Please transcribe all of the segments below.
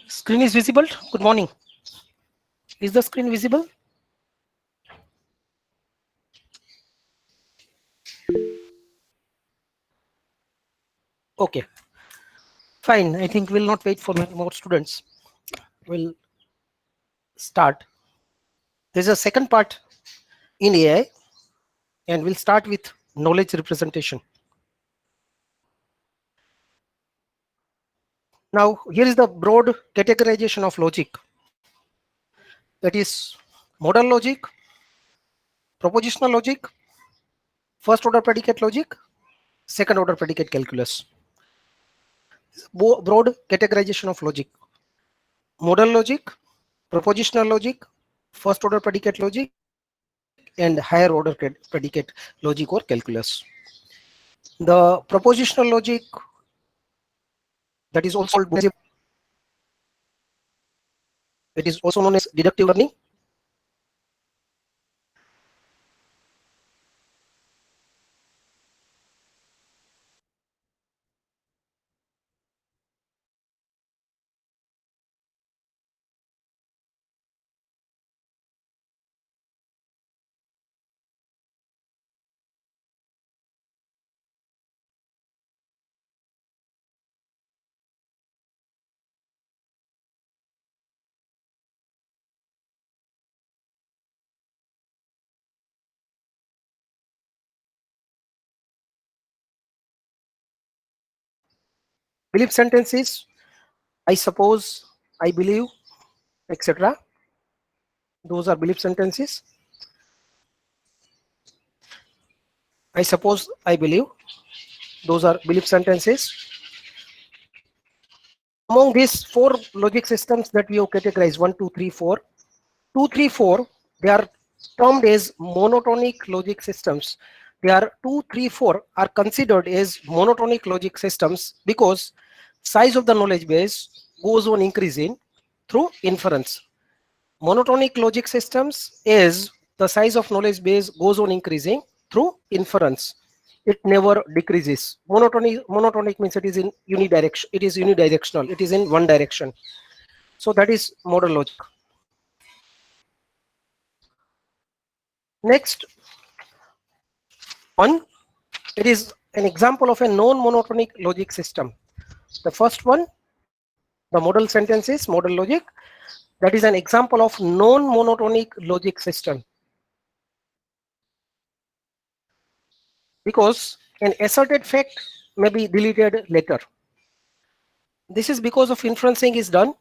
Screen is visible. Good morning. Is the screen visible? Okay, fine. I think we'll not wait for many more students. We'll start. There's a second part in AI, and we'll start with knowledge representation. Now, here is the broad categorization of logic. That is modal logic, propositional logic, first order predicate logic, second order predicate calculus. Broad categorization of logic: modal logic, propositional logic, first order predicate logic, and higher order predicate logic or calculus. The propositional logic, that is also called, it is also known as deductive learning. Belief sentences: I suppose, I believe, etc. Those are belief sentences. I suppose, I believe. Those are belief sentences. Among these four logic systems that we have categorized, 1, 2, 3, 4, 2, 3, 4, they are termed as monotonic logic systems. They are 2, 3, 4 are considered as monotonic logic systems because size of the knowledge base goes on increasing through inference. Monotonic logic systems is the size of knowledge base goes on increasing through inference. It never decreases. Monotonic means it is in unidirection. It is unidirectional. It is in one direction. So that is modal logic. Next one, it is an example of a non-monotonic logic system. The first one, the modal sentences, modal logic, that is an example of non-monotonic logic system. Because an asserted fact may be deleted later. This is because of inferencing is done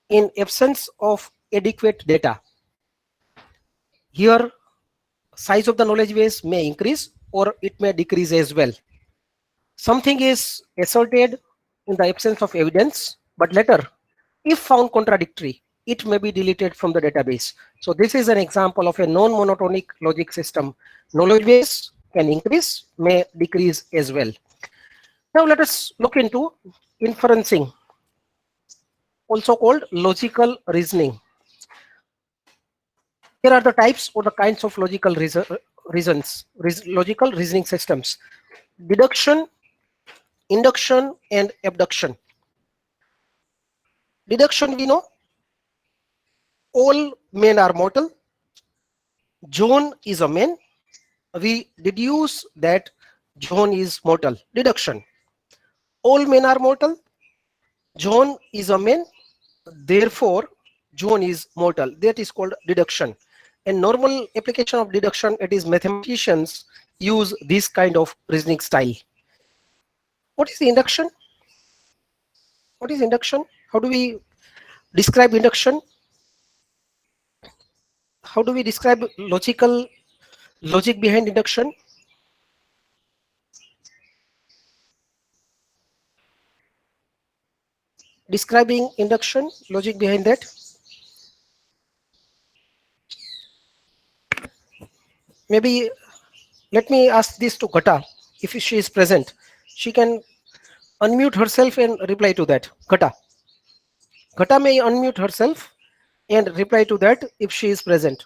in absence of adequate data. Here, size of the knowledge base may increase or it may decrease as well. Something is asserted in the absence of evidence, but later, if found contradictory, it may be deleted from the database. So this is an example of a non-monotonic logic system. Knowledge base can increase, may decrease as well. Now let us look into inferencing, also called logical reasoning. Here are the types or the kinds of logical logical reasoning systems: deduction, induction, and abduction. Deduction, we know all men are mortal. John is a man. We deduce that John is mortal. Deduction. All men are mortal. John is a man. Therefore, John is mortal. That is called deduction. And normal application of deduction, it is mathematicians use this kind of reasoning style. What is the induction? What is induction? How do we describe induction? How do we describe logical Logic behind induction. Describing induction, logic behind that. Maybe let me ask this to Gata. If she is present, she can unmute herself and reply to that. Gata. Gata may unmute herself and reply to that if she is present.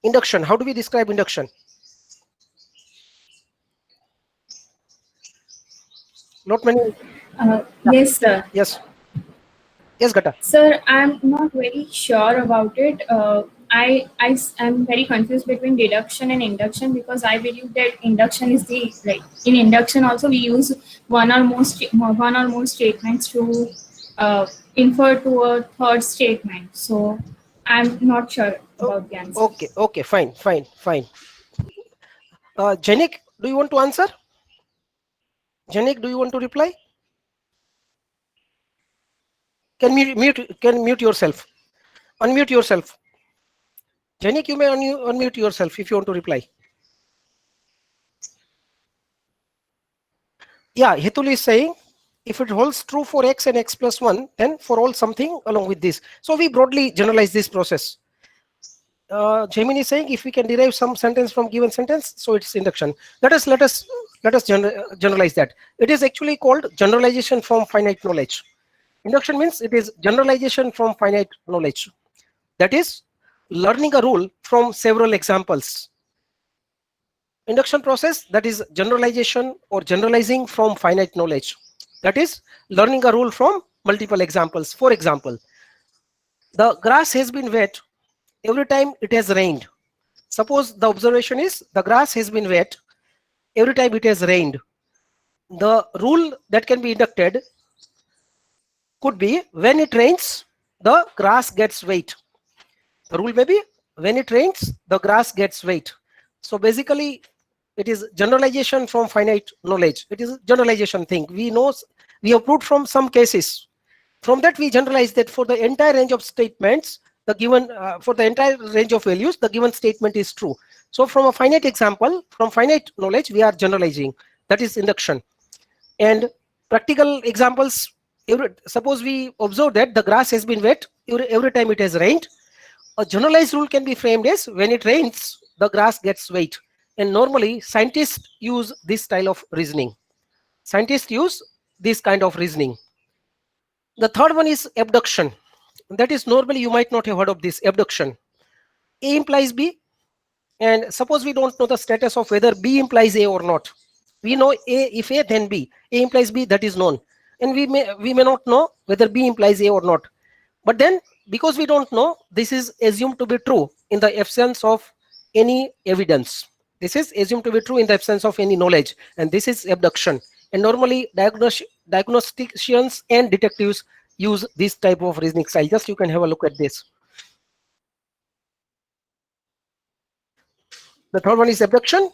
Induction. How do we describe induction? Not many. Yeah. Yes, sir. Yes. Yes, Gata. Sir, I'm not very sure about it. I'm very confused between deduction and induction because I believe that induction is the like in induction also we use one or more statements to infer to a third statement. So I'm not sure Oh, about the answer. okay. Okay. Fine. Fine. Fine. Janik, do you want to answer? Janik, do you want to reply? Can mute yourself. Unmute yourself. Janik, you may unmute yourself if you want to reply. Yeah, Hitul is saying if it holds true for x and x plus 1, then for all something along with this. So we broadly generalize this process. Jamin is saying if we can derive some sentence from given sentence, so it's induction. Let us generalize that. It is actually called generalization from finite knowledge. Induction means it is generalization from finite knowledge. That is learning a rule from several examples. Induction process, that is generalization or generalizing from finite knowledge. That is learning a rule from multiple examples. For example, the grass has been wet every time it has rained. Suppose the observation is the grass has been wet every time it has rained. The rule that can be inducted could be when it rains, the grass gets wet. The rule may be when it rains, the grass gets wet. So basically, it is generalization from finite knowledge. It is a generalization thing. We have proved from some cases. From that, we generalize that for the entire range of statements, the given for the entire range of values, the given statement is true. So from a finite example, from finite knowledge, we are generalizing. That is induction. And practical examples. Suppose we observe that the grass has been wet every time it has rained. A generalized rule can be framed as when it rains, the grass gets wet. And normally, scientists use this style of reasoning. Scientists use this kind of reasoning. The third one is abduction. That is normally you might not have heard of this abduction. A implies B, and suppose we don't know the status of whether B implies A or not. We know A, if A then B. A implies B, that is known. And we may not know whether B implies A or not. But then because we don't know, this is assumed to be true in the absence of any evidence. This is assumed to be true in the absence of any knowledge, and this is abduction. And normally diagnosticians and detectives use this type of reasoning style. Just you can have a look at this. The third one is abduction,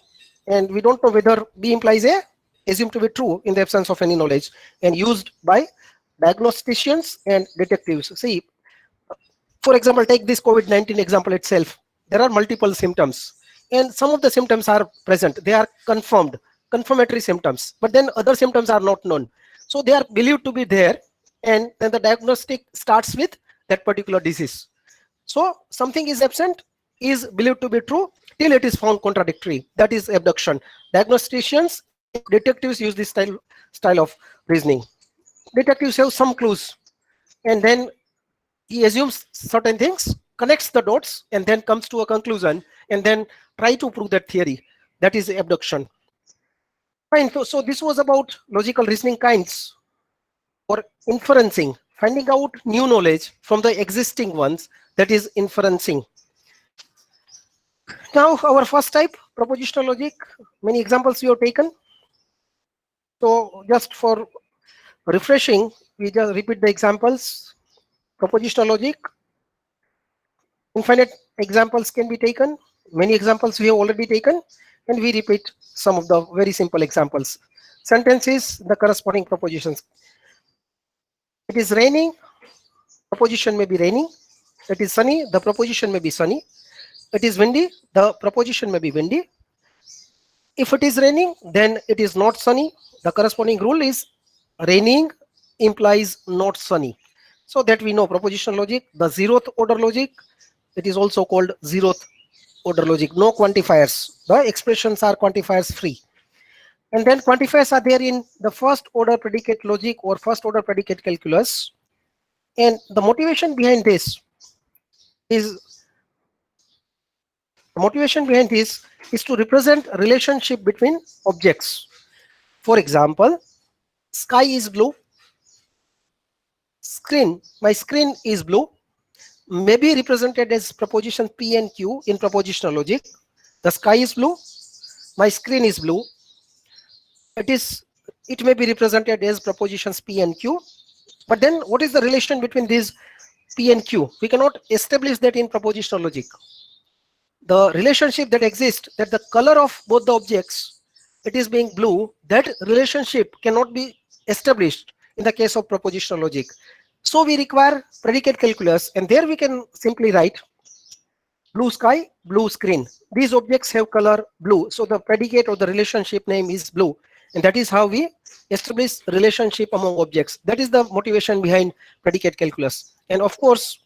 and we don't know whether B implies A, assumed to be true in the absence of any knowledge, and used by diagnosticians and detectives. See, for example, take this COVID-19 example itself. There are multiple symptoms, and some of the symptoms are present. They are confirmatory symptoms, but then other symptoms are not known. So they are believed to be there, and then the diagnostic starts with that particular disease. So something is absent, is believed to be true till it is found contradictory. That is abduction. Diagnosticians and detectives use this style of reasoning. Detectives have some clues, and then he assumes certain things, connects the dots, and then comes to a conclusion, and then try to prove that theory. That is abduction. Fine. So this was about logical reasoning kinds or inferencing, finding out new knowledge from the existing ones. That is inferencing. Now our first type, propositional logic. Many examples we have taken. So just for refreshing, we just repeat the examples. Propositional logic, infinite examples can be taken. Many examples we have already taken, and we repeat some of the very simple examples. Sentences, the corresponding propositions. It is raining, proposition may be raining. It is sunny, the proposition may be sunny. It is windy, the proposition may be windy. If it is raining, then it is not sunny. The corresponding rule is raining implies not sunny. So that we know propositional logic, the zeroth order logic, it is also called zeroth order logic. No quantifiers. The expressions are quantifiers free. And then quantifiers are there in the first order predicate logic or first order predicate calculus. And the motivation behind this is is to represent a relationship between objects. For example, sky is blue, my screen is blue, may be represented as proposition P and Q in propositional logic. The sky is blue, my screen is blue. It may be represented as propositions P and Q. But then what is the relation between these P and Q? We cannot establish that in propositional logic. The relationship that exists, that the color of both the objects, it is being blue, that relationship cannot be established in the case of propositional logic. So we require predicate calculus, and there we can simply write blue sky, blue screen. These objects have color blue, so the predicate or the relationship name is blue, and that is how we establish relationship among objects. That is the motivation behind predicate calculus. And of course,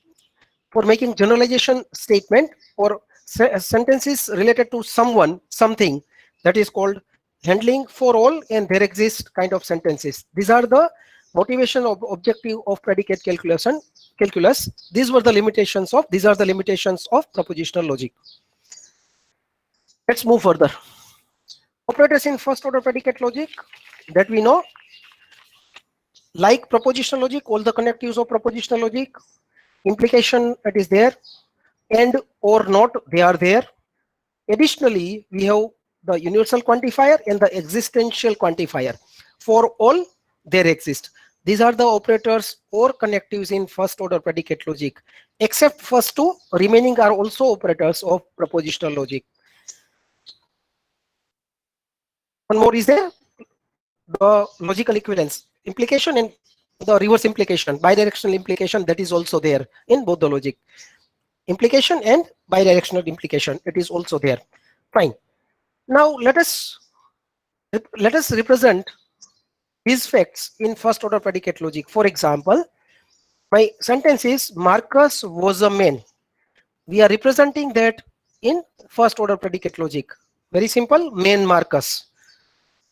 for making generalization statement or sentences related to someone, something, that is called handling for all, and there exist kind of sentences. These are the motivation of objective of predicate calculus. These are the limitations of propositional logic. Let's move further. Operators in first order predicate logic that we know, like propositional logic, all the connectives of propositional logic, implication, it is there, and or not, they are there. Additionally, we have the universal quantifier and the existential quantifier. For all, there exist. These are the operators or connectives in first order predicate logic. Except first two, remaining are also operators of propositional logic. One more is there, the logical equivalence, implication and the reverse implication, bidirectional implication, that is also there in both the logic. Implication and bidirectional implication, it is also there. Fine. Now let us represent these facts in first order predicate logic. For example, my sentence is Marcus was a man. We are representing that in first order predicate logic. Very simple, man Marcus.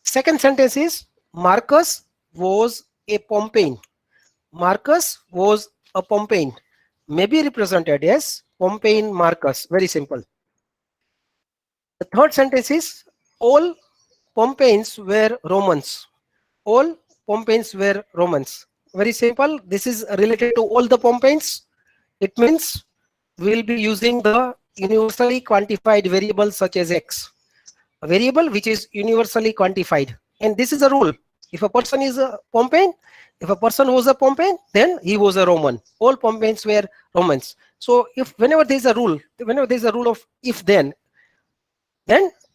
Second sentence is Marcus was a Pompeian. Marcus was a Pompeian. May be represented as Pompeian Marcus. Very simple. The third sentence is all Pompeians were Romans. All Pompeians were Romans. Very simple. This is related to all the Pompeians. It means we will be using the universally quantified variable such as x. A variable which is universally quantified. And this is a rule. If a person is a Pompeian, if a person was a Pompeian, then he was a Roman. All Pompeians were Romans. So whenever there is a rule of if then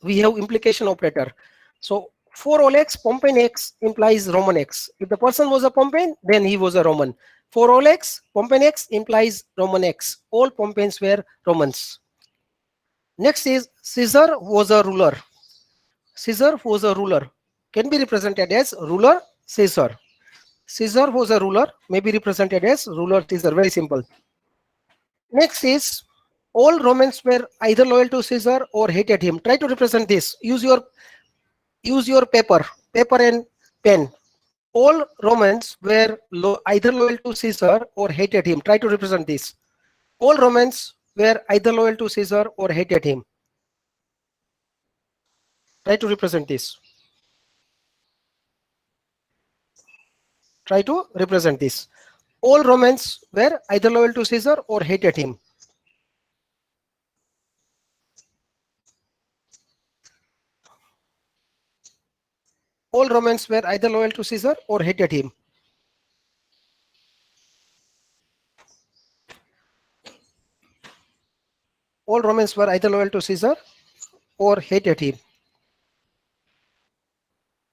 we have implication operator. So for all x, Pompeian x implies Roman x. If the person was a Pompeian, then he was a Roman. For all x, Pompeian x implies Roman x. All Pompeians were Romans. Next is Caesar was a ruler. Caesar was a ruler. Can be represented as ruler Caesar. Caesar was a ruler, may be represented as ruler Caesar. Very simple. Next is all Romans were either loyal to Caesar or hated him. Try to represent this. Use your paper and pen. All Romans were either loyal to Caesar or hated him. Try to represent this. All Romans were either loyal to Caesar or hated him. Try to represent this. Try to represent this. All Romans were either loyal to Caesar or hated him. All Romans were either loyal to Caesar or hated him. All Romans were either loyal to Caesar or hated him.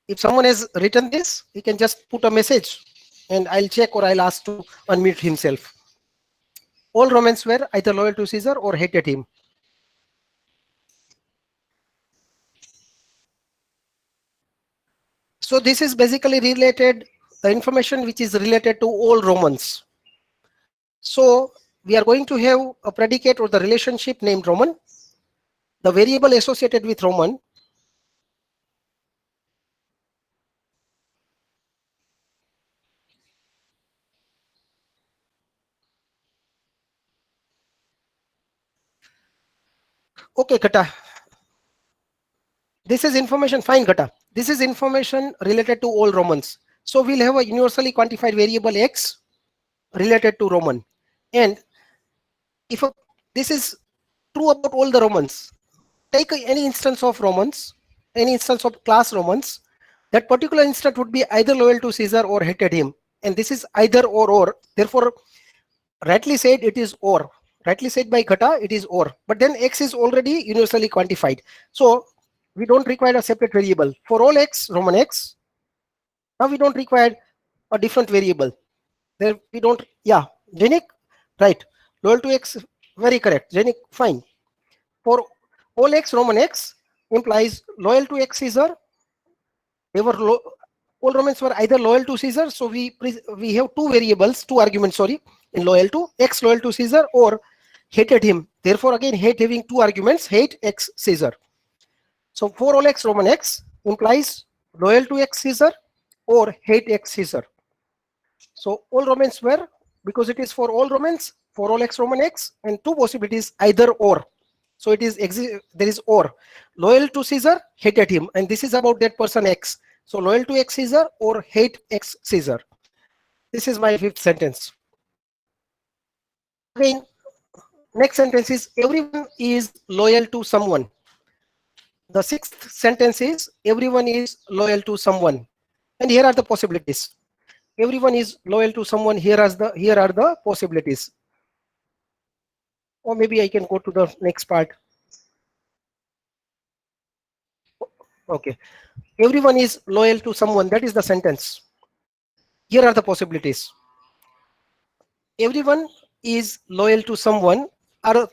If someone has written this, he can just put a message and I'll check or I'll ask to unmute himself. All Romans were either loyal to Caesar or hated him. So this is basically related, the information which is related to all Romans. So we are going to have a predicate or the relationship named Roman, the variable associated with Roman. Okay, Kata. This is information, fine, Kata. This is information related to all Romans. So we'll have a universally quantified variable X related to Roman. And if this is true about all the Romans, take any instance of Romans, any instance of class Romans, that particular instance would be either loyal to Caesar or hated him. And this is either or. Therefore, rightly said it is or. Rightly said by Ghata, it is or. But then X is already universally quantified. So we don't require a separate variable. For all X, Roman X, now we don't require a different variable. There we don't, yeah, Genic, right. Loyal to X, very correct. Genic, fine. For all X, Roman X implies loyal to X Caesar. They were all Romans were either loyal to Caesar, so we have two variables, two arguments, sorry, in loyal to X loyal to Caesar or hated him. Therefore, again, hate having two arguments, hate X Caesar. So for all X Roman X implies loyal to X Caesar or hate X Caesar. So all Romans were, because it is for all Romans, for all X Roman X, and two possibilities, either or. So it is there is or loyal to Caesar, hated him, and this is about that person X. So loyal to X Caesar or hate X Caesar. This is my fifth sentence. Again, next sentence is everyone is loyal to someone. The sixth sentence is everyone is loyal to someone, and here are the possibilities. Everyone is loyal to someone. Here are the possibilities. Or maybe I can go to the next part. Okay. Everyone is loyal to someone. That is the sentence. Here are the possibilities. Everyone is loyal to someone. Are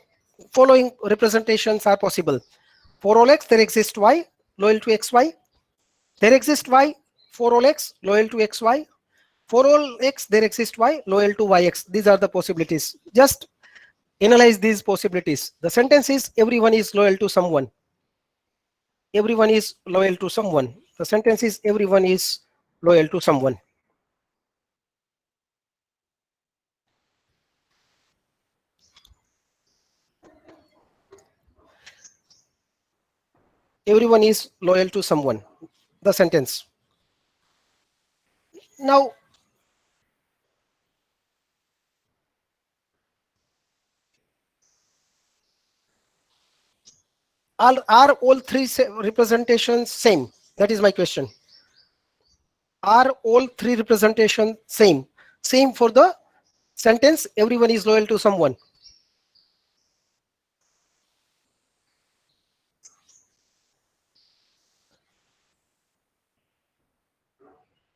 following representations are possible. For all X, there exists Y, loyal to XY. There exists Y, for all X, loyal to XY. For all X, there exists Y, loyal to YX. These are the possibilities. Just analyze these possibilities. The sentence is everyone is loyal to someone. Everyone is loyal to someone. The sentence is everyone is loyal to someone. Everyone is loyal to someone. The sentence. Now, are all three representations same? That is my question. Are all three representations same? Same for the sentence, everyone is loyal to someone.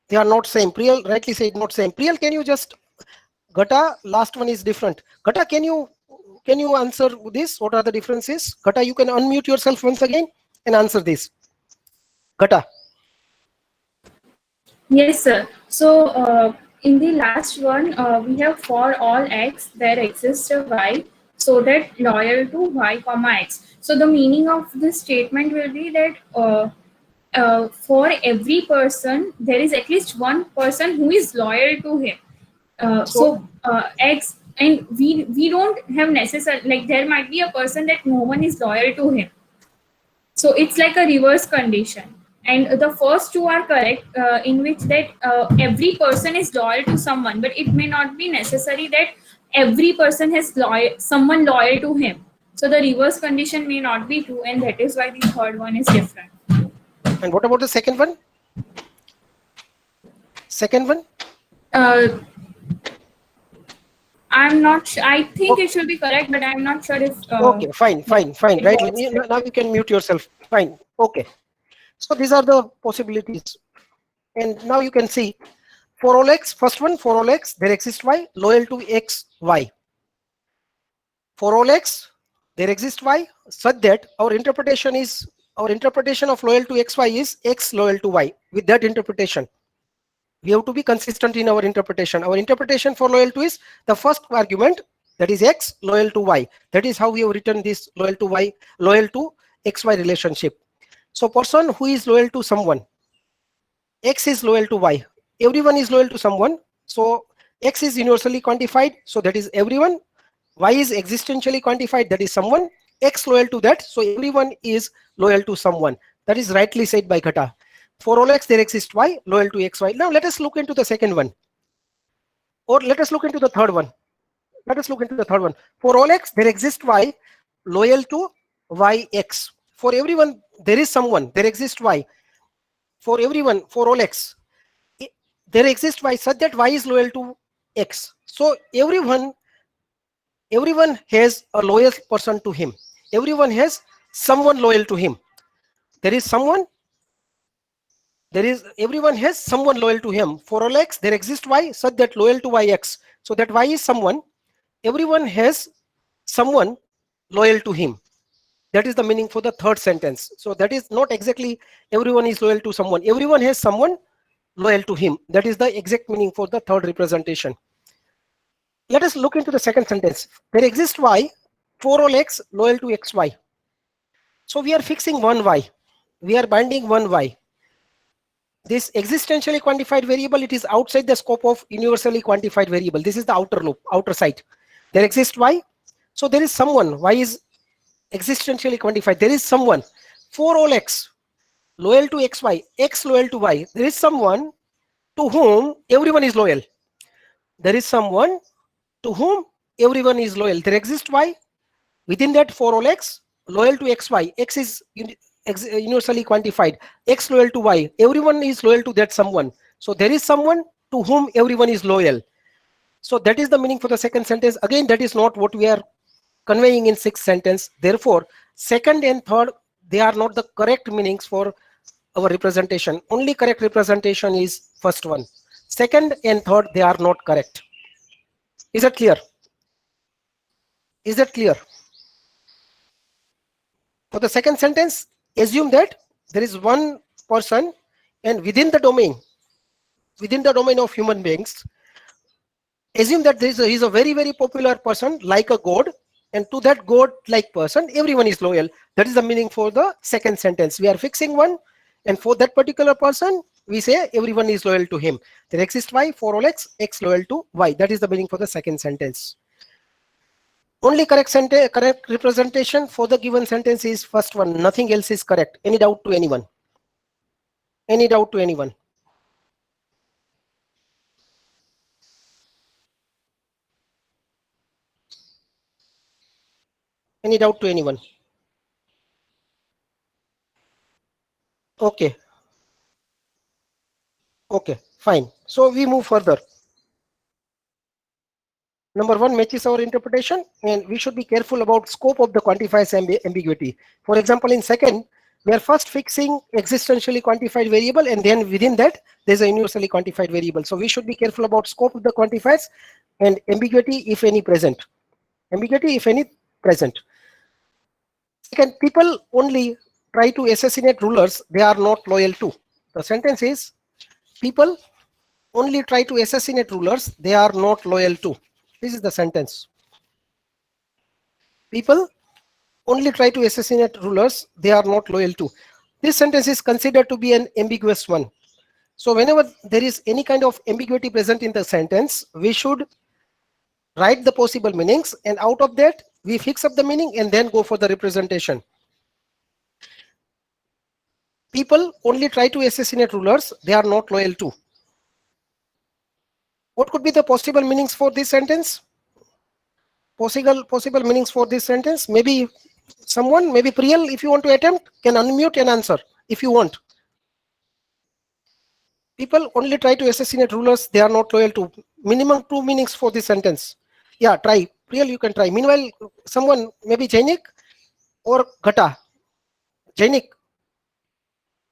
They are not same. Priyal rightly said not same. Priyal, can you just, Gata, last one is different. Gata, can you answer this? What are the differences? Gata, you can unmute yourself once again and answer this. Gata. Yes, sir. So in the last one, we have for all x there exists a y, so that loyal to y comma x. So the meaning of this statement will be that for every person there is at least one person who is loyal to him. So X, and we don't have necessary, like there might be a person that no one is loyal to him, so it's like a reverse condition. And the first two are correct, in which that every person is loyal to someone, but it may not be necessary that every person has someone loyal to him. So the reverse condition may not be true, and that is why the third one is different. and what about the second one? Second one? Uh, I'm not sure. I think Okay, it should be correct, but I'm not sure if okay, fine, fine, fine. it Right. was correct. Now you can mute yourself. Fine. Okay. So these are the possibilities. And now you can see for all X, first one, for all X, there exists Y, loyal to X, Y. For all x, there exists y such that our interpretation of loyal to xy is x loyal to y. With that interpretation, we have to be consistent in our interpretation. Our interpretation for loyal to is the first argument, that is x loyal to y. That is how we have written this loyal to y, loyal to xy relationship. So person who is loyal to someone, x is loyal to y. Everyone is loyal to someone. So x is universally quantified. So that is everyone. Y is existentially quantified. That is someone. X loyal to that. So everyone is loyal to someone. That is rightly said by Ghata. For all x, there exists y loyal to xy. Now let us look into the second one. Or let us look into the third one. Let us look into the third one. For all x, there exists y loyal to yx. For everyone, there is someone. There exists y. For everyone, for all x, there exists y such that y is loyal to x. So everyone has a loyal person to him. Everyone has someone loyal to him. There is someone, there is everyone has someone loyal to him. For all x, there exists y such that loyal to yx. So that y is someone. Everyone has someone loyal to him. That is the meaning for the third sentence. So that is not exactly everyone is loyal to someone. Everyone has someone loyal to him. That is the exact meaning for the third representation. Let us look into the second sentence. There exists y for all x loyal to xy. So we are fixing one y. We are binding one y. This existentially quantified variable, it is outside the scope of universally quantified variable. This is the outer loop, outer side. There exists y. So there is someone. Y is existentially quantified. There is someone. For all x loyal to xy, x loyal to y, there is someone to whom everyone is loyal. There is someone to whom everyone is loyal. There exists y. Within that, for all x loyal to xy, x is universally quantified. X loyal to y, everyone is loyal to that someone. So there is someone to whom everyone is loyal. So that is the meaning for the second sentence. Again, that is not what we are conveying in sixth sentence. Therefore, second and third, they are not the correct meanings for our representation. Only correct representation is first one. Second and third, they are not correct. Is that clear? Is that clear? For the second sentence, assume that there is one person, and within the domain of human beings, assume that he is a very, very popular person, like a god, and to that god like person, everyone is loyal. That is the meaning for the second sentence. We are fixing one, and for that particular person, we say everyone is loyal to him. There exists y for all x, x loyal to y. That is the meaning for the second sentence. Only correct representation for the given sentence is first one. Nothing else is correct. Any doubt to anyone? Any doubt to anyone? Any doubt to anyone? Okay. Okay, fine. So we move further. Number one matches our interpretation, and we should be careful about scope of the quantifier's ambiguity. For example, in second, we are first fixing existentially quantified variable, and then within that, there's a universally quantified variable. So we should be careful about scope of the quantifiers and ambiguity, if any, present. Ambiguity, if any, present. Second, people only try to assassinate rulers they are not loyal to. The sentence is, people only try to assassinate rulers they are not loyal to. This is the sentence. People only try to assassinate rulers they are not loyal to. This sentence is considered to be an ambiguous one. So whenever there is any kind of ambiguity present in the sentence, we should write the possible meanings, and out of that, we fix up the meaning and then go for the representation. People only try to assassinate rulers they are not loyal to. What could be the possible meanings for this sentence? Possible meanings for this sentence? Maybe someone, maybe Priyal, if you want to attempt, can unmute and answer if you want. People only try to assassinate rulers they are not loyal to. Minimum two meanings for this sentence. Yeah, try. Priyal, you can try. Meanwhile, someone, maybe Jainik or Ghata. Jainik,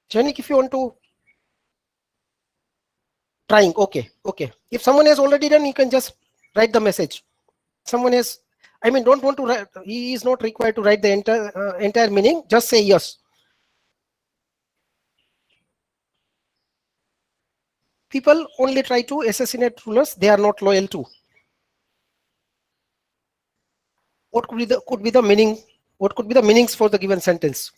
if you want to trying. Okay. If someone has already done, you can just write the message. Someone has, I mean, don't want to write, he is not required to write the entire meaning, just say yes. People only try to assassinate rulers they are not loyal to. What could be the meaning? What could be the meanings for the given sentence?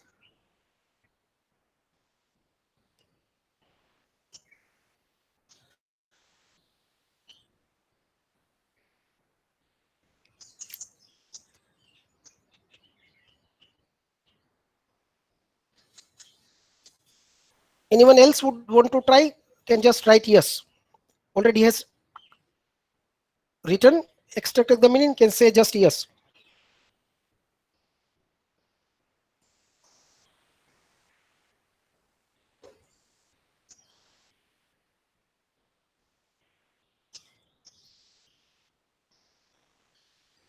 Anyone else would want to try? Can just write yes. Already has written, extracted the meaning, can say just yes.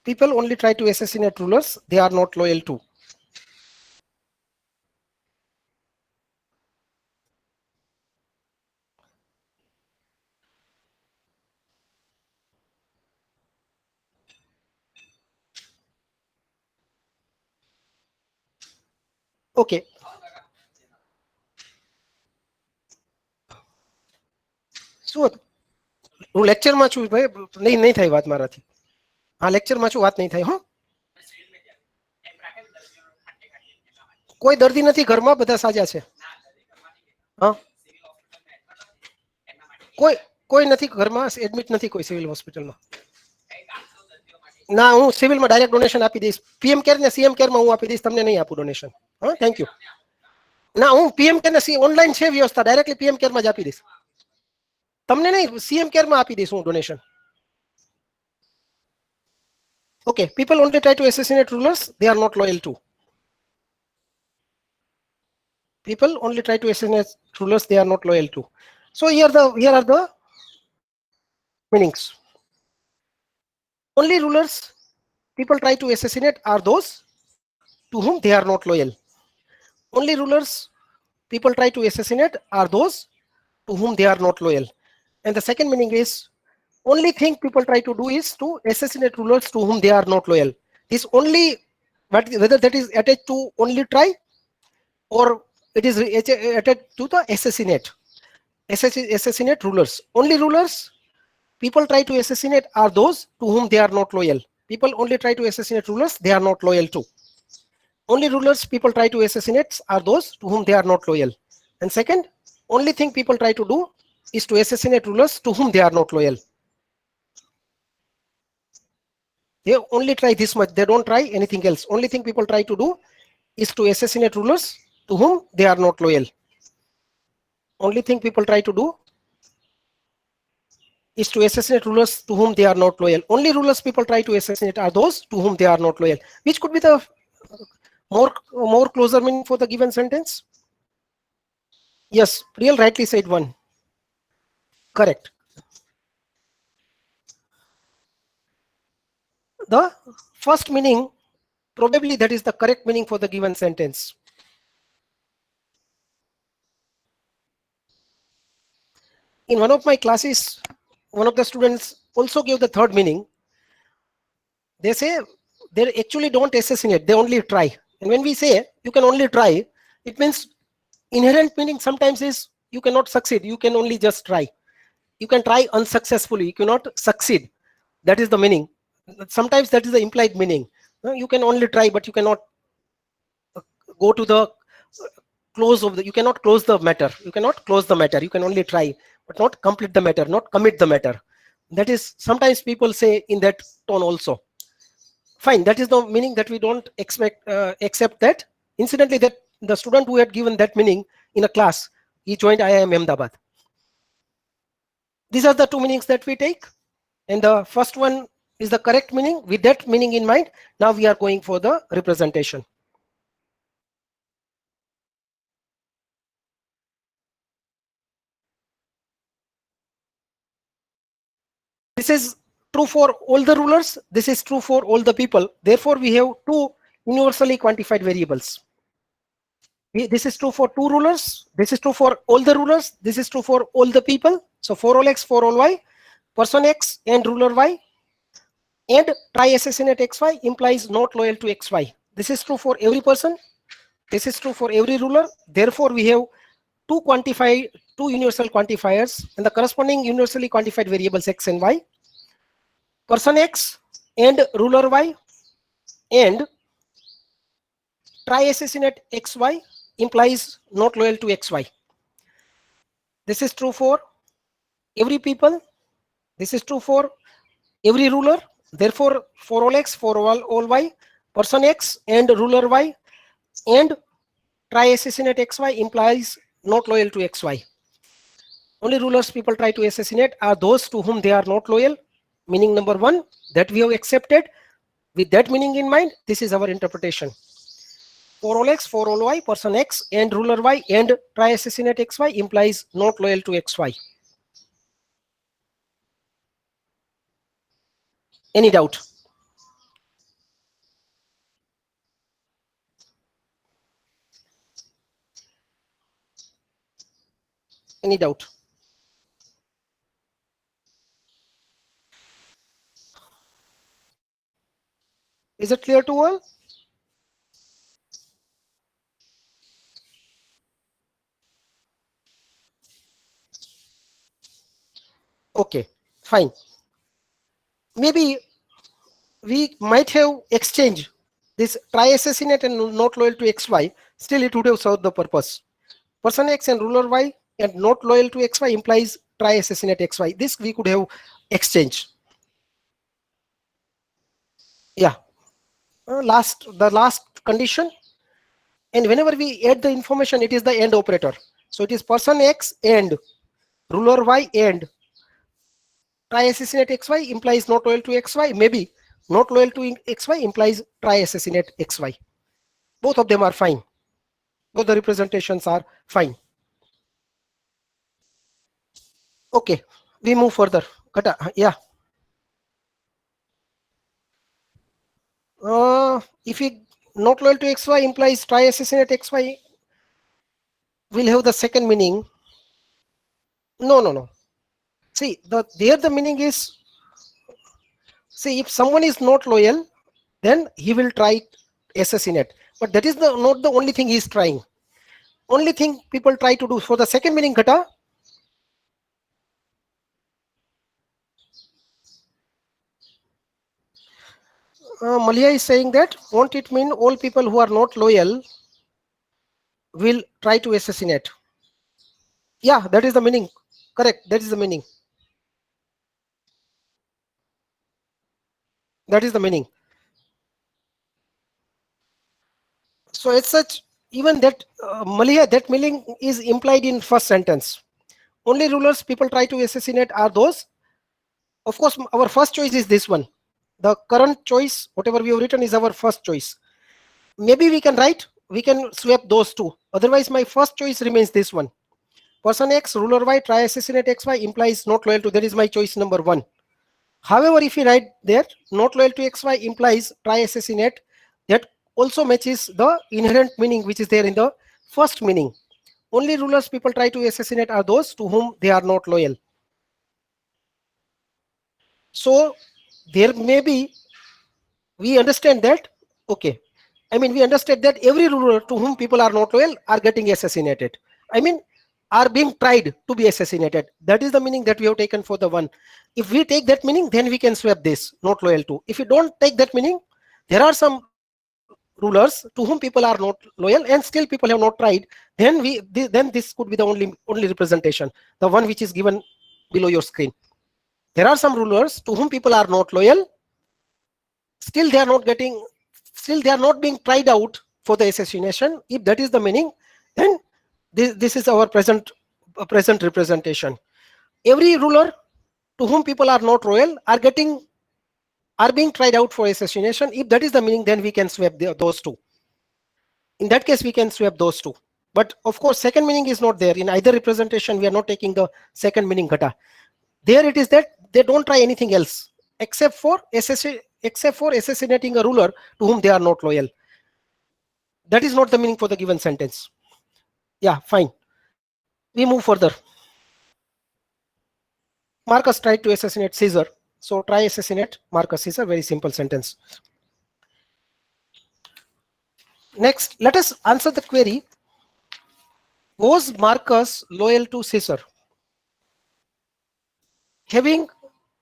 People only try to assassinate rulers they are not loyal to. Okay. શું હતું? હું લેક્ચરમાં છું ભાઈ, નહીં થાય વાત મારાથી. હા, લેક્ચરમાં છું, વાત નહીં થાય. હો, કોઈ દર્દી નથી ઘરમાં, બધા સાજા છે. હા, કોઈ નથી ઘરમાં, એડમિટ નથી કોઈ સિવિલ હોસ્પિટલમાં. ના, હું સિવિલમાં ડાયરેક્ટ ડોનેશન આપી દઈશ. પીએમ કેર ને સીએમ કેરમાં હું આપી દઈશ, તમને નહીં આપું ડોનેશન. હા, થેન્ક યુ. ના, હું પીએમ કેર ને ઓનલાઈન છે વ્યવસ્થા, ડાયરેક્ટલી પીએમ કેરમાં જ આપી દઈશ. તમને નહીં, સીએમ કેરમાં આપી દઈશ હું donation. Okay, people only try to assassinate rulers they are not loyal to. People only try to assassinate rulers they are not loyal to. So here are the meanings. Only rulers people try to assassinate are those to whom they are not loyal. Only rulers people try to assassinate are those to whom they are not loyal. And the second meaning is only thing people try to do is to assassinate rulers to whom they are not loyal. This only, whether that is attached to only try or it is attached to the assassinate rulers. Only rulers people try to assassinate are those to whom they are not loyal. People only try to assassinate rulers they are not loyal to. Only rulers people try to assassinate are those to whom they are not loyal. And second, only thing people try to do is to assassinate rulers to whom they are not loyal. They only try this much, they don't try anything else. Only thing people try to do is to assassinate rulers to whom they are not loyal. Only thing people try to do is to assassinate rulers to whom they are not loyal. Only rulers people try to assassinate are those to whom they are not loyal. Which could be the more closer meaning for the given sentence? Yes, Real rightly said one. Correct. The first meaning, probably that is the correct meaning for the given sentence. In one of my classes, one of the students also gave the third meaning. They say they actually don't assassinate, they only try. And when we say you can only try, it means inherent meaning sometimes is you cannot succeed, you can only just try. You can try unsuccessfully, you cannot succeed. That is the meaning. Sometimes that is the implied meaning. You can only try, but you cannot go to the close of the, you cannot close the matter. You cannot close the matter. You can only try, but not complete the matter, not commit the matter. That is, sometimes people say in that tone also. Fine, that is the meaning that we don't accept that. Incidentally, that the student who had given that meaning in a class, he joined IIM Ahmedabad. These are the two meanings that we take, and the first one is the correct meaning. With that meaning in mind, now we are going for the representation. This is true for all the rulers. This is true for all the people. Therefore, we have two universally quantified variables. This is true for two rulers. This is true for all the rulers. This is true for all the people. So for all x, for all y, person x and ruler y. and try assassinate xy implies not loyal to xy. This is true for every person. This is true for every ruler. Therefore, we have two universal quantifiers and the corresponding universally quantified variables x and y. Person x and ruler y and try assassinate xy implies not loyal to xy. This is true for every people. This is true for every ruler. Therefore, for all x, for all y, person x and ruler y and try assassinate xy implies not loyal to xy. Only rulers people try to assassinate are those to whom they are not loyal. Meaning number one, that we have accepted. With that meaning in mind, this is our interpretation. For all x, for all y, person x and ruler y and try assassinate xy implies not loyal to xy. Any doubt? Any doubt? Is it clear to all? Okay, fine. Maybe we might have exchanged this try assassinate and not loyal to xy. Still, it would have served the purpose. Person x and ruler y and not loyal to xy implies try assassinate xy. This we could have exchanged. Yeah. The last condition, and whenever we add the information, it is the AND operator. So it is person x and ruler y and try assassinate xy implies not loyal to xy. Maybe not loyal to xy implies try assassinate xy. Both of them are fine. Both the representations are fine. Okay, we move further. Yeah. If we not loyal to xy implies try assassinate xy, we'll have the second meaning. No, no, no. See, the meaning is, see, if someone is not loyal, then he will try assassinate. But that is not the only thing he is trying. Only thing people try to do for the second meaning, Ghata. Malia is saying that won't it mean all people who are not loyal will try to assassinate? Yeah, that is the meaning. Correct. That is the meaning. That is the meaning. So as such, even that Malia, that meaning is implied in first sentence. Only rulers people try to assassinate are those. Of course, our first choice is this one. The current choice, whatever we have written, is our first choice. Maybe we can swap those two. Otherwise, my first choice remains this one. Person X, ruler Y, try assassinate XY implies not loyal to. That is my choice number one. However, if we write there, not loyal to XY implies try assassinate, that also matches the inherent meaning which is there in the first meaning. Only rulers people try to assassinate are those to whom they are not loyal. So there may be, we understand that, okay. I mean, we understand that every ruler to whom people are not loyal are getting assassinated. I mean, are being tried to be assassinated. That is the meaning that we have taken for the one. If we take that meaning, then we can swap this, not loyal to. If we don't take that meaning, there are some rulers to whom people are not loyal and still people have not tried. Then this could be the only representation, the one which is given below your screen. There are some rulers to whom people are not loyal. Still they are not getting, still they are not being tried out for the assassination. If that is the meaning, then this is our present representation. Every ruler to whom people are not loyal are being tried out for assassination. If that is the meaning, then we can swap those two. In that case, we can swap those two. But of course, second meaning is not there in either representation. We are not taking the second meaning, Ghata. There it is that they don't try anything else except for assassinating a ruler to whom they are not loyal. That is not the meaning for the given sentence. Yeah, fine. We move further. Marcus tried to assassinate Caesar. So try assassinate Marcus Caesar, very simple sentence. Next, let us answer the query, was Marcus loyal to Caesar? Having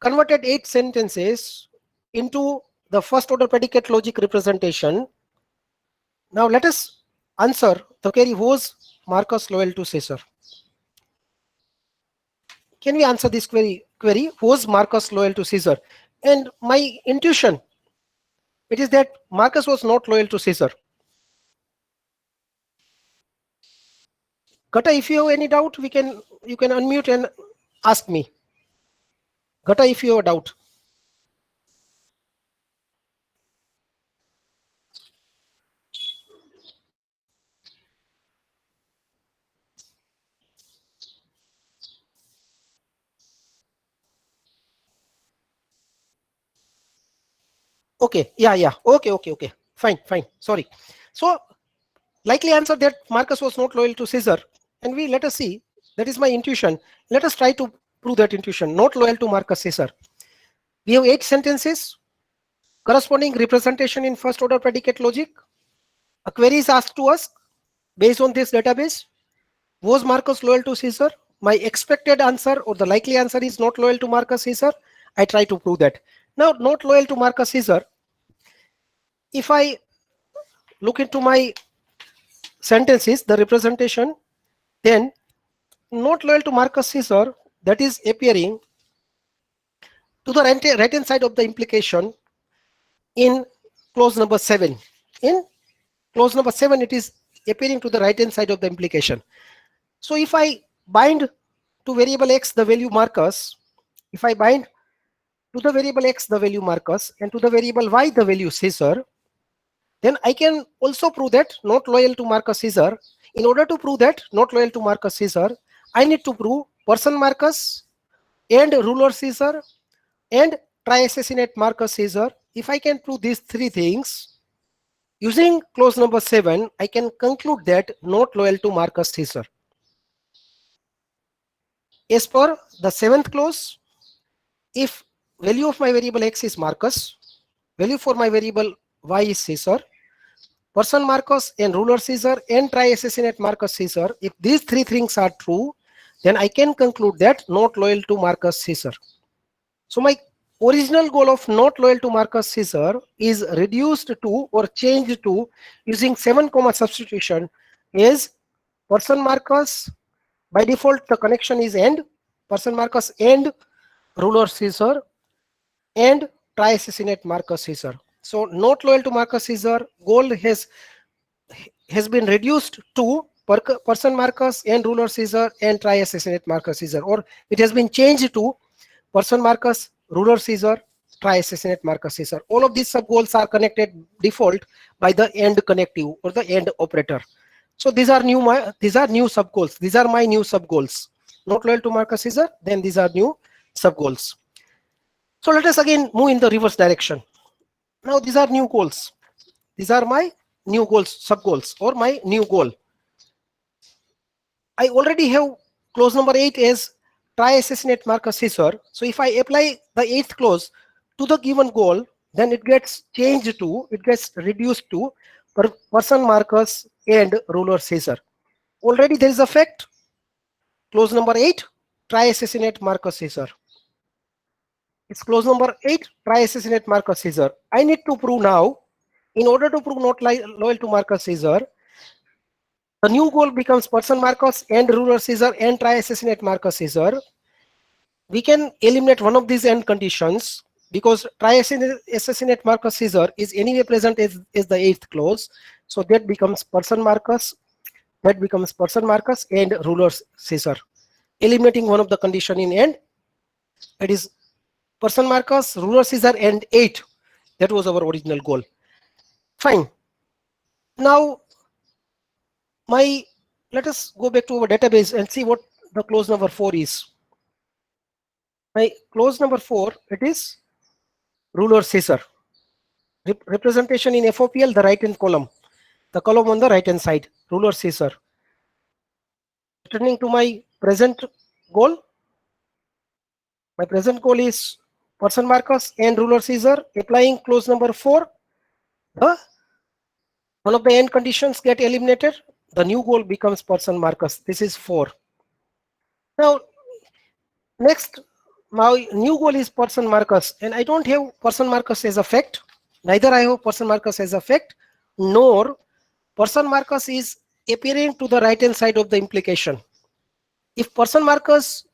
converted 8 sentences into the first order predicate logic representation, now let us answer the query, was Marcus loyal to Caesar? Can we answer this query, was Marcus loyal to Caesar? And my intuition, it is that Marcus was not loyal to Caesar. Gata, if you have any doubt, you can unmute and ask me. Gata, if you have a doubt. Okay, yeah. Okay. Fine. Sorry. So likely answer that Marcus was not loyal to Caesar. And let us see. That is my intuition. Let us try to prove that intuition. Not loyal to Marcus Caesar. We have 8 sentences, corresponding representation in first order predicate logic. A query is asked to us based on this database. Was Marcus loyal to Caesar? My expected answer or the likely answer is not loyal to Marcus Caesar. I try to prove that. Now, not loyal to Marcus Caesar. If I look into my sentences, the representation, then not loyal to Marcus Caesar, that is appearing to the right hand side of the implication in clause number 7. In clause number 7, it is appearing to the right hand side of the implication. So if I bind to variable x the value Marcus, if I bind to the variable x the value Marcus and to the variable y the value Caesar, then I can also prove that not loyal to Marcus Caesar. In order to prove that not loyal to Marcus Caesar, I need to prove person Marcus and ruler Caesar and try assassinate Marcus Caesar. If I can prove these 3 things, using clause number 7, I can conclude that not loyal to Marcus Caesar. As per the 7th clause, if value of my variable x is Marcus, value for my variable y is Caesar, person Marcus and ruler Caesar and try assassinate Marcus Caesar, if these 3 things are true, then I can conclude that not loyal to Marcus Caesar. So my original goal of not loyal to Marcus Caesar is reduced to or changed to using 7 comma substitution is person Marcus. By default, the connection is and person Marcus and ruler Caesar and try assassinate Marcus Caesar. So not loyal to Marcus Caesar, goal has been reduced to person Marcus and ruler Caesar and try assassinate Marcus Caesar, or it has been changed to person Marcus, ruler Caesar, try assassinate Marcus Caesar. All of these sub goals are connected default by the AND connective or the AND operator. So these are new sub goals. These are my new sub goals. Not loyal to Marcus Caesar, then these are new sub goals. So let us again move in the reverse direction. Now these are new goals. These are my new goals, sub goals, or my new goal. I already have clause number 8 as try assassinate Marcus Caesar. So if I apply the 8th clause to the given goal, then it gets changed to, it gets reduced to person Marcus and ruler Caesar. Already there is a fact. Clause number 8, try assassinate Marcus Caesar. It's clause number 8, try assassinate Marcus Caesar. I need to prove now, in order to prove not loyal to Marcus Caesar, the new goal becomes person Marcus and ruler Caesar and try assassinate Marcus Caesar. We can eliminate one of these end conditions because try assassinate Marcus Caesar is anyway present as the 8th clause. So that becomes person Marcus, and ruler Caesar. Eliminating one of the condition in end, it is person Marcus, ruler Caesar and 8. That was our original goal. Fine. Now let us go back to our database and see what the clause number 4 is. My clause number 4, it is ruler Caesar. Representation in FOPL, the right hand column. The column on the right hand side, ruler Caesar. Returning to my present goal. My present goal is Person Marcus and ruler scissor. Applying clause number 4, the one of the end conditions get eliminated. The new goal becomes person Marcus. This is 4. Now next, my new goal is person Marcus, and I don't have person Marcus as a fact. Neither I have person Marcus as a fact, nor person Marcus is appearing to the right hand side of the implication. If person Marcus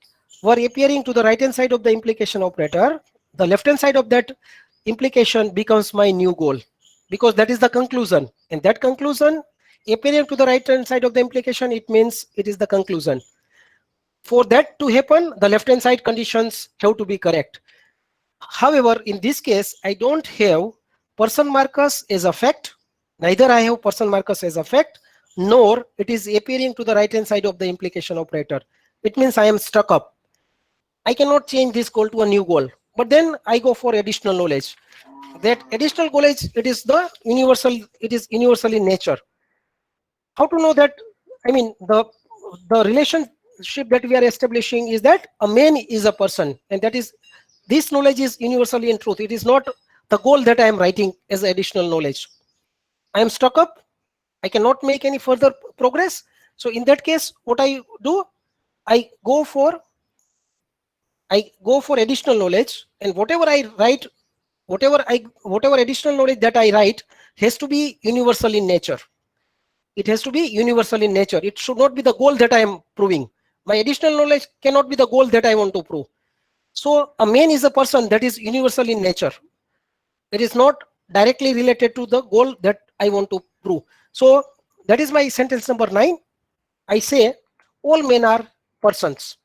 were appearing to the right hand side of the implication operator, the left hand side of that implication becomes my new goal, because that is the conclusion, and that conclusion appearing to the right hand side of the implication, it means it is the conclusion. For that to happen, the left hand side conditions have to be correct. However, in this case, I don't have person Marcus as a fact. Neither I have person Marcus as a fact, nor it is appearing to the right hand side of the implication operator. It means I am stuck up. I cannot change this goal to a new goal. But then I go for additional knowledge. That additional knowledge, it is universal in nature. How to know that? I mean, the relationship that we are establishing is that a man is a person, and that is, this knowledge is universally in truth. It is not the goal that I am writing as additional knowledge. I am stuck up. I cannot make any further progress. So in that case, what I do, I go for additional knowledge, and whatever I write, whatever additional knowledge that I write has to be universal in nature. It has to be universal in nature. It should not be the goal that I am proving. My additional knowledge cannot be the goal that I want to prove. So a man is a person that is universal in nature. It is not directly related to the goal that I want to prove. So that is my sentence number 9. I say all men are persons.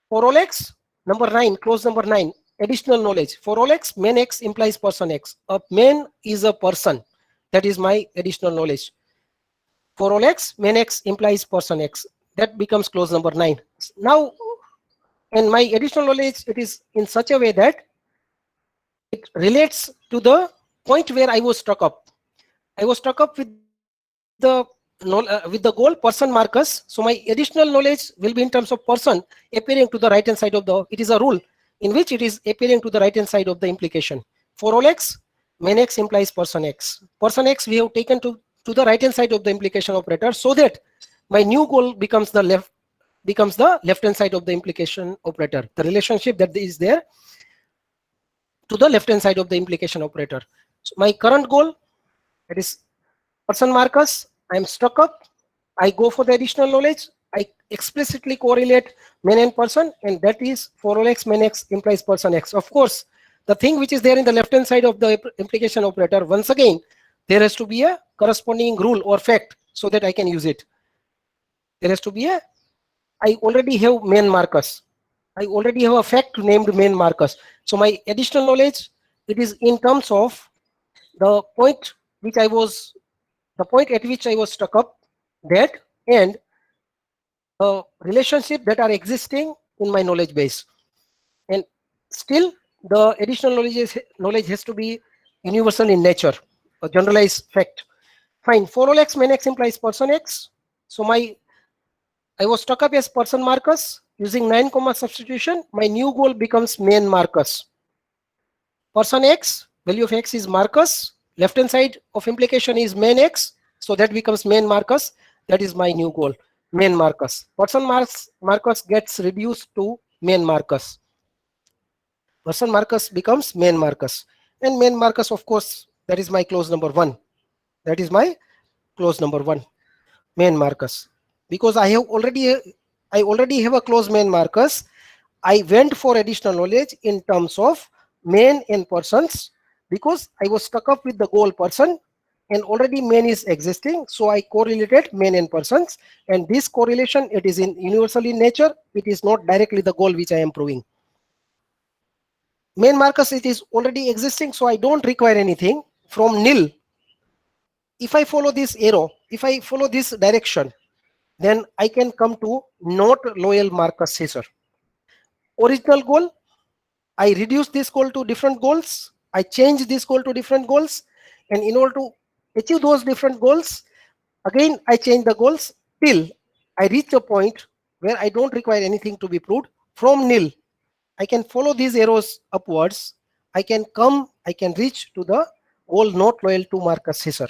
For all x, number 9, clause number 9, additional knowledge. For all x, man x implies person x. A man is a person. That is my additional knowledge. For all x, man x implies person x. That becomes clause number 9. Now, in my additional knowledge, it is in such a way that it relates to the point where I was stuck up. I was stuck up with the with the goal person Marcus. So my additional knowledge will be in terms of person appearing to the right hand side of the. It is a rule in which it is appearing to the right hand side of the implication. For all x, man x implies person x. Person x we have taken to the right hand side of the implication operator, so that my new goal becomes the left hand side of the implication operator. The relationship that is there to the left hand side of the implication operator. So my current goal, it is person Marcus. I am stuck up. I go for the additional knowledge. I explicitly correlate man and person, and that is for all x, man x implies person x. Of course, the thing which is there in the left hand side of the implication operator, once again, there has to be a corresponding rule or fact so that I can use it. There has to be a, I already have man Marcus. I already have a fact named man Marcus. So my additional knowledge, it is in terms of the point which I was, the point at which I was stuck up, that, and relationship that are existing in my knowledge base. And still, the additional knowledge has to be universal in nature, a generalized fact. Fine. For all x, man x implies person x. So I was stuck up as person Marcus. Using 9 comma substitution, my new goal becomes man Marcus. Person x, value of x is Marcus. Left hand side of implication is man x. So that becomes man Marcus. That is my new goal, man Marcus. Person Marcus gets reduced to man Marcus. Person Marcus becomes man Marcus. And man Marcus, of course, that is my clause number 1. That is my clause number 1, man Marcus. Because I already have a clause man Marcus, I went for additional knowledge in terms of man and persons, because I was stuck up with the goal person, and already man is existing. So I correlated man and persons, and this correlation, it is in universal in nature. It is not directly the goal which I am proving. Man Marcus, it is already existing, so I don't require anything from nil. If I follow this arrow, if I follow this direction, then I can come to not loyal Marcus scissor. Original goal, I reduce this goal to different goals. I change this goal to different goals. And in order to achieve those different goals, again, I change the goals till I reach a point where I don't require anything to be proved from nil. I can follow these arrows upwards. I can come, I can reach to the goal not loyal to Marcus Caesar.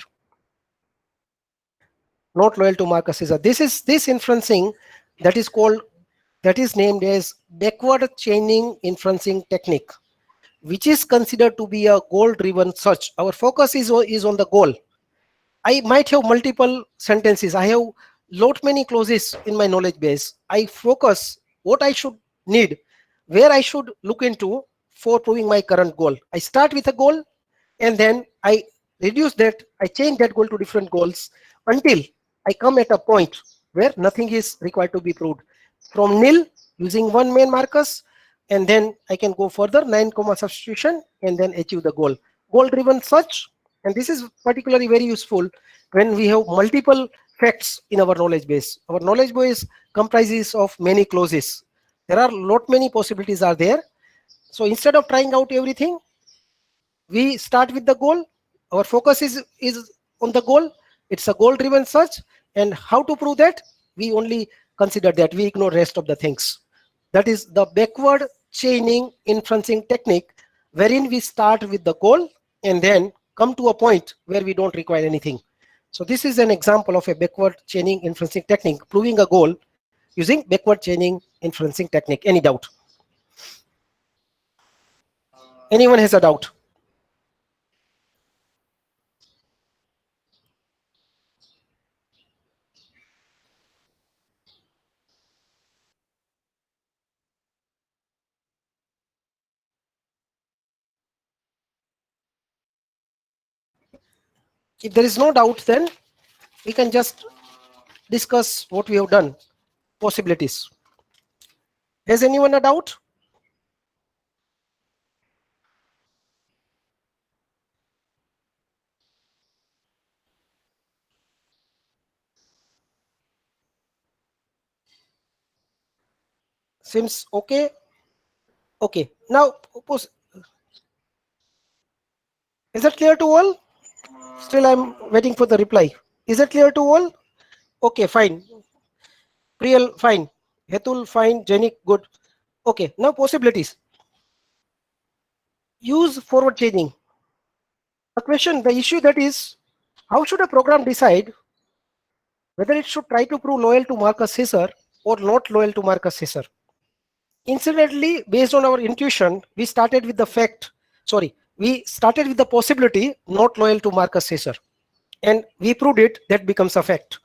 Not loyal to Marcus Caesar. This is this inferencing that is called, that is named as backward chaining inferencing technique, which is considered to be a goal driven search. Our focus is on the goal. I might have multiple sentences. I have lot many clauses in my knowledge base. I focus what I should need, where I should look into for proving my current goal. I start with a goal and then I reduce that, I change that goal to different goals until I come at a point where nothing is required to be proved. From nil using one main Marcus, and then I can go further 9 comma substitution and then achieve the goal. Goal driven search, and this is particularly very useful when we have multiple facts in our knowledge base. Our knowledge base comprises of many clauses. There are lot many possibilities are there. So instead of trying out everything, we start with the goal. Our focus is on the goal. It's a goal driven search, and how to prove that, we only consider that, we ignore rest of the things. That is the backward chaining inferencing technique, wherein we start with the goal and then come to a point where we don't require anything. So this is an example of a backward chaining inferencing technique, proving a goal using backward chaining inferencing technique. Any doubt? Anyone has a doubt? If there is no doubt, then we can just discuss what we have done, possibilities. Has anyone a doubt? Seems okay. Okay, now is it clear to all? Still I'm waiting for the reply. Is it clear to all? Okay, fine. Priyal, fine. Hetul, fine. Janik, good. Okay, now possibilities. Use forward chaining. The issue that is, how should a program decide whether it should try to prove loyal to Marcus Caesar or not loyal to Marcus Caesar? Incidentally, based on our intuition, we started with the possibility not loyal to Marcus Caesar, and we proved it, that becomes a fact.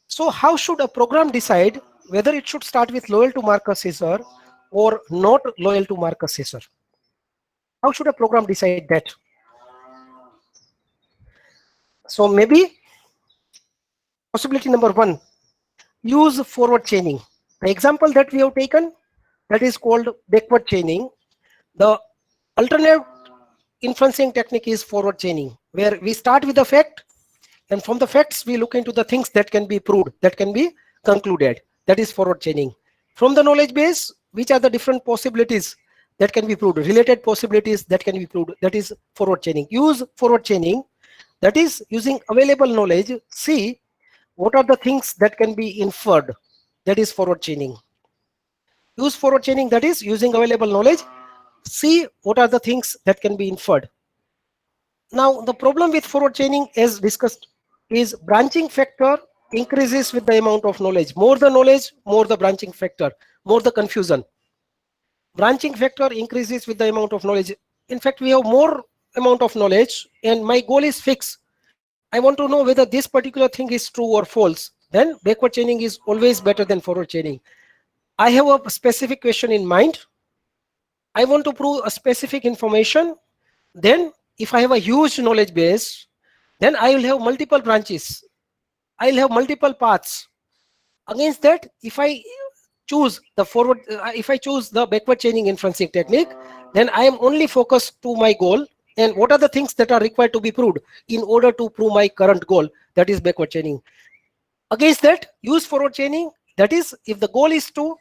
So how should a program decide whether it should start with loyal to Marcus Caesar or not loyal to Marcus Caesar? How should a program decide that? So maybe possibility number one, use forward chaining. The example that we have taken, that is called backward chaining. The alternate inferencing technique is forward chaining, where we start with the fact, and from the facts we look into the things that can be proved, that can be concluded. That is forward chaining. From the knowledge base, which are the different possibilities that can be proved, related possibilities that can be proved, that is forward chaining. Use forward chaining, that is using available knowledge, see what are the things that can be inferred, that is forward chaining. Use forward chaining, that is using available knowledge, see what are the things that can be inferred. Now the problem with forward chaining, as discussed, is branching factor increases with the amount of knowledge. More the knowledge, more the branching factor, more the confusion. Branching factor increases with the amount of knowledge. In fact, we have more amount of knowledge and my goal is fixed. I want to know whether this particular thing is true or false. Then backward chaining is always better than forward chaining. I have a specific question in mind. I want to prove a specific information. Then if I have a huge knowledge base, then I will have multiple branches. I'll have multiple paths. Against that, if I choose the if I choose the backward chaining inferencing technique, then I am only focused to my goal and what are the things that are required to be proved in order to prove my current goal, that is backward chaining. Against that, use forward chaining, that is if the goal is to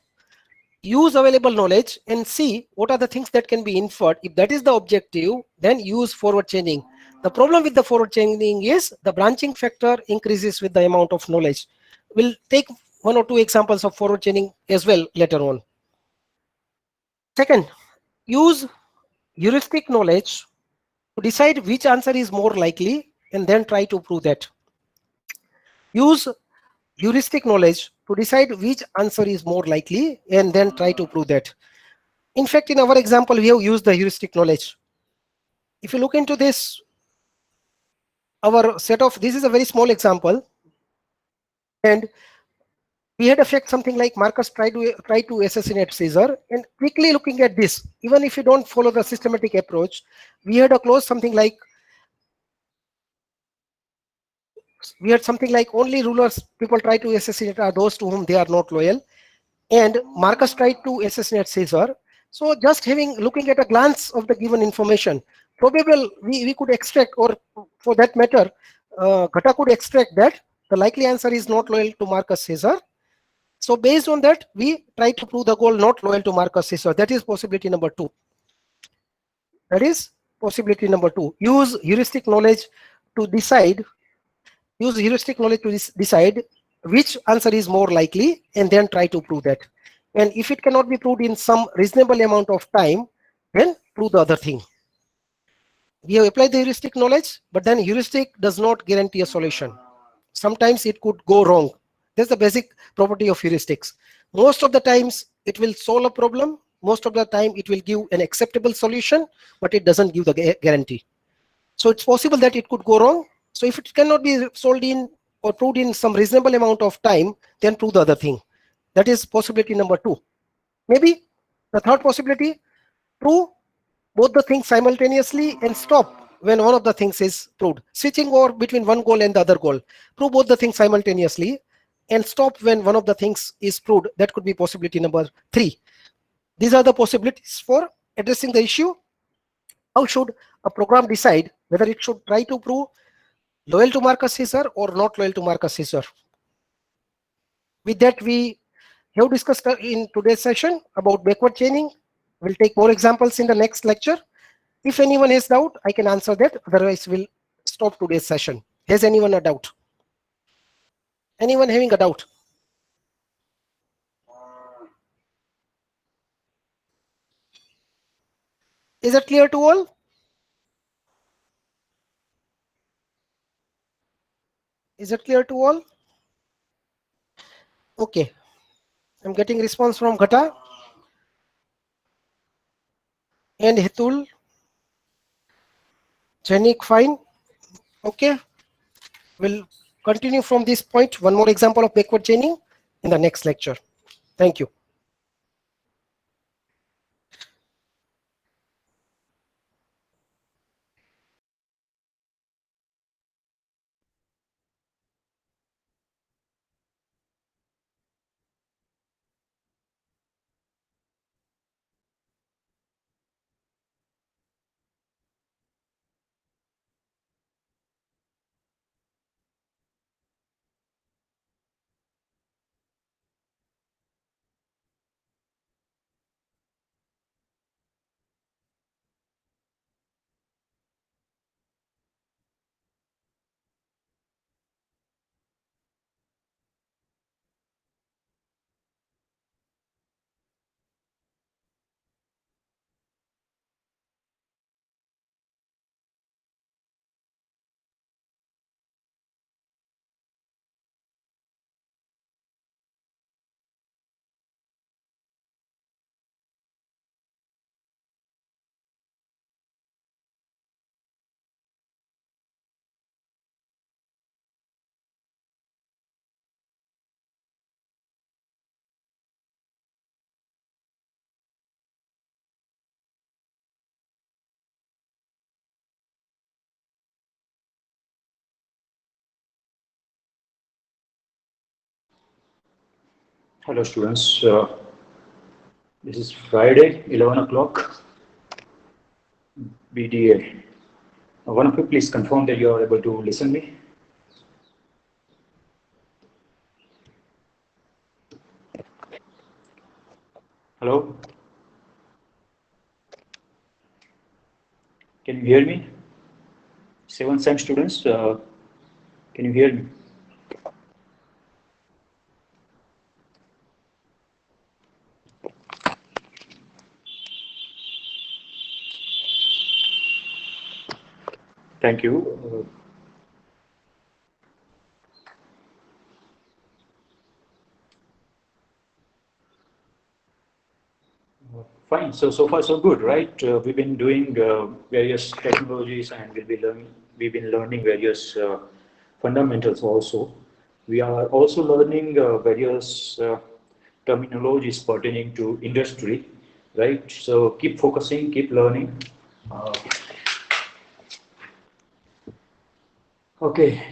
use available knowledge and see what are the things that can be inferred. If that is the objective, then use forward chaining. The problem with the forward chaining is the branching factor increases with the amount of knowledge. We'll take one or two examples of forward chaining as well later on. Second, use heuristic knowledge to decide which answer is more likely and then try to prove that. Use heuristic knowledge to decide which answer is more likely and then try to prove that. In fact, in our example, we have used the heuristic knowledge. If you look into this, our set of, this is a very small example, and we had effect something like Marcus try to assassinate Caesar, and quickly looking at this, even if you don't follow the systematic approach, we had a clause something like, we had something like only rulers people try to assassinate are those to whom they are not loyal, and Marcus tried to assassinate Caesar. So just having looking at a glance of the given information, probable we could extract, or for that matter, Ghata could extract that the likely answer is not loyal to Marcus Caesar. So based on that, we try to prove the goal not loyal to Marcus Caesar. That is possibility number two. That is possibility number two. To decide, use heuristic knowledge to decide which answer is more likely and then try to prove that. And if it cannot be proved in some reasonable amount of time, then prove the other thing. We have applied the heuristic knowledge, but then heuristic does not guarantee a solution. Sometimes it could go wrong. That's the basic property of heuristics. Most of the times it will solve a problem. Most of the time it will give an acceptable solution, but it doesn't give the guarantee. So it's possible that it could go wrong. So if it cannot be solved in or proved in some reasonable amount of time, then prove the other thing. That is possibility number two. Maybe the third possibility, prove both the things simultaneously and stop when one of the things is proved. Switching over between one goal and the other goal. Prove both the things simultaneously and stop when one of the things is proved. That could be possibility number three. These are the possibilities for addressing the issue. How should a program decide whether it should try to prove loyal to Marcus Caesar or not loyal to Marcus Caesar? With that, we have discussed in today's session about backward chaining. We'll take more examples in the next lecture. If anyone has doubt, I can answer that. Otherwise, we'll stop today's session. Has anyone a doubt? Anyone having a doubt? Is it clear to all? Is it clear to all? Okay. I'm getting response from Ghata and Hitul. Janik, fine. Okay. We'll continue from this point. One more example of backward chaining in the next lecture. Thank you. Hello students, this is Friday, 11 o'clock, BDA. One of you please confirm that you are able to listen me. Hello? Can you hear me? 7th sem students, can you hear me? Thank you. Fine. So far so good, right? We've been doing various technologies, and we've been learning various fundamentals also. We are also learning various terminologies pertaining to industry, right? So keep focusing, keep learning. Uh, okay.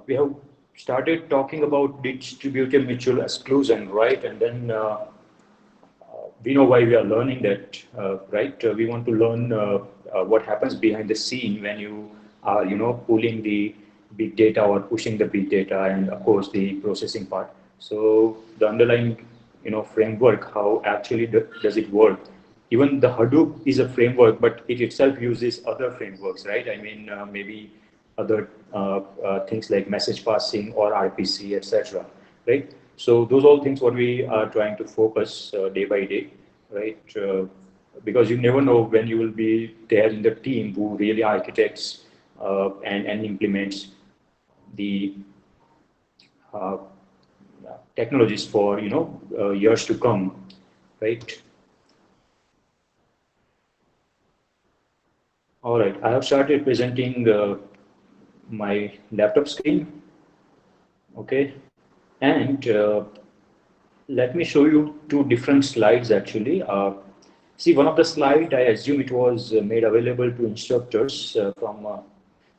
We have started talking about distributed mutual exclusion, right? And then we know why we are learning that, right? We want to learn what happens behind the scene when you are, pulling the big data or pushing the big data, and of course the processing part. So the underlying, framework, how actually does it work? Even the Hadoop is a framework, but it itself uses other frameworks, right? I mean, maybe other things like message passing or RPC, etc. Right? So those all things what we are trying to focus day by day, right? Because you never know when you will be there in the team who really architects and implements the uh, technologies for years to come, right? All right, I have started presenting my laptop screen, okay, and let me show you two different slides actually. See, one of the slide, I assume it was made available to instructors from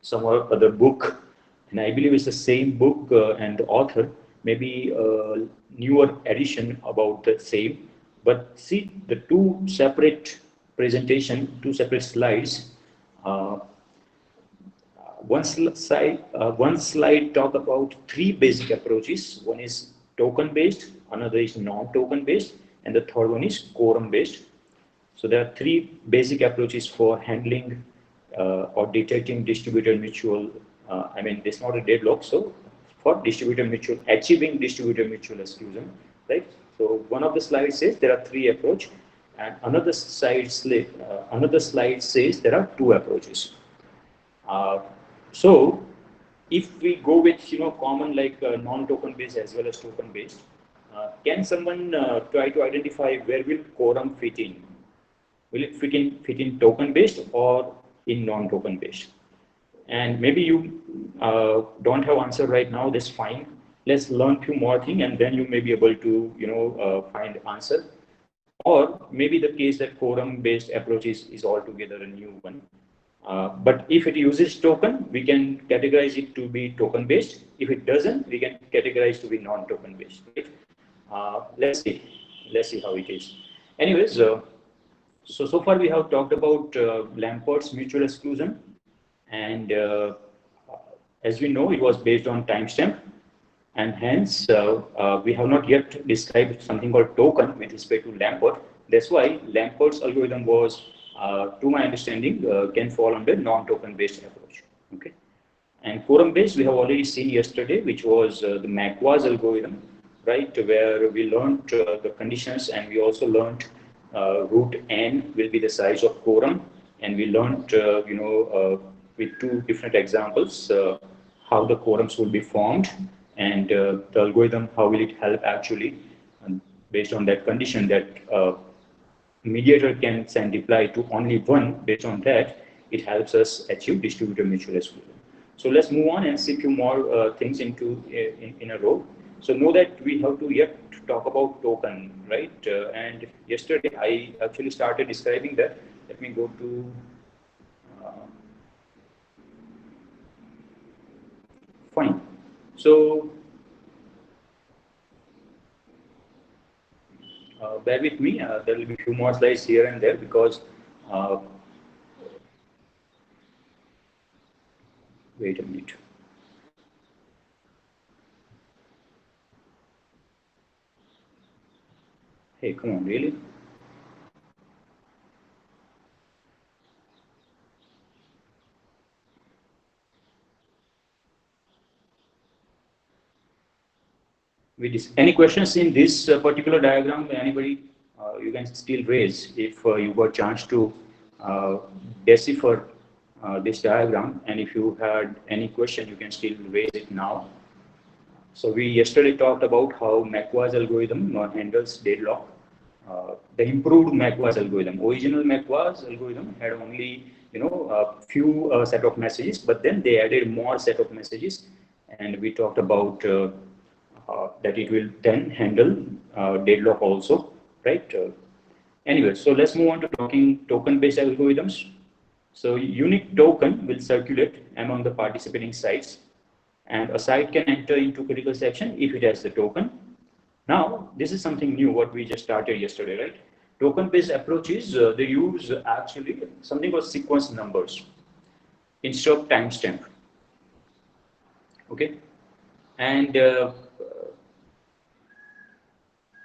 some other book, and I believe it's the same book and the author, maybe a newer edition about the same. But see, the two separate presentation, two separate slides. Uh, one slide talk about three basic approaches. One is token based, another is non-token based, and the third one is quorum based. So there are three basic approaches for handling or detecting distributed mutual. I mean, there's not a deadlock. So for distributed mutual, achieving distributed mutual exclusion, right? So one of the slides says there are three approach, and another slide says there are two approaches. Uh, so if we go with common like non-token based as well as token based, can someone try to identify where will quorum fit in? Will it fit in token based or in non-token based? And maybe you don't have answer right now. That's fine. Let's learn few more things, and then you may be able to find answer. Or maybe the case that quorum-based approach is altogether a new one. But if it uses token, we can categorize it to be token-based. If it doesn't, we can categorize to be non-token-based. Right? Let's see. Let's see how it is. Anyways, so far we have talked about Lampert's mutual exclusion, and as we know, it was based on timestamp, and hence we have not yet described something called token with respect to Lampert. That's why Lampert's algorithm was, to my understanding, can fall under non-token based approach. Okay. And quorum based, we have already seen yesterday, which was the McWa's algorithm, right, where we learned the conditions, and we also learned root n will be the size of quorum, and we learned, with two different examples, how the quorums will be formed, and the algorithm, how will it help actually, based on that condition that mediator can send reply to only one. Based on that, it helps us achieve distributed mutual exclusion. So let's move on and see a few more things in a row. So know that we have to yet talk about token, right? And yesterday I actually started describing that. Let me go to uh, fine. So bear with me. There will be a few more slides here and there because uh, wait a minute. Hey, come on, really? Any questions in this particular diagram? Anybody, you can still raise if you got chance to decipher this diagram, and if you had any question, you can still raise it now. So we yesterday talked about how McQuarrie's algorithm handles deadlock. The improved McQuarrie's algorithm. Original McQuarrie's algorithm had only a few set of messages, but then they added more set of messages, and we talked about that it will then handle deadlock also, right? Anyway, so let's move on to talking token-based algorithms. So unique token will circulate among the participating sites, and a site can enter into critical section if it has the token. Now, this is something new, what we just started yesterday, right? Token-based approaches, they use actually something called sequence numbers instead of timestamp. Okay, and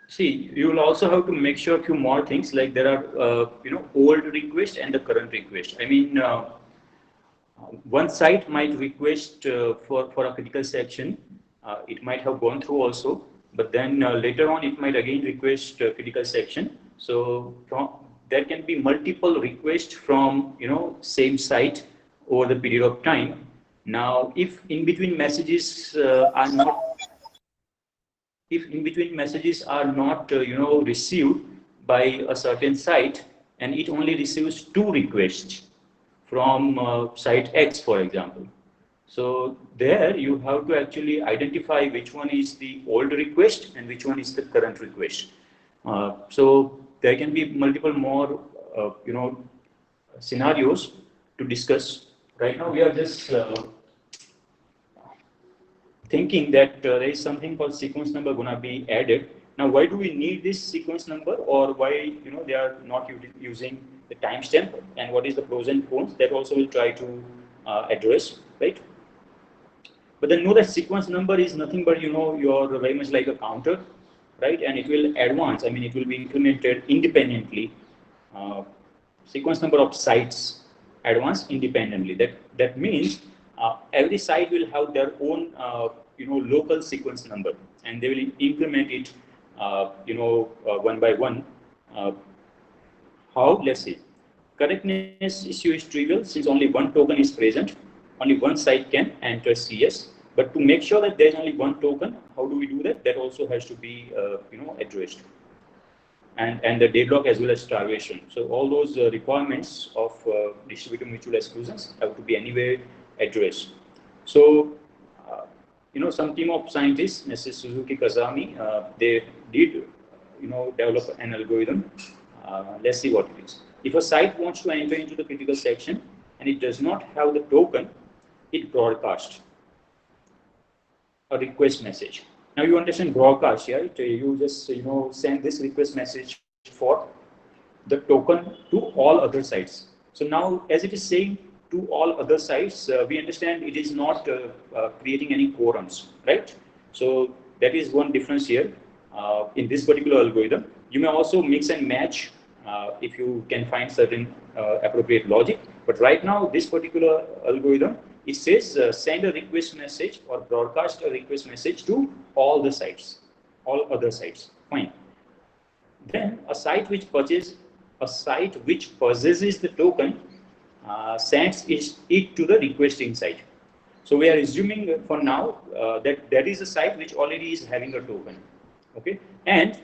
see, you will also have to make sure a few more things, like there are old request and the current request. I mean, one site might request for a critical section. It might have gone through also, but then later on it might again request critical section. So there can be multiple requests from same site over the period of time. Now, if in between messages are not received by a certain site, and it only receives two requests from site X, for example. So there you have to actually identify which one is the old request and which one is the current request. So there can be multiple more scenarios to discuss. Right now we are just thinking that there is something called sequence number going to be added. Now, why do we need this sequence number, or why they are not using the timestamp, and what is the pros and cons? That also we'll try to address, right? But then know that sequence number is nothing but you're very much like a counter, right? And it will advance. I mean, it will be implemented independently. Sequence number of sites advance independently. That means every site will have their own local sequence number, and they will implement it one by one. How? Let's see. Correctness issue is trivial since only one token is present. Only one site can enter CS. But to make sure that there is only one token, how do we do that? That also has to be addressed. And the deadlock as well as starvation. So all those requirements of distributed mutual exclusions have to be anyway addressed. So some team of scientists, Mrs. Suzuki Kazami, they did develop an algorithm. Let's see what it is. If a site wants to enter into the critical section and it does not have the token, it broadcasts a request message. Now you understand broadcast, right? You just send this request message for the token to all other sites. So now, as it is saying to all other sites, we understand it is not creating any quorums, right? So that is one difference here in this particular algorithm. You may also mix and match if you can find certain appropriate logic. But right now, this particular algorithm, it says send a request message or broadcast a request message to all the sites, all other sites. Fine. Then a site which possesses the token sends it to the requesting site. So we are assuming for now that there is a site which already is having a token, okay, and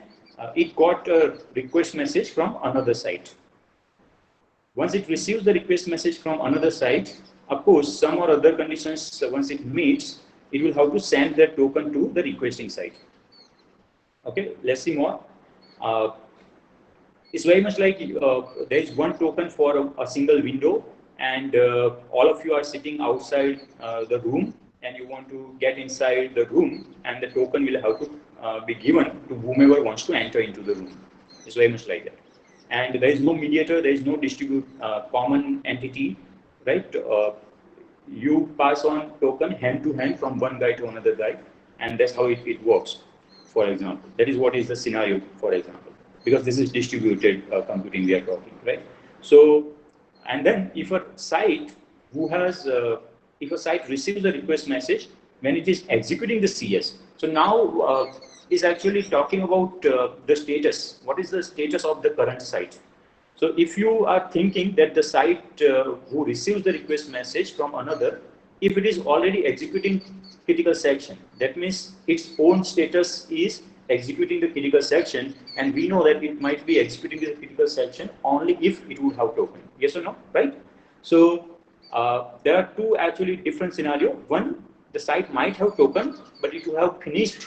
it got a request message from another site. Once it receives the request message from another site, of course, some or other conditions, once it meets, it will have to send that token to the requesting site. Okay, let's see more. It's very much like there is one token for a single window, and all of you are sitting outside the room, and you want to get inside the room, and the token will have to be given to whomever wants to enter into the room. It's very much like that. And there is no mediator, there is no common entity, right? You pass on token hand to hand from one guy to another guy, and that's how it works, for example. That is what is the scenario, for example, because this is distributed computing we are talking, right? So, and then if a site receives the request message, when it is executing the CS, so now is actually talking about the status. What is the status of the current site? So if you are thinking that the site who receives the request message from another, if it is already executing critical section, that means its own status is executing the critical section, and we know that it might be executing the critical section only if it would have token. Yes or no, right? So there are two actually different scenarios. One, the site might have token, but it will have finished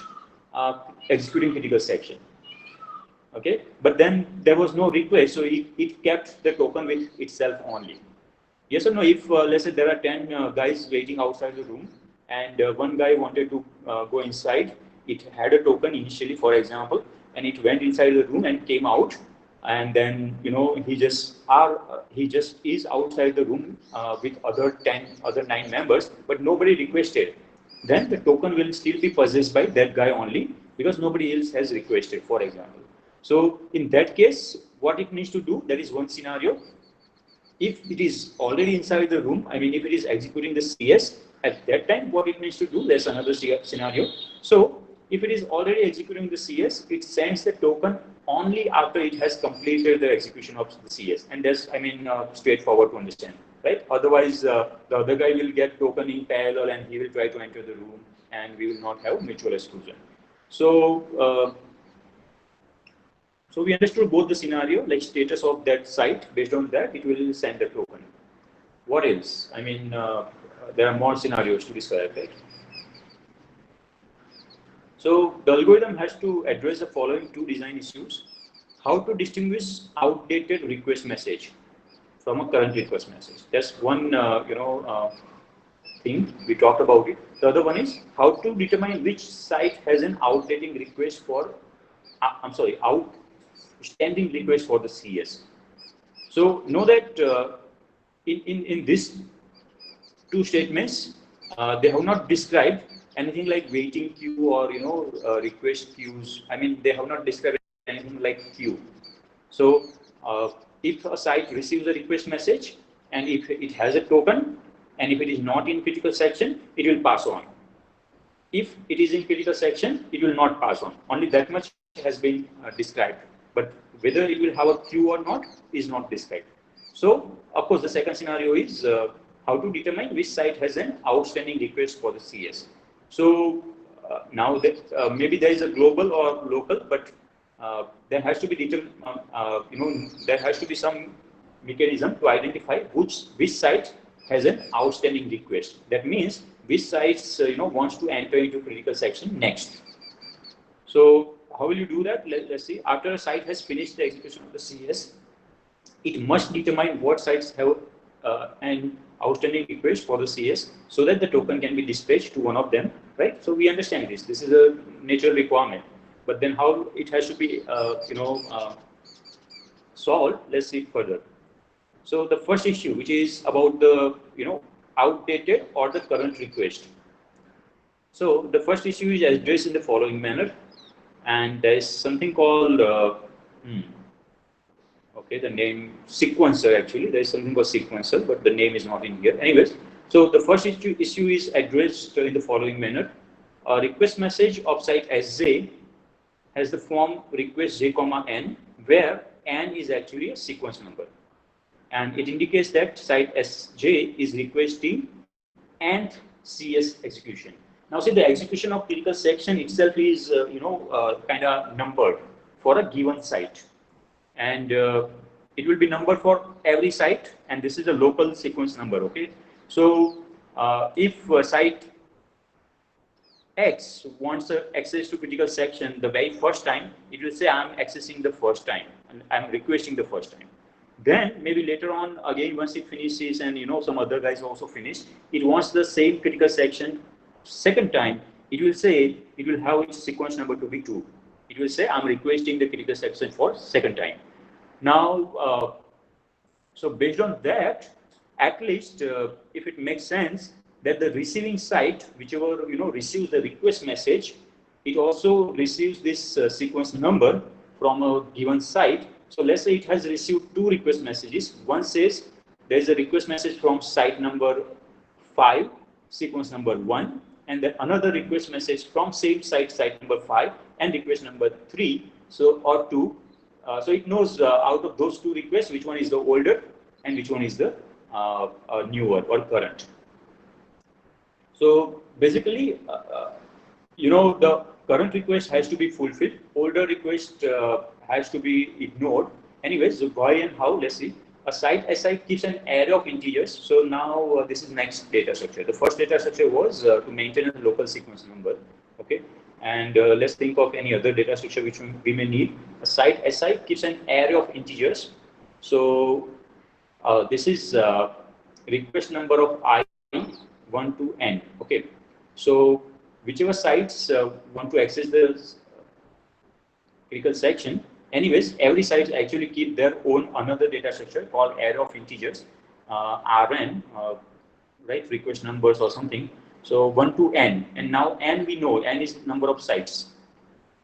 executing critical section. Okay, but then there was no request, so it kept the token with itself only. Yes or no? If let's say there are 10 guys waiting outside the room, and one guy wanted to go inside, it had a token initially, for example, and it went inside the room and came out, and then he just is outside the room with other 9 members, but nobody requested. Then the token will still be possessed by that guy only because nobody else has requested, for example. So in that case, what it needs to do, that is one scenario. If it is already inside the room, I mean, if it is executing the CS at that time, what it needs to do, there's another scenario. So if it is already executing the CS, it sends the token only after it has completed the execution of the CS. And that's, I mean, straightforward to understand, right? Otherwise, the other guy will get token in parallel and he will try to enter the room and we will not have mutual exclusion. So we understood both the scenario, like status of that site. Based on that, it will send the token. What else? I mean, there are more scenarios to describe, right? So the algorithm has to address the following two design issues: how to distinguish outdated request message from a current request message. That's one, thing we talked about it. The other one is how to determine which site has an outdating request for, outstanding request for the CS. So know that in these two statements, they have not described anything like waiting queue or request queues. I mean, they have not described anything like queue. So if a site receives a request message and if it has a token and if it is not in critical section, it will pass on. If it is in critical section, it will not pass on. Only that much has been described. But whether it will have a queue or not is not described. So, of course, the second scenario is how to determine which site has an outstanding request for the CS. So, now that maybe there is a global or local, but there has to be there has to be some mechanism to identify which site has an outstanding request. That means which sites wants to enter into critical section next. So how will you do that? Let's see. After a site has finished the execution of the CS, it must determine what sites have an outstanding request for the CS so that the token can be dispatched to one of them, right? So we understand this. This is a natural requirement. But then how it has to be, solved? Let's see further. So the first issue, which is about the outdated or the current request. So the first issue is addressed in the following manner, and there is something called okay, the name sequencer. Actually, there is something called sequencer, but the name is not in here. Anyways, so the first issue is addressed in the following manner: a request message of site SJ has the form request j comma n, where n is actually a sequence number. And it indicates that site SJ is requesting and CS execution. Now, see, the execution of critical section itself is, kind of numbered for a given site. And it will be numbered for every site, and this is a local sequence number, okay? So, if site X wants access to critical section the very first time, it will say I'm accessing the first time, and I'm requesting the first time. Then maybe later on, again, once it finishes and some other guys also finish, it wants the same critical section second time. It will say, it will have its sequence number to be 2. It will say I'm requesting the critical section for second time. Now, so based on that, at least if it makes sense that the receiving site, whichever receives the request message, it also receives this sequence number from a given site. So let's say it has received 2 request messages. One says there is a request message from site number 5, sequence number 1, and then another request message from same site, site number 5, and request number 3, so or 2, So it knows out of those two requests which one is the older and which one is the newer or current. So basically, the current request has to be fulfilled, older request has to be ignored. Anyways, so why and how, let's see. A site SI keeps an array of integers. So now this is next data structure. The first data structure was to maintain a local sequence number. Okay, and let's think of any other data structure which we may need. A site SI keeps an array of integers. So this is request number of I1 to n. Okay, so whichever sites want to access the critical section, anyways, every site actually keep their own another data structure called array of integers, Rn, right, request numbers or something. So 1 to n, and now n we know n is number of sites,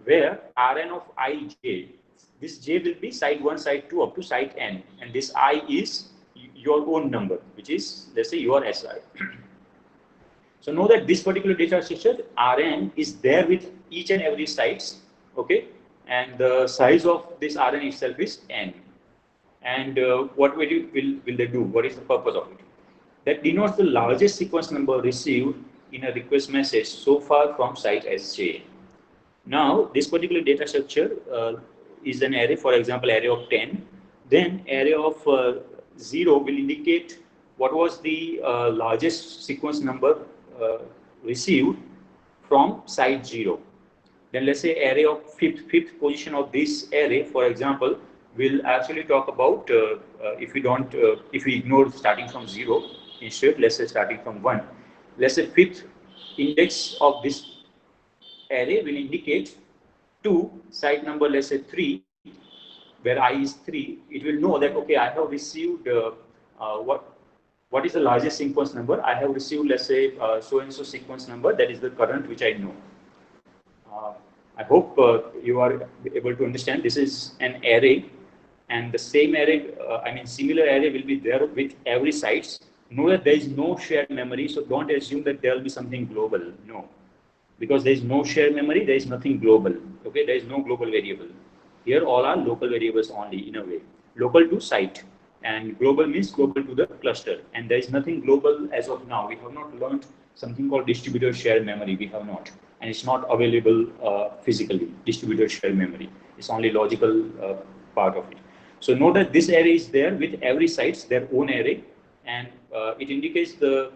where Rn of ij, this j will be site 1, site 2 up to site n, and this I is your own number, which is, let's say, your SI. So know that this particular data structure, Rn, is there with each and every sites, okay? And the size of this Rn itself is n. And what will they do? What is the purpose of it? That denotes the largest sequence number received in a request message so far from site Sj. Now, this particular data structure is an array, for example, array of 10. Then array of 0 will indicate what was the largest sequence number received from site 0. Then let's say array of fifth position of this array, for example, will actually talk about if we ignore starting from 0, instead let's say starting from 1. Let's say fifth index of this array will indicate to site number, let's say 3, where I is 3. It will know that, okay, I have received what is the largest sequence number. I have received, let's say, so and so sequence number, that is the current which I know. I hope you are able to understand. This is an array, and the same array, similar array will be there with every sites. Know that there is no shared memory, so don't assume that there will be something global. No, because there is no shared memory, there is nothing global. Okay, there is no global variable. Here, all are local variables only, in a way. Local to site, and global means global to the cluster. And there is nothing global as of now. We have not learned something called distributed shared memory. We have not, and it's not available physically. Distributed shared memory. It's only logical part of it. So know that this array is there with every sites their own array, and it indicates the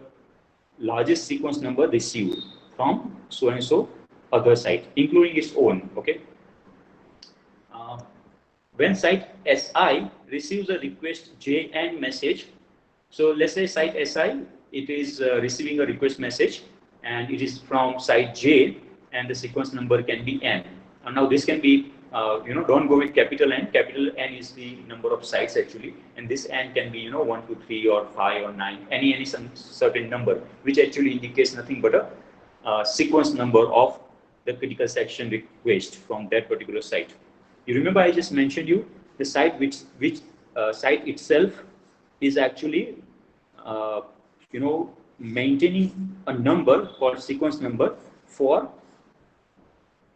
largest sequence number received from so and so other site, including its own. Okay. When site SI receives a request JN message, so let's say site SI, it is receiving a request message, and it is from site J, and the sequence number can be n. And now this can be, don't go with capital N. Capital N is the number of sites actually, and this n can be 1, 2, 3, or 5, or 9, any some certain number, which actually indicates nothing but a sequence number of the critical section request from that particular site. You remember I just mentioned you the site which site itself is actually maintaining a number called sequence number for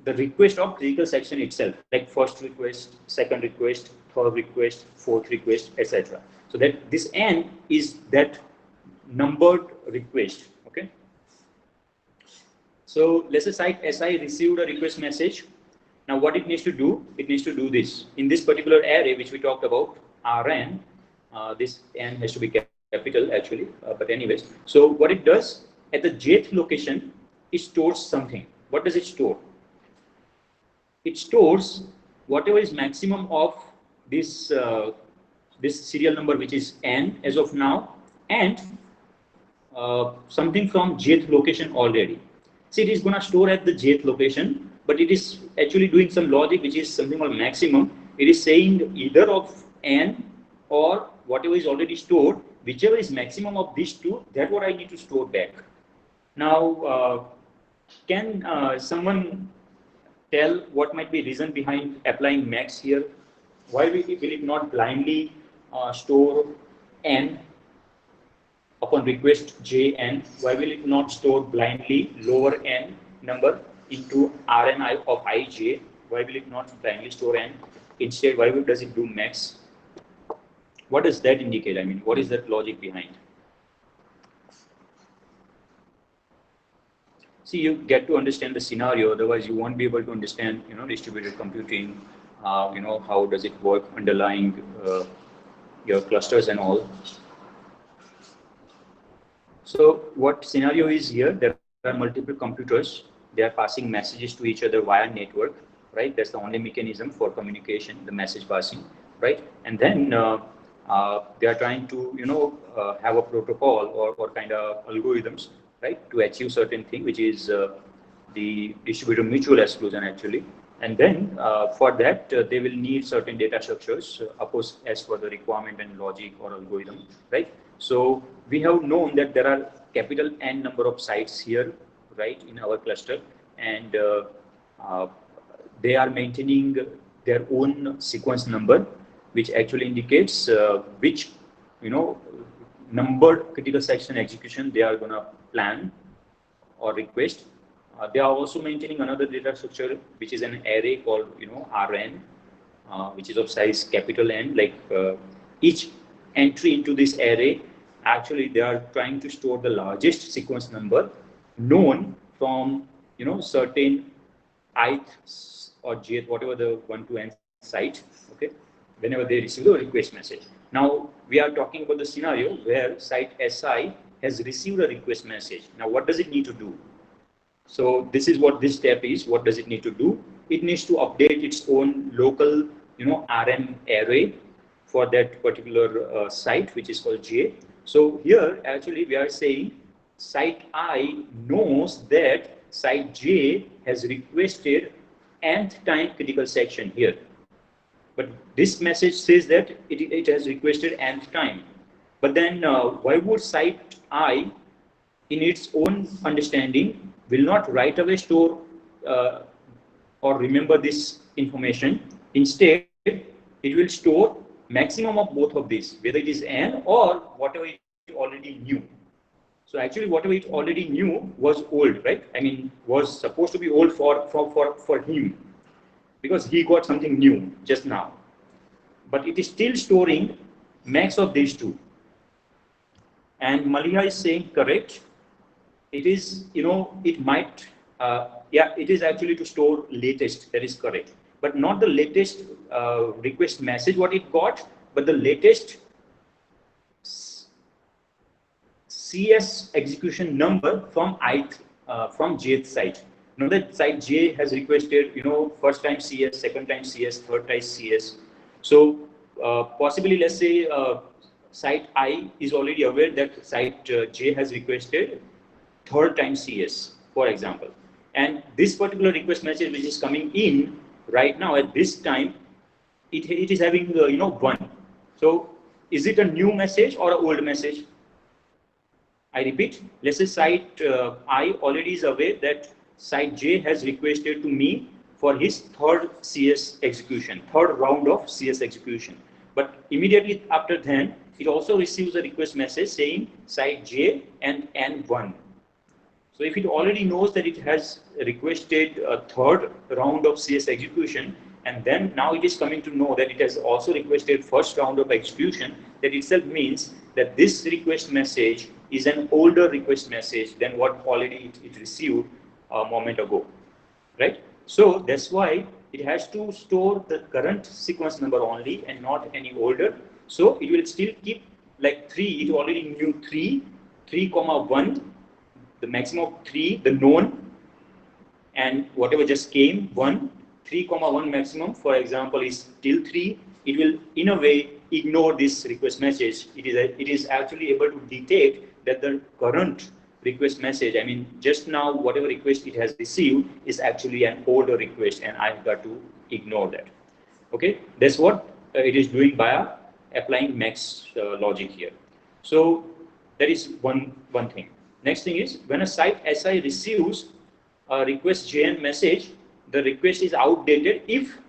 the request of critical section itself, like first request, second request, third request, fourth request, etc. So that this n is that numbered request. Okay. So let's say site SI received a request message. Now what it needs to do? It needs to do this. In this particular array which we talked about, Rn, this n has to be capital actually, but anyways. So what it does, at the jth location, it stores something. What does it store? It stores whatever is maximum of this this serial number, which is n as of now, and something from jth location already. See, it is going to store at the jth location, but it is actually doing some logic which is something called maximum. It is saying either of n or whatever is already stored, whichever is maximum of these two, that's what I need to store back. Now, can someone tell what might be reason behind applying max here? Why will it not blindly store n upon request jn? Why will it not store blindly lower n number into Rni of ij? Why will it not blindly store n? instead, why does it do max? What does that indicate? I mean, what is that logic behind? See, you get to understand the scenario, otherwise you won't be able to understand, distributed computing, how does it work underlying your clusters and all. So what scenario is here? There are multiple computers. They are passing messages to each other via network, right? That's the only mechanism for communication, the message passing, right? And then they are trying to, have a protocol or kind of algorithms, right, to achieve certain thing, which is the distributed mutual exclusion actually. And then for that, they will need certain data structures, of course, as per the requirement and logic or algorithm, right? So we have known that there are capital N number of sites here, right, in our cluster, and uh, they are maintaining their own sequence number, which actually indicates which, numbered critical section execution they are going to plan or request. They are also maintaining another data structure, which is an array called, Rn, which is of size capital N. Like each entry into this array, actually they are trying to store the largest sequence number known from, certain ith or jth, whatever the 1 to n site. Okay, whenever they receive the request message. Now we are talking about the scenario where site Si has received a request message. Now what does it need to do? So this is what this step is. What does it need to do? It needs to update its own local, RM array for that particular site, which is called J. So here, actually, we are saying site I knows that site J has requested nth time critical section here. But this message says that it has requested nth time. But then why would site I, in its own understanding, will not right away store uh, or remember this information? Instead, it will store maximum of both of these, whether it is n or whatever it already knew. So actually, whatever it already knew was old, right? I mean, was supposed to be old for him, because he got something new just now. But it is still storing max of these two. And Maliha is saying correct. It is, it might, yeah, it is actually to store latest. That is correct. But not the latest request message what it got, but the latest CS execution number from from jth site. Now that site J has requested, first time CS, second time CS, third time CS. So possibly, let's say site I is already aware that site J has requested third time CS, for example. And this particular request message which is coming in right now at this time, it is having, 1. So is it a new message or an old message? I repeat, let's say site I already is aware that site J has requested to me for his third CS execution, third round of CS execution. But immediately after then, it also receives a request message saying site J and N1. So if it already knows that it has requested a third round of CS execution, and then now it is coming to know that it has also requested first round of execution, that itself means that this request message is an older request message than what already it received a moment ago, right? So that's why it has to store the current sequence number only and not any older. So it will still keep like 3, it already knew 3, 1, the maximum of 3, the known, and whatever just came, 1, 3, 1 maximum, for example, is still 3. It will, in a way, ignore this request message. It is actually able to detect that the current request message, I mean, just now, whatever request it has received is actually an older request, and I've got to ignore that. Okay, that's what it is doing by applying max logic here. So that is one thing. Next thing is, when a site SI receives a request JN message, the request is outdated if,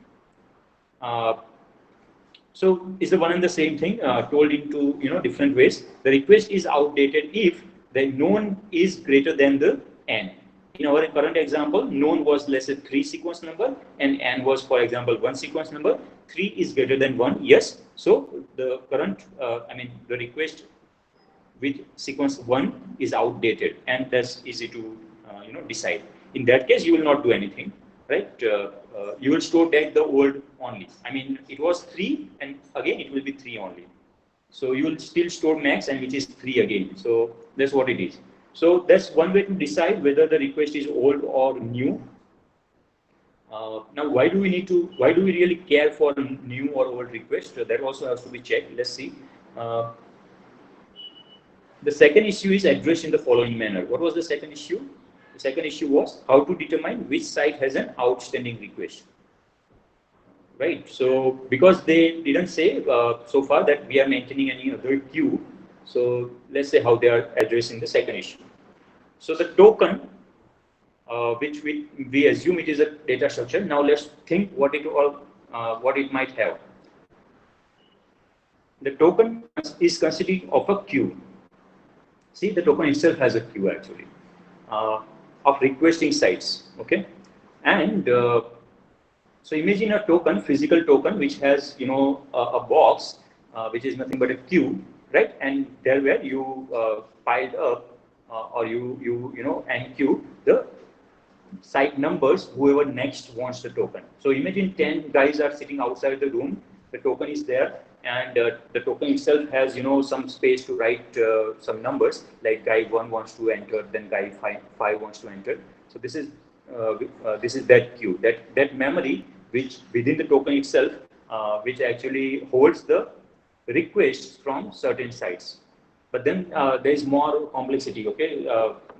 so it's the one and the same thing told into different ways. The request is outdated if the known is greater than the n. In our current example, known was, let's say, 3 sequence number and n was, for example, 1 sequence number. 3 is greater than 1, yes. So the current, the request with sequence 1 is outdated, and that's easy to decide. In that case, you will not do anything, right? You will store back the old only. It was 3, and again it will be 3 only. So you will still store max, and which is 3 again. So that's what it is. So that's one way to decide whether the request is old or new. Now, why do we really care for new or old request? That also has to be checked. Let's see. The second issue is addressed in the following manner. What was the second issue? The second issue was how to determine which site has an outstanding request. Right. So because they didn't say so far that we are maintaining any other queue, so let's say how they are addressing the second issue. So the token, which we assume it is a data structure. Now let's think what it might have. The token is consisting of a queue. See, the token itself has a queue actually of requesting sites. Okay, and so imagine a token, physical token, which has a box which is nothing but a queue, right? And there where you piled up or you enqueue the site numbers whoever next wants the token. So imagine 10 guys are sitting outside the room. The token is there, and the token itself has some space to write some numbers, like guy 1 wants to enter, then guy 5 wants to enter. So this is that queue, that memory which within the token itself, which actually holds the requests from certain sites. But then there is more complexity. Okay,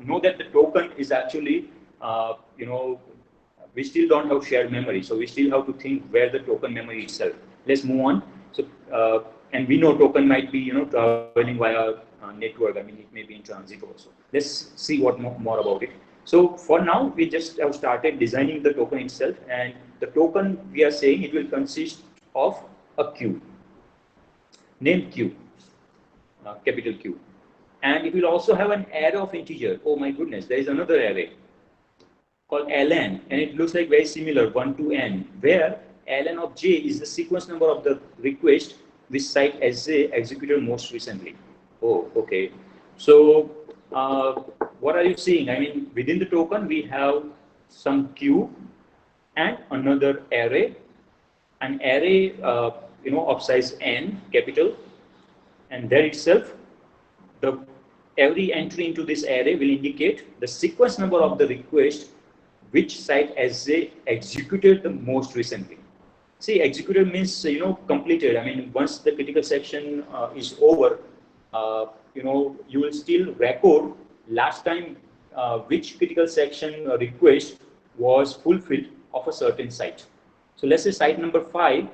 know that the token is actually we still don't have shared memory, so we still have to think where the token memory itself. Let's move on. So and we know token might be traveling via network. It may be in transit also. Let's see what more about it. So for now, we just have started designing the token itself, and the token we are saying it will consist of a queue, named Q, capital Q, and it will also have an array of integer. Oh my goodness, there is another array called ln, and it looks like very similar, 1 to n, where ln of j is the sequence number of the request which site Sj executed most recently. Oh, okay. So what are you seeing? Within the token we have some queue and another array, an array of size n, capital, and there itself every entry into this array will indicate the sequence number of the request which site Sj executed the most recently. See, executed means completed. Once the critical section is over, you will still record last time which critical section request was fulfilled of a certain site. So let's say site number 5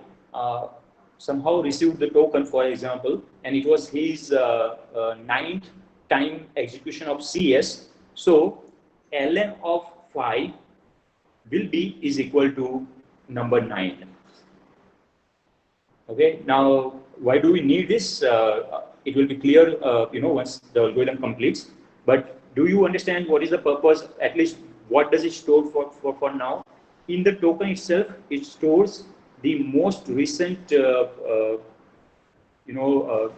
somehow received the token, for example, and it was his 9th time execution of CS. So ln of 5 is equal to number 9. Okay, now why do we need this? It will be clear once the algorithm completes. But do you understand what is the purpose? At least what does it store for now? In the token itself, it stores the most recent the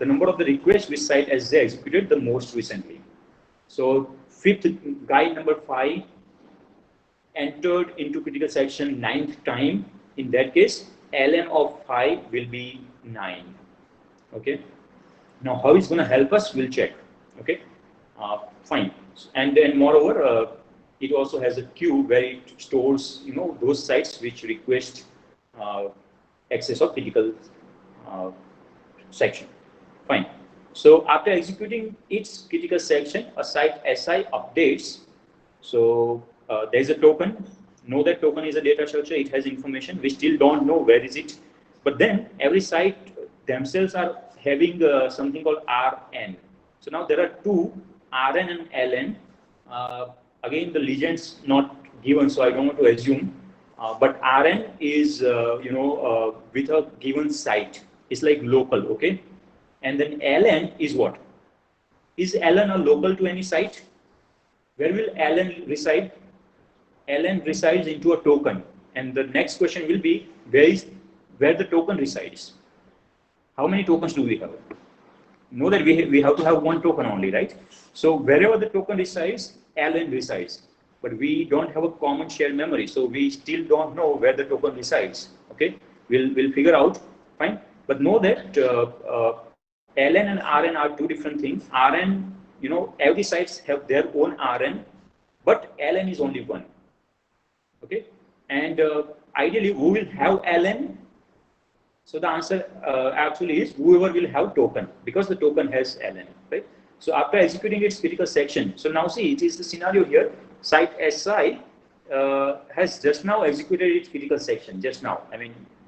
number of the requests which site Sj executed the most recently. So fifth guy number 5 entered into critical section 9th time. In that case, ln of 5 will be 9. Okay. Now how it's going to help us, we'll check. Okay. Fine. And then moreover, it also has a queue where it stores those sites which request access of critical section. Fine. So after executing its critical section, a site Si updates. So there is a token. Know that token is a data structure. It has information. We still don't know where is it. But then every site themselves are having something called Rn. So now there are two, Rn and Ln. Again, the legends not given, so I don't want to assume. But Rn is with a given site. It's like local, okay? And then Ln is what? Is Ln a local to any site? Where will Ln reside? Ln resides into a token. And the next question will be, where is where the token resides. How many tokens do we have? Know that we have to have one token only, right? So wherever the token resides, ln resides. But we don't have a common shared memory, so we still don't know where the token resides. Okay, we'll figure out, fine. But know that ln and rn are two different things. Rn, every sites have their own rn, but ln is only one. Okay, and ideally, who will have ln? So the answer actually is whoever will have token, because the token has ln, right? So after executing its critical section, so now see, it is the scenario here. Site SI has just now executed its critical section, just now.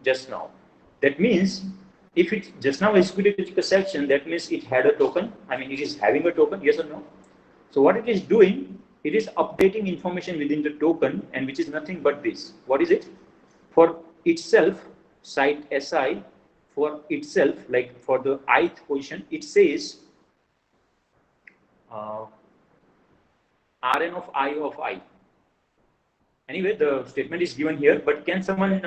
Just now. That means if it just now executed its critical section, that means it had a token. It is having a token, yes or no? So what it is doing, it is updating information within the token, and which is nothing but this. What is it? For itself, site SI, for itself, like for the ith position, it says Rn of I. Anyway, the statement is given here, but can someone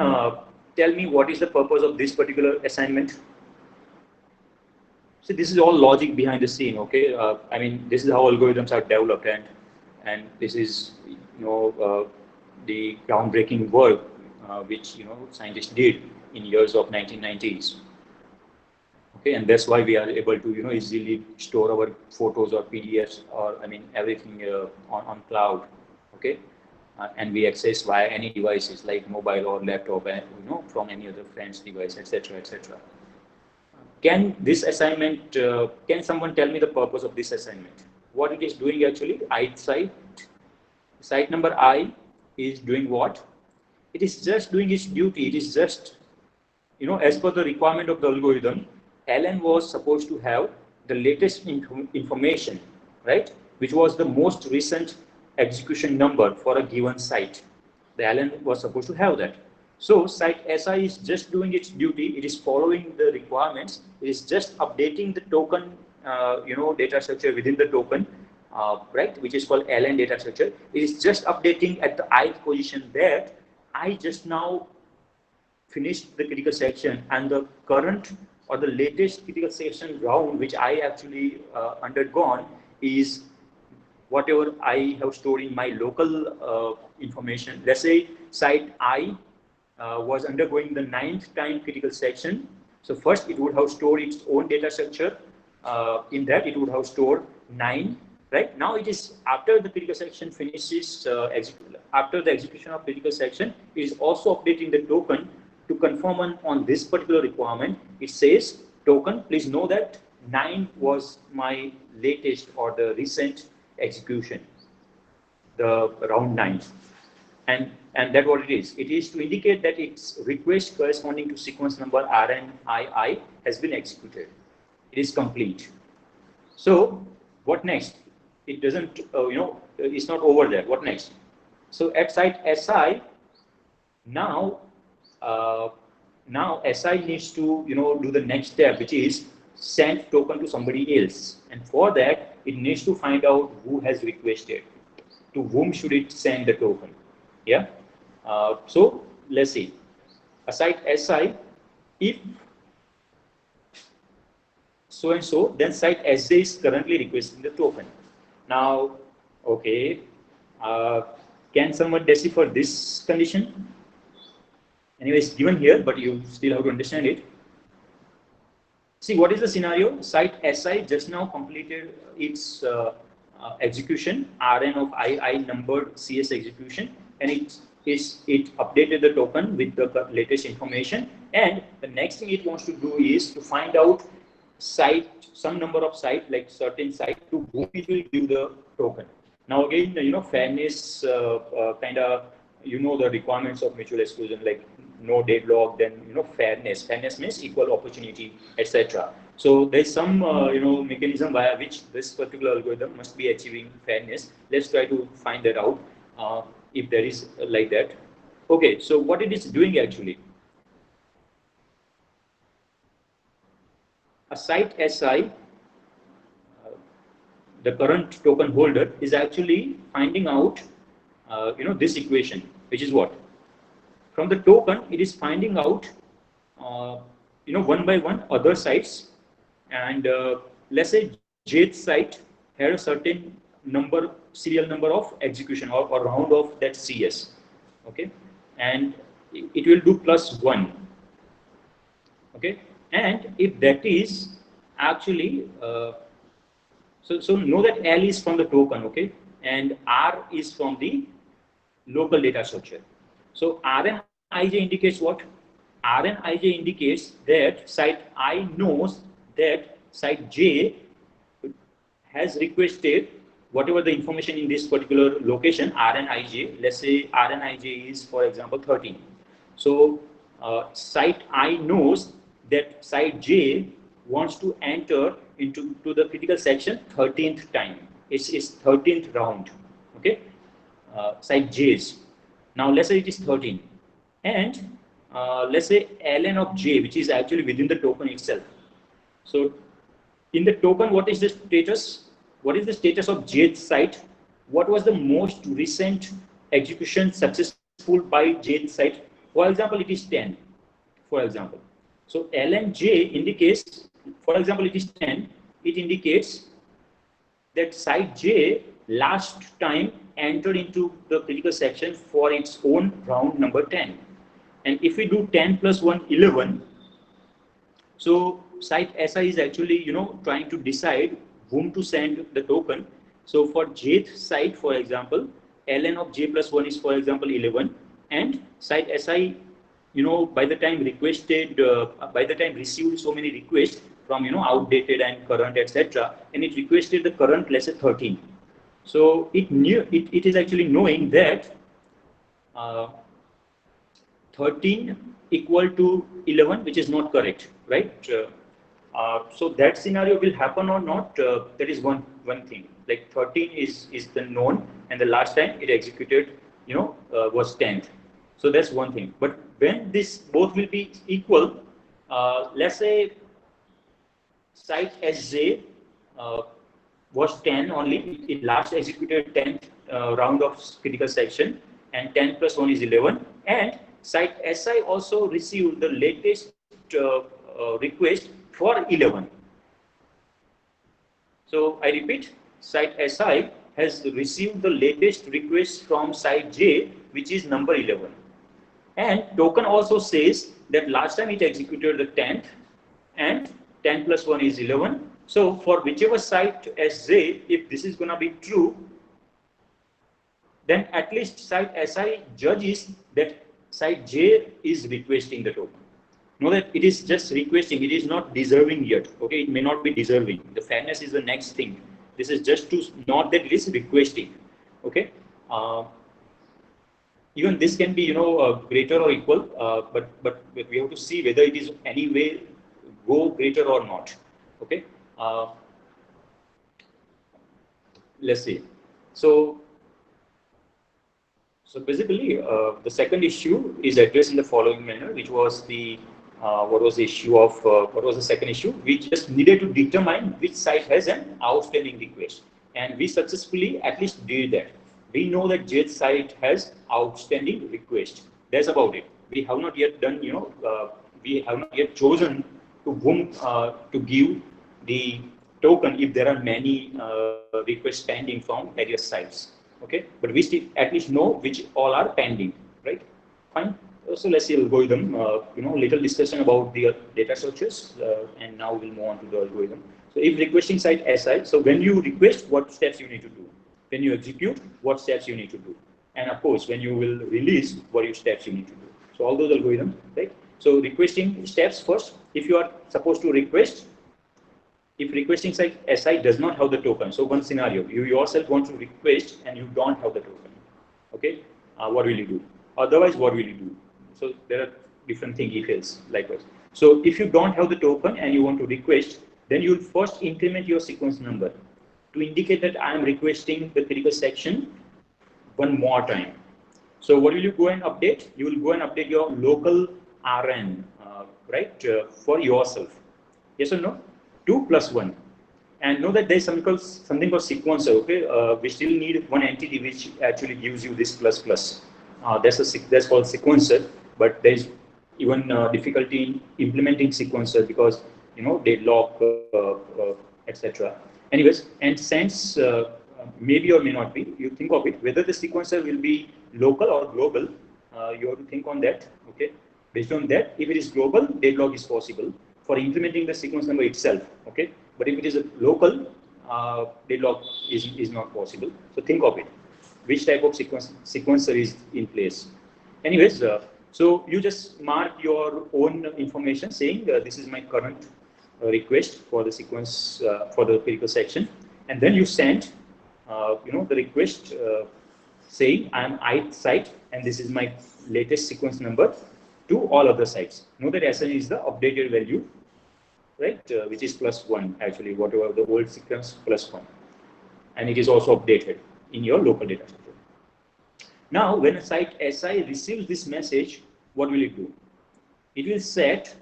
tell me what is the purpose of this particular assignment? See, this is all logic behind the scene, okay? This is how algorithms are developed, and this is, the groundbreaking work which, scientists did in years of 1990s. Okay, and that's why we are able to, easily store our photos or PDFs or, everything on cloud, okay? And we access via any devices like mobile or laptop, and, from any other friend's device, etc., etc. Can this assignment, can someone tell me the purpose of this assignment? What it is doing actually? Site number I is doing what? It is just doing its duty. It is just, as per the requirement of the algorithm, ln was supposed to have the latest information, right? Which was the most recent execution number for a given site. The ln was supposed to have that. So site SI is just doing its duty. It is following the requirements. It is just updating the token, data structure within the token, right, which is called ln data structure. It is just updating at the ith position that I just now finished the critical section, and the current or the latest critical section round which I actually undergone is whatever I have stored in my local information. Let's say site I was undergoing the 9th time critical section. So first it would have stored its own data structure. In that it would have stored 9. Right now it is after the critical section finishes, after the execution of critical section, it is also updating the token to confirm on this particular requirement. It says token, please know that 9 was my latest or the recent execution, the round 9. And that's what it is. It is to indicate that its request corresponding to sequence number RNII has been executed. It is complete. So what next? It doesn't, it's not over there. What next? So at site SI, now SI needs to, do the next step, which is send token to somebody else. And for that, it needs to find out who has requested. To whom should it send the token? Yeah. So let's see. A site SI, if so and so, then site SJ is currently requesting the token. Now, okay, can someone decipher this condition? Anyway, it's given here, but you still have to understand it. See, what is the scenario? Site SI just now completed its execution, Rn of II numbered CS execution, and it updated the token with the latest information. And the next thing it wants to do is to find out some number of site, like certain site, to whom it will give the token. Now again, fairness kind of, the requirements of mutual exclusion, like no deadlock, then fairness means equal opportunity, etc. So there's some mechanism via which this particular algorithm must be achieving fairness. Let's try to find that out, if there is like that. Okay, so what it is doing actually, a site SI, the current token holder, is actually finding out this equation, which is what? From the token, it is finding out one by one other sites, and let's say jth site had a certain number, serial number of execution or round of that CS, okay, and it will do plus one, okay, and if that is actually so know that L is from the token, okay, and R is from the local data structure. So RNIJ indicates what? RNIJ indicates that site I knows that site J has requested whatever the information in this particular location, RNIJ, let's say RNIJ is, for example, 13. So site I knows that site J wants to enter into the critical section 13th time. It's 13th round, okay? Site J's. Now let's say it is 13. And let's say ln of J, which is actually within the token itself. So in the token, what is the status? What is the status of jth site? What was the most recent execution successful by jth site? For example, it is 10. For example, so lnj indicates, for example, it is 10. It indicates that site J last time entered into the critical section for its own round number 10. And if we do 10 plus 1, 11, so site SI is actually, trying to decide whom to send the token. So for jth site, for example, ln of j plus 1 is, for example, 11, and site SI, by the time received so many requests from, outdated and current, etc., and it requested the current, let's say 13. So it is actually knowing that 13 equal to 11, which is not correct, right? So that scenario will happen or not, that is one thing. Like 13 is the known, and the last time it executed, was 10th. So that's one thing. But when this both will be equal, let's say site SJ was 10 only. It last executed 10th round of critical section, and 10 plus 1 is 11. And site SI also received the latest request for 11. So I repeat, site SI has received the latest request from site J, which is number 11. And token also says that last time it executed the 10th, and 10 plus 1 is 11. So for whichever site SJ, if this is going to be true, then at least site SI judges that site J is requesting the token. Know that it is just requesting, it is not deserving yet. Okay, it may not be deserving. The fairness is the next thing. This is just to not that it is requesting. Okay, even this can be greater or equal, but we have to see whether it is any way go greater or not. Okay, let's see. So basically, the second issue is addressed in the following manner, which was the what was the issue of what was the second issue? We just needed to determine which site has an outstanding request, and we successfully at least did that. We know that jth site has outstanding request. That's about it. We have not yet done, we have not yet chosen to whom to give the token if there are many requests pending from various sites. Okay, but we still at least know which all are pending, right? Fine. So let's see algorithm. Little discussion about the data structures, and now we'll move on to the algorithm. So if requesting site SI, so when you request, what steps you need to do? When you execute, what steps you need to do? And of course, when you will release, what steps you need to do? So all those algorithms, right? So requesting steps first. If you are supposed to request, if requesting site SI does not have the token, so one scenario, you yourself want to request and you don't have the token, okay? What will you do? Otherwise, what will you do? So there are different things if else, likewise. So if you don't have the token and you want to request, then you will first increment your sequence number to indicate that I am requesting the critical section one more time. So what will you go and update? You will go and update your local RN, right, for yourself. Yes or no? 2 plus 1. And know that there is something called sequencer, okay? We still need one entity which actually gives you this plus plus. That's called sequencer, but there is even difficulty in implementing sequencer because deadlock, etc. Anyways, and since maybe or may not be, you think of it whether the sequencer will be local or global. You have to think on that. Okay, based on that, if it is global, deadlock is possible for implementing the sequence number itself. Okay, but if it is a local, deadlock is not possible. So think of it, which type of sequencer is in place. Anyways, so you just mark your own information saying this is my current request for the sequence for the critical section, and then you send the request saying I am ith site and this is my latest sequence number to all other sites. Know that SN is the updated value, right? Which is +1 actually, whatever the old sequence +1, and it is also updated in your local data structure. Now, when a site SI receives this message, what will it do? It will set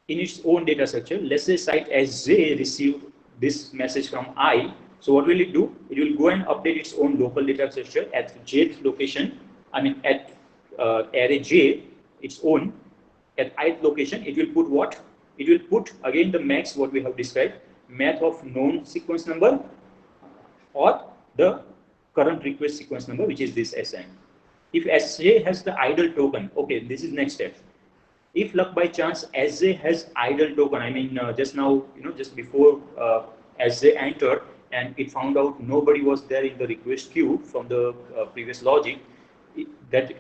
in its own data structure. Let's say site SJ received this message from I. So what will it do? It will go and update its own local data structure at jth location. I mean at array J, its own. At ith location, it will put what? It will put again the max what we have described, math of known sequence number or the current request sequence number, which is this SN. If SJ has the idle token, okay, this is next step. If luck by chance SJ has idle token, I mean just now, just before SJ entered and it found out nobody was there in the request queue from the previous logic, that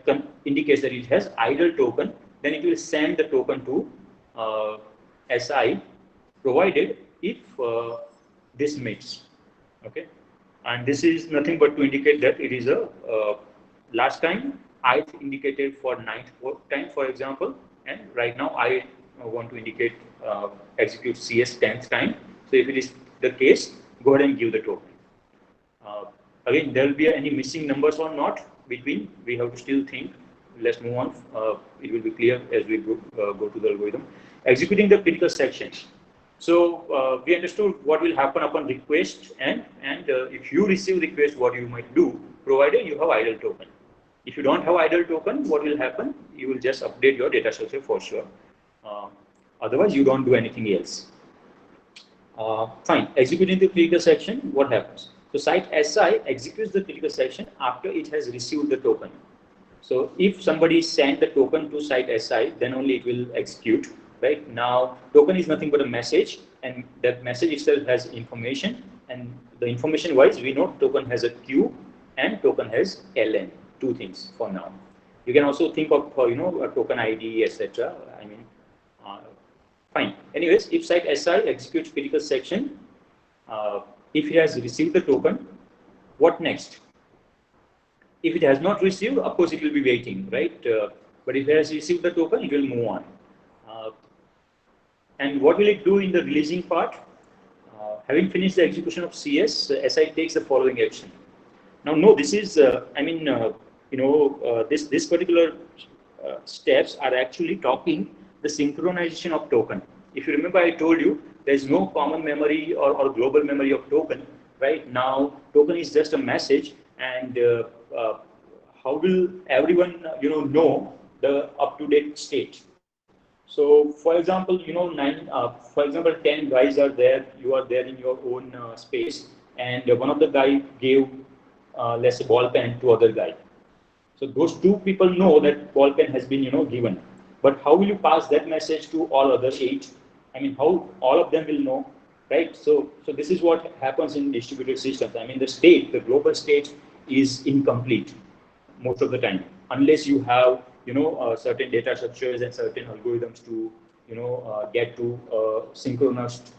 indicates that it has idle token, then it will send the token to SI, provided if this meets. Okay, and this is nothing but to indicate that it is a last time I indicated for ninth time, for example, and right now I want to indicate execute CS 10th time. So if it is the case, go ahead and give the token. Again, there will be any missing numbers or not between. We have to still think. Let's move on. It will be clear as we go to the algorithm. Executing the critical sections. So we understood what will happen upon request, and if you receive request, what you might do, provided you have idle token. If you don't have idle token, what will happen? You will just update your data structure for sure. Otherwise, you don't do anything else. Fine. Executing the critical section, what happens? So site SI executes the critical section after it has received the token. So if somebody sent the token to site SI, then only it will execute. Right now, token is nothing but a message, and that message itself has information. And the information wise, we know token has a Q and token has LN. Two things for now. You can also think of a token ID, etc. I mean, fine. Anyways, if site SI executes critical section, if it has received the token, what next? If it has not received, of course it will be waiting, right? But if it has received the token, it will move on. And what will it do in the releasing part? Having finished the execution of CS, SI takes the following action. Now, no, this is, this particular steps are actually talking the synchronization of token. If you remember, I told you there is no common memory or global memory of token. Right now, token is just a message, and how will everyone know the up-to-date state? So, for example, 10 guys are there. You are there in your own space, and one of the guy gave, let's say, ball pen to other guy. So those two people know that ball pen has been, given. But how will you pass that message to all other 8? I mean, how all of them will know, right? So this is what happens in distributed systems. I mean, the global state is incomplete most of the time, unless you have, certain data structures and certain algorithms to, get to synchronized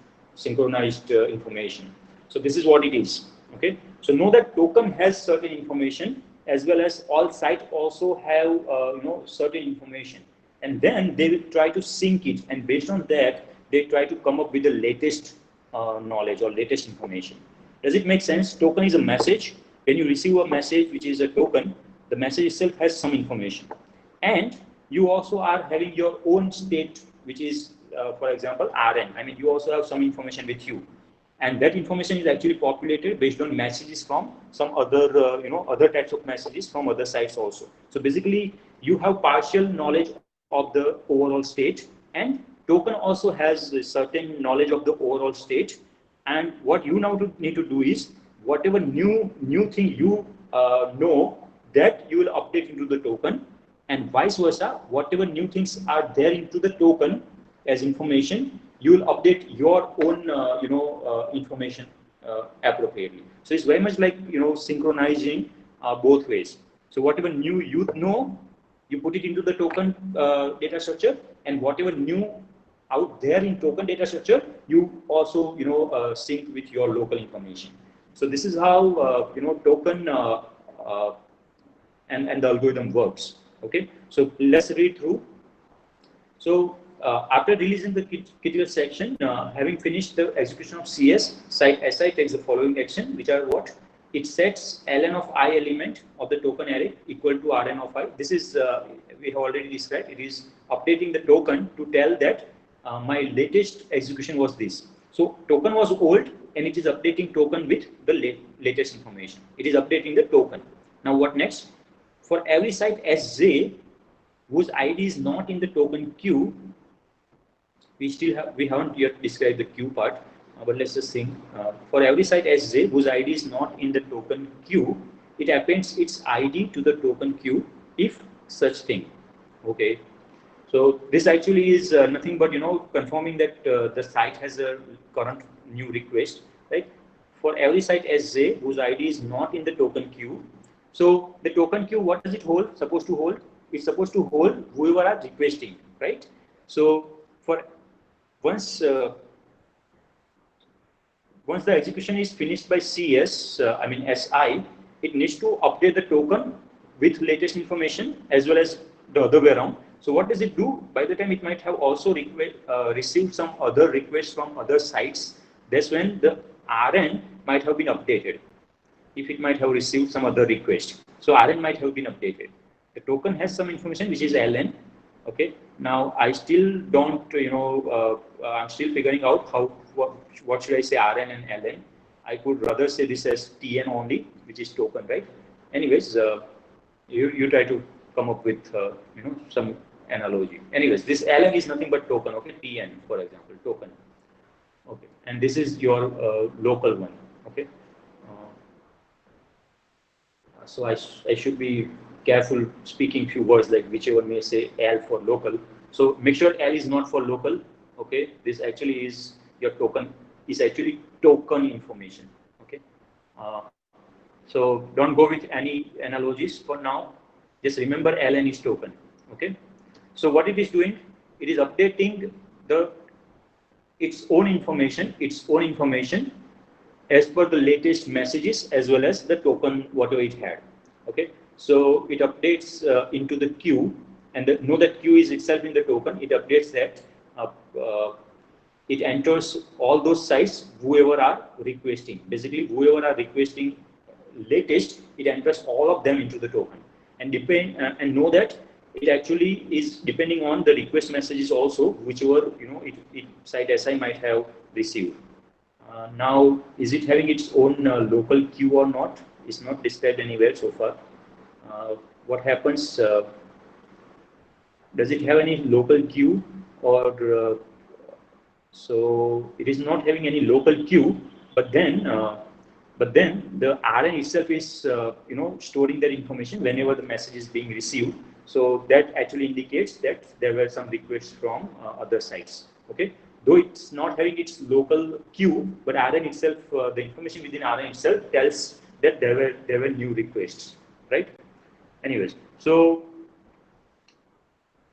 information. So this is what it is. Okay. So know that token has certain information, as well as all sites also have certain information, and then they will try to sync it, and based on that they try to come up with the latest knowledge or latest information. Does it make sense? Token is a message. When you receive a message which is a token, the message itself has some information, and you also are having your own state, which is for example RN. I mean, you also have some information with you, and that information is actually populated based on messages from some other other types of messages from other sites also. So basically you have partial knowledge of the overall state, and token also has a certain knowledge of the overall state. And what you now need to do is whatever new thing you know, that you will update into the token, and vice versa, whatever new things are there into the token as information, you will update your own information appropriately. So it's very much like synchronizing both ways. So whatever new you know, you put it into the token data structure, and whatever new out there in token data structure, you also sync with your local information. So this is how token uh, and the algorithm works. Okay, so let's read through. So after releasing the critical section, having finished the execution of CS, site SI takes the following action, which are what? It sets ln of I element of the token array equal to Rn of I. This is, we have already described, it is updating the token to tell that my latest execution was this. So token was old, and it is updating token with the latest information. It is updating the token. Now what next? For every site Sj whose ID is not in the token queue, we haven't yet described the queue part, but let's just think. For every site Sj whose ID is not in the token queue, it appends its ID to the token queue if such thing. Okay. So this actually is nothing but confirming that the site has a current new request, right? For every site Sj whose ID is not in the token queue. So the token queue, what does it hold? Supposed to hold? It's supposed to hold whoever are requesting, right? So for once once the execution is finished by CS, SI, it needs to update the token with latest information as well as the other way around. So what does it do? By the time it might have also received some other requests from other sites, that's when the RN might have been updated. If it might have received some other request. So RN might have been updated. The token has some information which is LN. Okay. Now I still don't, I'm still figuring out what should I say RN and LN. I could rather say this as TN only, which is token, right? Anyways, you try to come up with some analogy. Anyways, this LN is nothing but token. Okay, TN for example, token. Okay, and this is your local one. Okay. So I should be careful speaking few words like whichever may say L for local. So make sure L is not for local. Okay, this actually is your token, is actually token information. Okay, so don't go with any analogies for now. Just remember LN is token. Okay, so what it is doing, it is updating its own information as per the latest messages as well as the token whatever it had. Okay, so it updates into the queue, and know that queue is itself in the token. It updates that. It enters all those sites whoever are requesting. Basically, whoever are requesting latest, it enters all of them into the token, and and know that it actually is depending on the request messages also, whichever site SI might have received. Now, is it having its own local queue or not? It's not described anywhere so far. What happens? Does it have any local queue, or so it is not having any local queue? But then the RN itself is storing that information whenever the message is being received. So that actually indicates that there were some requests from other sites. Okay. Though it's not having its local queue, but RN itself, the information within RN itself tells that there were new requests, right? Anyways, so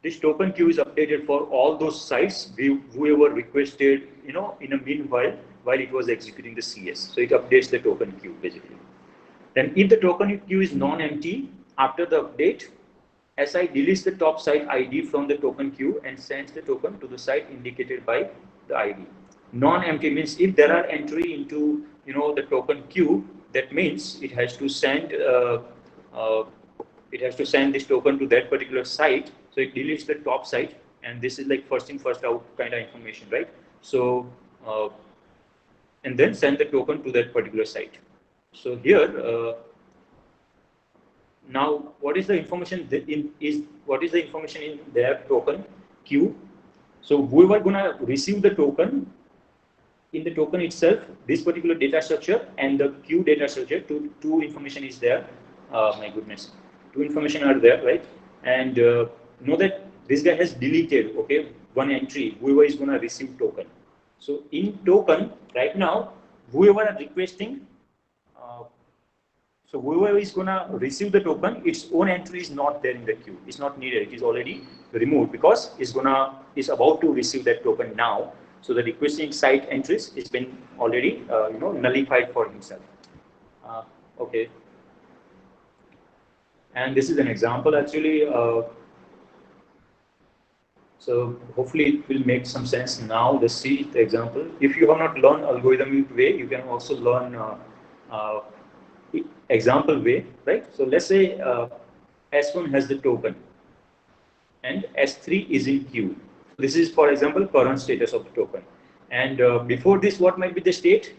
this token queue is updated for all those sites whoever requested, in a meanwhile while it was executing the CS. So it updates the token queue basically. Then if the token queue is non-empty after the update, SI deletes the top site ID from the token queue and sends the token to the site indicated by the ID. Non-empty means if there are entry into the token queue, that means it has to send this token to that particular site. So it deletes the top site, and this is like first in first out kind of information, right? So and then send the token to that particular site. So here Now, what is the information in their token queue? So whoever gonna receive the token, in the token itself, this particular data structure and the queue data structure, two information is there. My goodness, two information are there, right? And know that this guy has deleted, okay, one entry, whoever is gonna receive token. So in token, right now, whoever are requesting, so whoever is gonna receive the token, its own entry is not there in the queue. It's not needed. It is already removed because it's about to receive that token now. So the requesting site entries is been already nullified for himself. Okay. And this is an example actually. So hopefully it will make some sense now. Let's see the example. If you have not learned algorithmic way, you can also learn uh, example way, right? So let's say S1 has the token and S3 is in queue. This is, for example, current status of the token. And before this, what might be the state?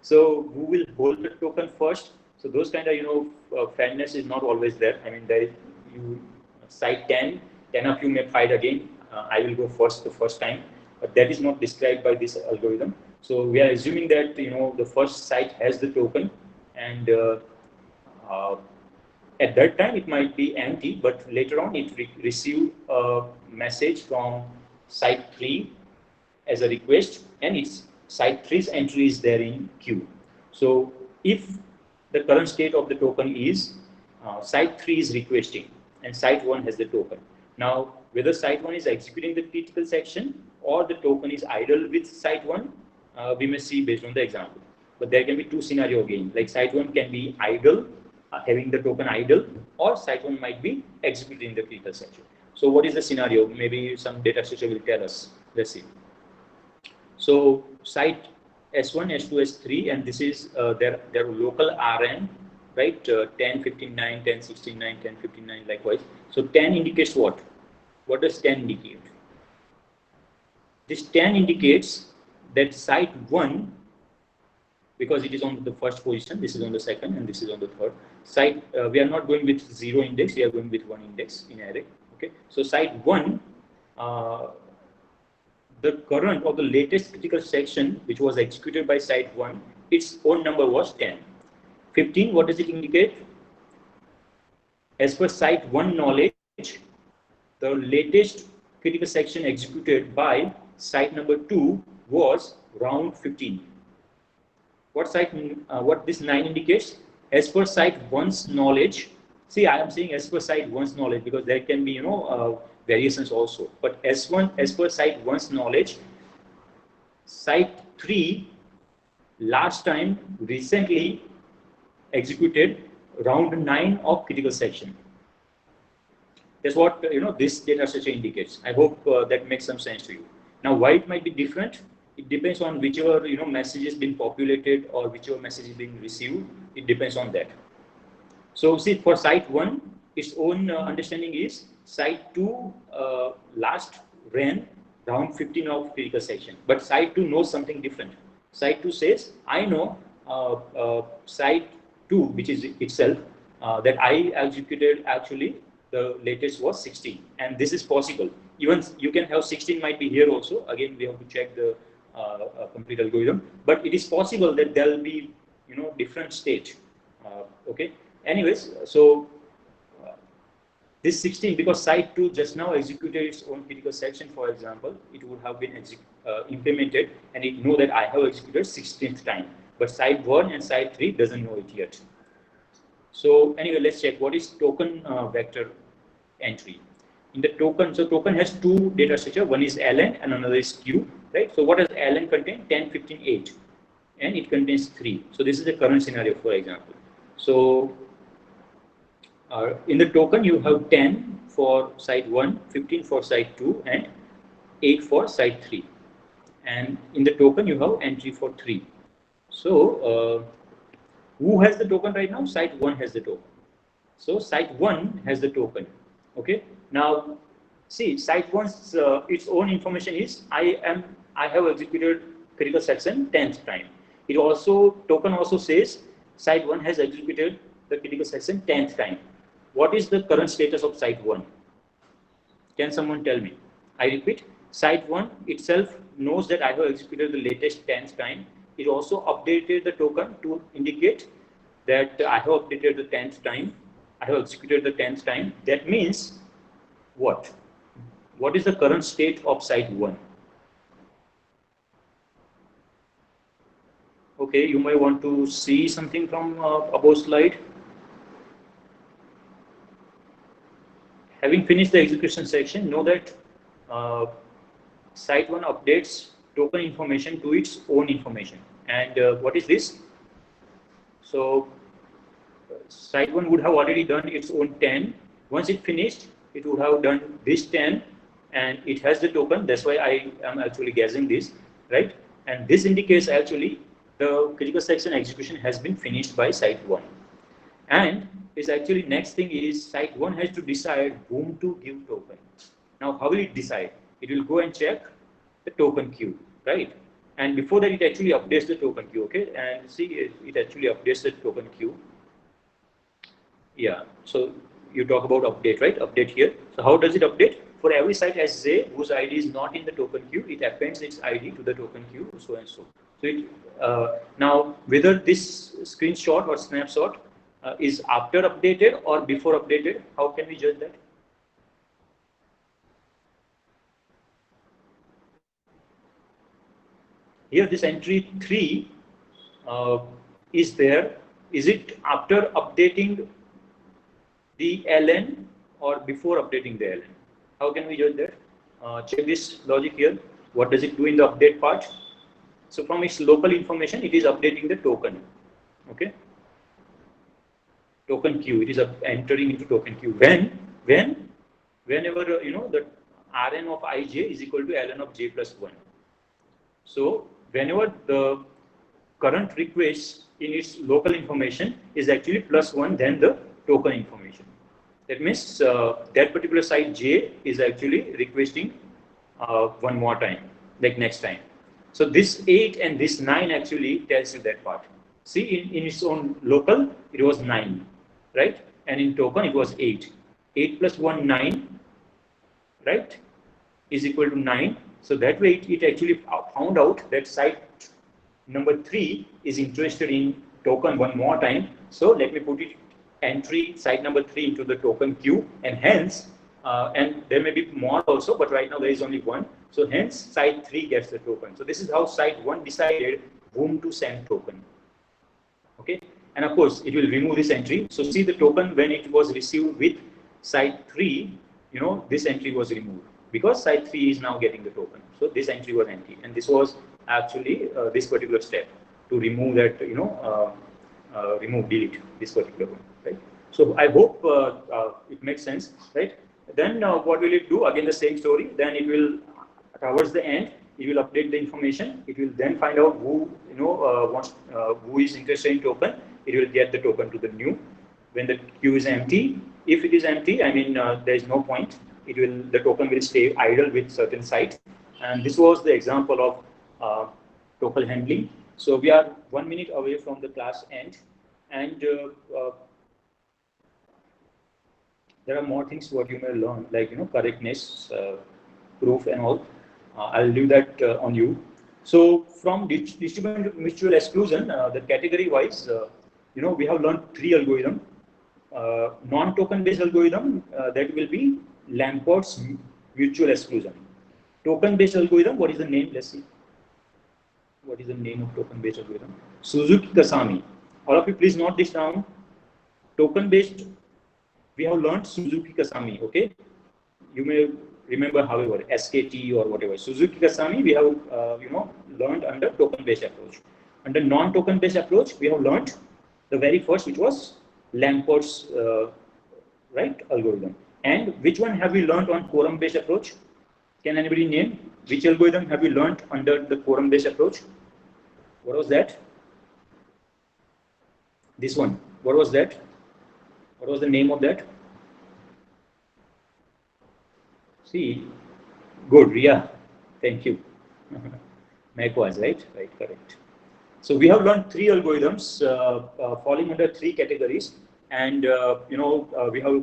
So who will hold the token first? So those kind of, fairness is not always there. I mean, there is, you cite 10 of you may fight again. I will go first the first time, but that is not described by this algorithm. So we are assuming that, the first site has the token and uh, at that time, it might be empty, but later on, it received a message from site 3 as a request, and its site 3's entry is there in queue. So, if the current state of the token is site 3 is requesting and site 1 has the token. Now, whether site 1 is executing the critical section or the token is idle with site 1, we may see based on the example. But there can be two scenarios again, like site 1 can be idle, having the token idle, or site 1 might be executing the critical section. So what is the scenario? Maybe some data structure will tell us. Let's see. So site S1, S2, S3, and this is their local RN, right? 10, 15, 9, 10, 16, 9, 10, 15, 9, likewise. So 10 indicates what? What does 10 indicate? This 10 indicates that site 1, because it is on the first position, this is on the second, and this is on the third. Site, we are not going with 0 index, we are going with 1 index in array. Okay, so site 1, the current of the latest critical section which was executed by site 1, its own number was 10. 15, what does it indicate? As per site 1 knowledge, the latest critical section executed by site number 2 was round 15. What this 9 indicates? As per site 1's knowledge, see, I am saying as per site 1's knowledge because there can be, variations also. But as per site 1's knowledge, site 3 last time recently executed round 9 of critical section. That's what this data structure indicates. I hope that makes some sense to you. Now, why it might be different? It depends on whichever message is being populated or whichever message is being received. It depends on that. So see, for site 1, its own understanding is site 2 last ran round 15 of critical section, but site 2 knows something different. Site 2 says, I know site 2, which is itself, that I executed actually the latest was 16, and this is possible. Even you can have 16 might be here also. Again, we have to check the complete algorithm, but it is possible that there will be different state. Okay. Anyways, so this 16, because site 2 just now executed its own critical section, for example, it would have been implemented and it know that I have executed 16th time. But site 1 and site 3 doesn't know it yet. So anyway, let's check what is token vector entry. In the token, so token has two data structure. One is ln and another is q, right? So what does ln contain? 10, 15, 8. And it contains 3. So this is the current scenario, for example. So in the token, you have 10 for site 1, 15 for site 2, and 8 for site 3. And in the token, you have entry for 3. So who has the token right now? Site 1 has the token. So site 1 has the token. Okay. Now, see, site 1's its own information is I have executed critical section 10th time. It also token also says site 1 has executed the critical section 10th time. what is the current status of site 1? Can someone tell me? I repeat, site 1 itself knows that I have executed the latest 10th time. It also updated the token to indicate that I have updated the 10th time. I have executed the 10th time. That means what? What is the current state of site 1? Okay, you may want to see something from above slide. Having finished the execution section, know that uh, site 1 updates token information to its own information. And what is this? So site 1 would have already done its own 10. Once it finished, it would have done this 10, and it has the token. That's why I am actually guessing this, right? And this indicates actually the critical section execution has been finished by site 1. And is actually next thing is site 1 has to decide whom to give token. Now, how will it decide? It will go and check the token queue, right? And before that, it actually updates the token queue, okay? And see, it actually updates the token queue. Yeah, so you talk about update, right? Update here. So how does it update? For every site SJ whose ID is not in the token queue, it appends its ID to the token queue, so and so. So it, now, whether this screenshot or snapshot is after updated or before updated, how can we judge that? Here, this entry 3 is there. Is it after updating the LN or before updating the LN? How can we judge that? Check this logic here. What does it do in the update part? So from its local information, it is updating the token. Okay. Token queue. It is entering into token queue. Whenever the Rn of ij is equal to ln of j plus 1. So whenever the current request in its local information is actually plus 1 than the token information. That means that particular site J is actually requesting one more time, like next time. So this 8 and this 9 actually tells you that part. See, in its own local, it was 9, right? And in token, it was 8. 8 plus 1, 9, right, is equal to 9. So that way, it actually found out that site number 3 is interested in token one more time. So let me put it entry site number 3 into the token queue, and hence, and there may be more also, but right now there is only one. So hence, site 3 gets the token. So this is how site 1 decided whom to send token. Okay, and of course, it will remove this entry. So see the token when it was received with site 3, this entry was removed because site 3 is now getting the token. So this entry was empty, and this was actually this particular step to remove that, delete this particular one, right? So I hope it makes sense, right? Then what will it do? Again, the same story. Then it will, towards the end, it will update the information. It will then find out who, who is interested in token. It will get the token to the new. When the queue is empty, if it is empty, I mean, there is no point. The token will stay idle with certain sites. And this was the example of token handling. So we are 1 minute away from the class end, and there are more things what you may learn, like correctness, proof, and all. I'll leave that on you. So from distributed mutual exclusion, the category wise, we have learned 3 algorithms. Non-token based algorithm, that will be Lampert's mutual exclusion. Token based algorithm, what is the name? Let's see. What is the name of token based algorithm? Suzuki-Kasami. All of you please note this down. Token based, we have learned Suzuki-Kasami, okay? You may remember, however, SKT or whatever. Suzuki-Kasami, we have, learned under token based approach. Under non-token based approach, we have learned the very first, which was Lampert's right algorithm. And which one have we learned on quorum based approach? Can anybody name which algorithm have we learned under the quorum based approach? What was that? This one. What was that? What was the name of that? See, good, Ria. Thank you. Mac was right, correct. So we have learned 3 algorithms falling under 3 categories, and we have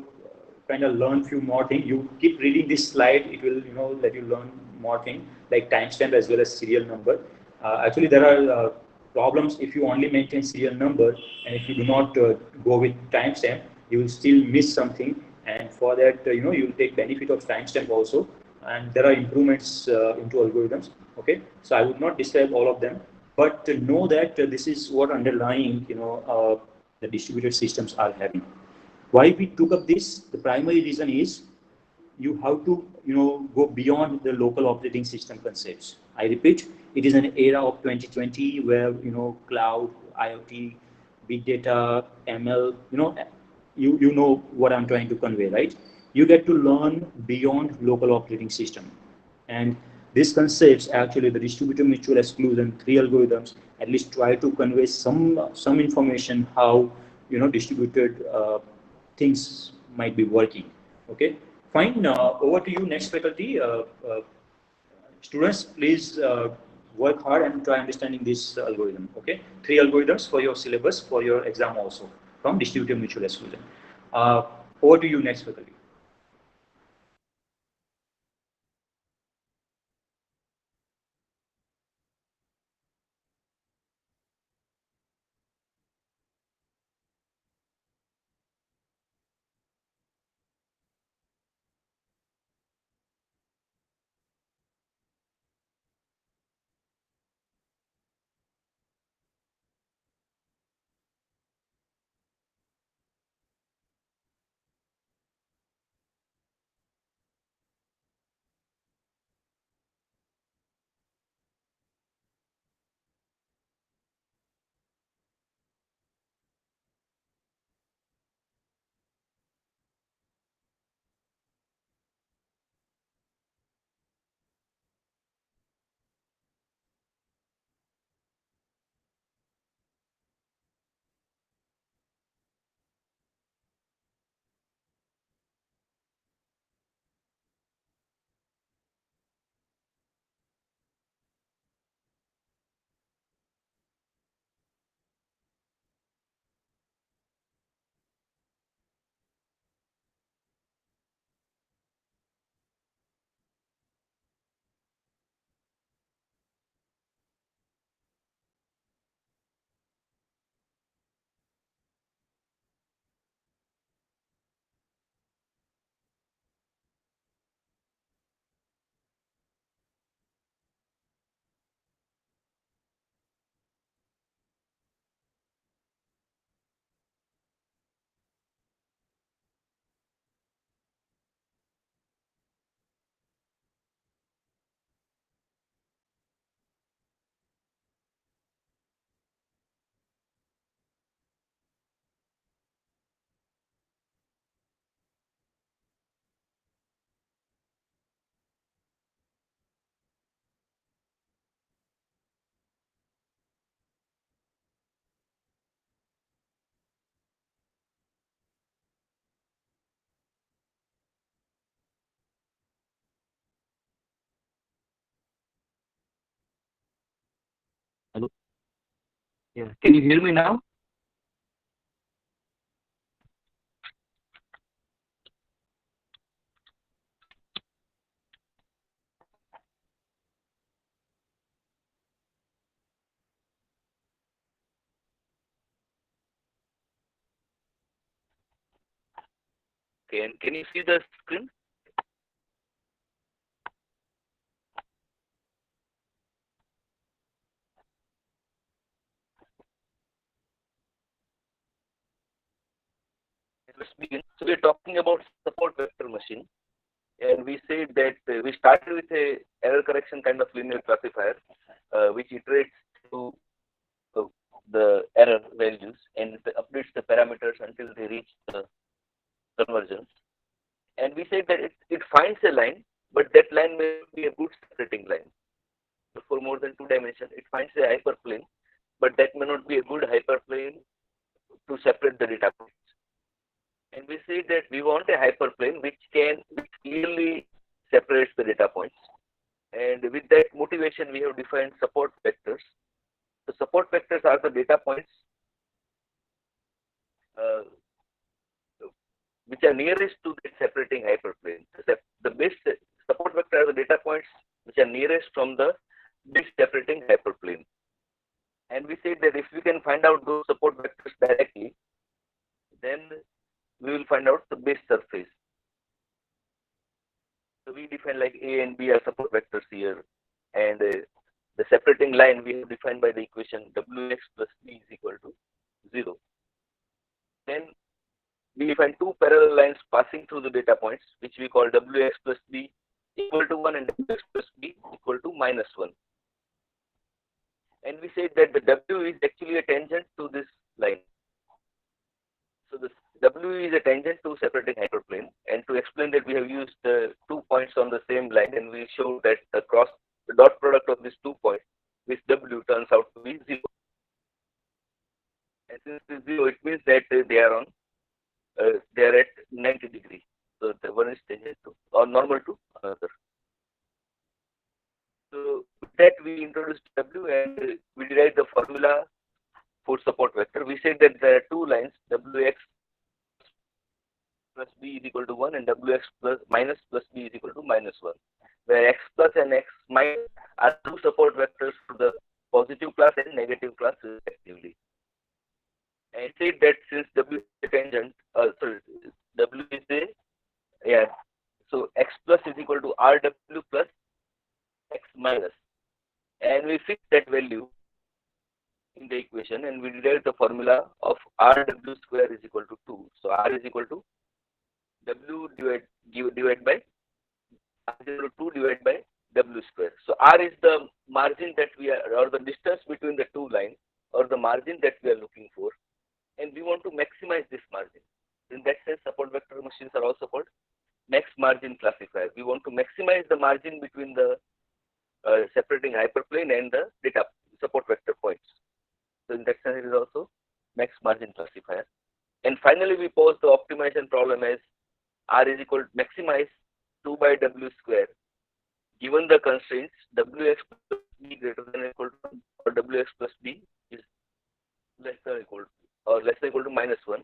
kind of learn few more things. You keep reading this slide, it will let you learn more things like timestamp as well as serial number. Actually, there are problems if you only maintain serial number, and if you do not go with timestamp, you will still miss something. And for that, you will take benefit of timestamp also. And there are improvements into algorithms. Okay, so I would not describe all of them, but know that this is what underlying the distributed systems are having. Why we took up this? The primary reason is you have to go beyond the local operating system concepts. I repeat, it is an era of 2020 where cloud, IoT, big data, ML, you know what I'm trying to convey, right? You get to learn beyond local operating system. And these concepts, actually, the distributed mutual exclusion, three algorithms, at least try to convey some information how distributed things might be working. Okay, fine. Over to you, next faculty. Students, please work hard and try understanding this algorithm. Okay, three algorithms for your syllabus for your exam also from distributed mutual exclusion. Over to you, next faculty. Hello. Yeah. Can you hear me now? Okay. And can you see the screen? Let's begin. So we're talking about support vector machine, and we said that we started with a error correction kind of linear classifier, which iterates through uh, the error values and updates the parameters until they reach the convergence. And we said that it finds a line, but that line may not be a good separating line. So for more than 2 dimensions, it finds a hyperplane, but that may not be a good hyperplane to separate the data points. And we say that we want a hyperplane which clearly separates the data points. And with that motivation, we have defined support vectors. The support vectors are the data points which are nearest to the separating hyperplane. The base support vector are the data points which are nearest from the base separating hyperplane. And we said that if we can find out those support vectors directly, then we will find out the base surface. So we define like A and B are support vectors here, and the separating line we have defined by the equation Wx plus B is equal to 0. Then we define two parallel lines passing through the data points, which we call Wx plus B equal to 1 and Wx plus B equal to minus 1. And we said that the W is actually a tangent to this line. So this W is a tangent to separating hyperplane. And to explain that, we have used 2 points on the same line, and we showed that the dot product of these 2 points with W turns out to be 0. And since it is 0, it means that they are at 90 degrees. So the one is tangent to or normal to another. So with that, we introduced W and we derived the formula for support vector. We said that there are two lines, Wx plus B is equal to 1 and Wx plus B is equal to minus 1, where x plus and x minus are two support vectors for the positive class and negative class respectively. And it said that since W is a tangent, W is a, so x plus is equal to RW plus x minus, and we fix that value in the equation, and we derive the formula of RW square is equal to 2. So R is equal to W divided by R is equal to 2 divided by W square. So R is the margin that we are, or the distance between the two lines, or the margin that we are looking for, and we want to maximize this margin. In that sense, support vector machines are also called max margin classifier. We want to maximize the margin between the separating hyperplane and the data support vector points. So in that sense, it is also max margin classifier. And finally, we pose the optimization problem as R is equal to maximize 2 by W square given the constraints Wx plus B greater than or equal to 1, or Wx plus B is less than or equal to minus 1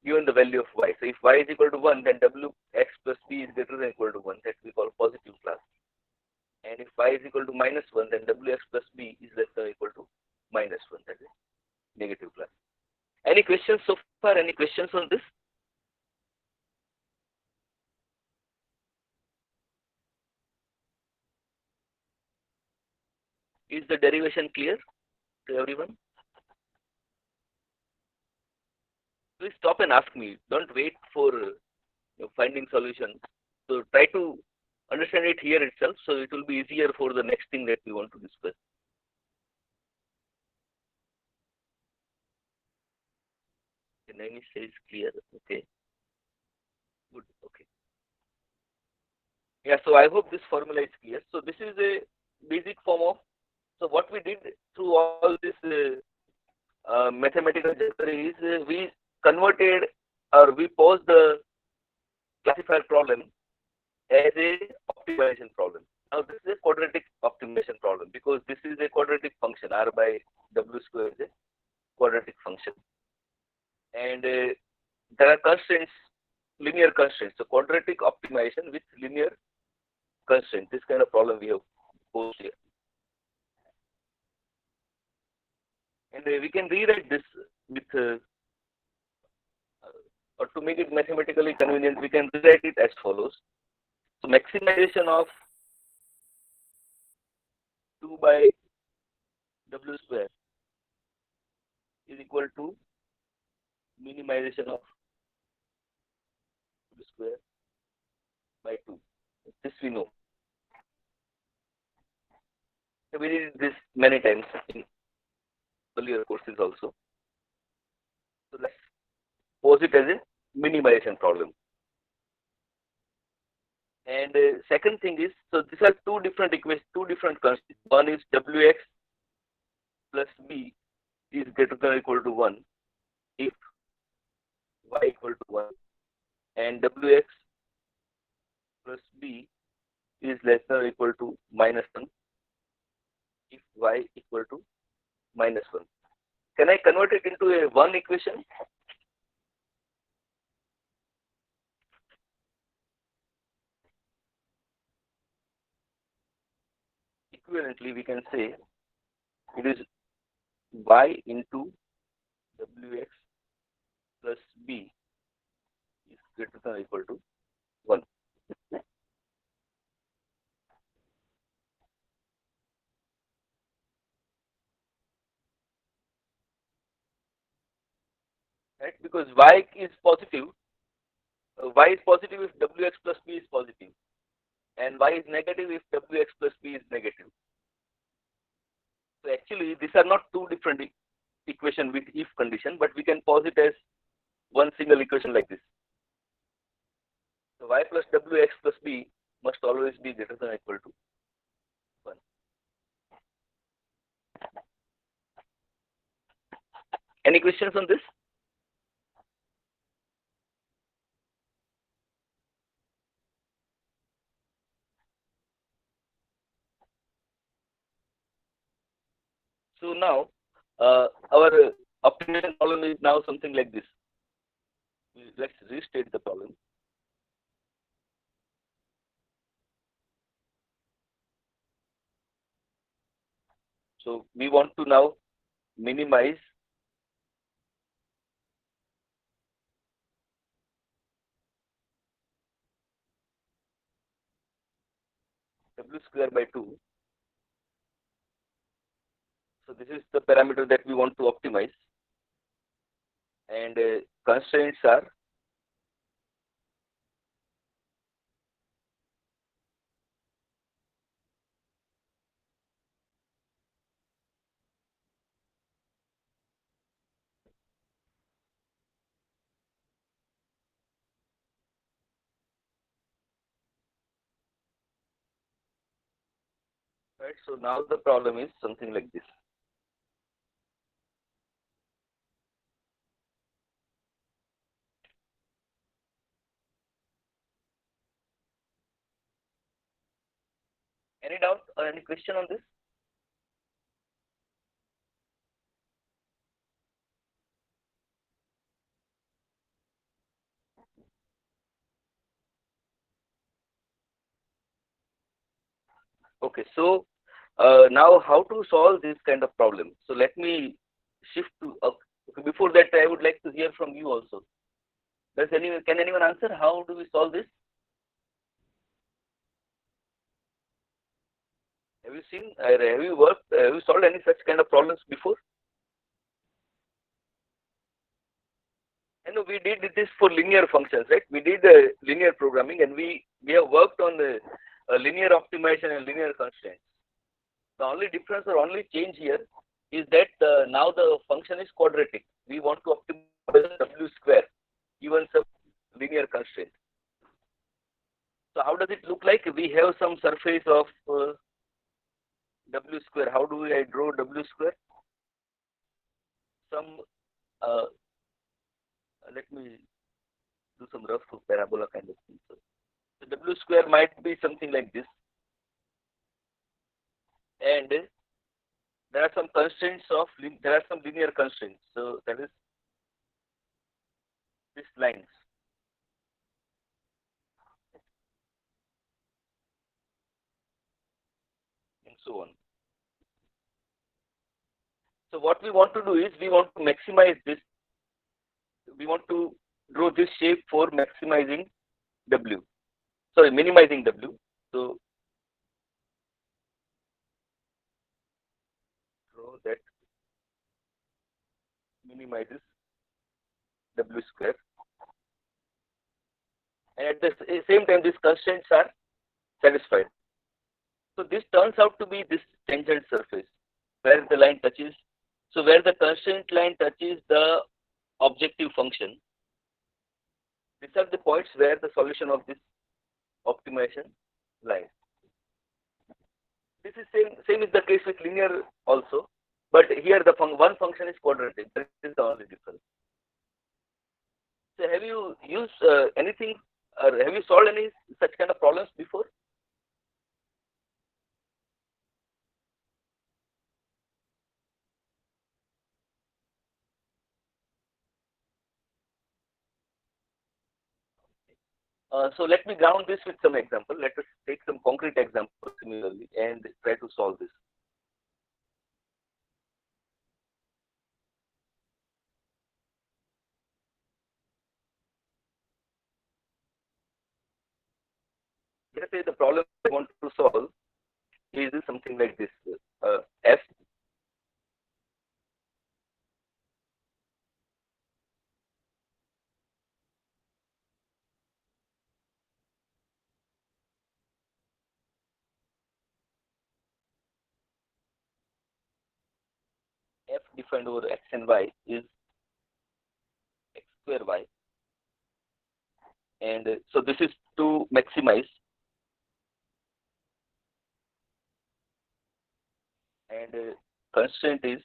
given the value of y. So if y is equal to 1, then Wx plus B is greater than or equal to 1, that we call positive class. And if y is equal to minus 1, then Wx plus B is less than or equal to minus 1, that is negative class. Any questions so far? Any questions on this? Is the derivation clear to everyone? Please stop and ask me. Don't wait for finding solutions. So try to understand it here itself, so it will be easier for the next thing that we want to discuss. The name says clear. Okay. Good. Okay. Yeah. So I hope this formula is clear. So this is a basic form of. So what we did through all this mathematical geometry is we converted, or we posed the classifier problem as a optimization problem. Now this is a quadratic optimization problem because this is a quadratic function. R by W square is a quadratic function, and there are constraints, linear constraints. So quadratic optimization with linear constraints. This kind of problem we have posed here. And we can rewrite this with, or to make it mathematically convenient, we can rewrite it as follows. So maximization of 2 by W square is equal to minimization of W square by 2. This we know. We did this many times in earlier courses also. So let's pose it as a minimization problem. And second thing is, so these are two different equations, two different constants. One is Wx plus B is greater than or equal to 1 if y equal to 1, and Wx plus B is less than or equal to minus 1 if y equal to minus 1. Can I convert it into a one equation? equivalently we can say it is y into wx plus b is greater than or equal to 1. Right? Because y is positive if wx plus b is positive, and y is negative if wx plus b is negative. So actually, these are not two different equation with if condition, but we can pose it as one single equation like this. So y plus wx plus b must always be greater than or equal to 1. Any questions on this? So now our optimization problem is now something like this. Let's restate the problem. So we want to now minimize w square by 2. So this is the parameter that we want to optimize, and constraints are right. So now the problem is something like this. Any doubt or any question on this? Okay, so now how to solve this kind of problem? So let me shift to. Before that, I would like to hear from you also. Can anyone answer how do we solve this? Have you seen? Have you worked? Have you solved any such kind of problems before? I know we did this for linear functions, right? We did linear programming, and we have worked on the linear optimization and linear constraints. The only difference or only change here is that now the function is quadratic. We want to optimize w square given some linear constraint. So how does it look like? We have some surface of w square. How do I draw w square? Some let me do some rough parabola kind of thing. So the w square might be something like this, and there are some constraints of there are some linear constraints. So that is this lines and so on. So what we want to do is we want to maximize this. We want to draw this shape for maximizing w. Sorry, minimizing w. So draw that minimizes w square, and at the same time these constraints are satisfied. So this turns out to be this tangent surface where the line touches. So where the constraint line touches the objective function, these are the points where the solution of this optimization lies. This is same is the case with linear also, but here the one function is quadratic. That is the only difference. So have you used anything, or have you solved any such kind of problems before? So let me ground this with some example. Let us take some concrete examples similarly and try to solve this. Let's say the problem I want to solve is something like this. F F defined over x and y is x square y, and so this is to maximize, and constraint is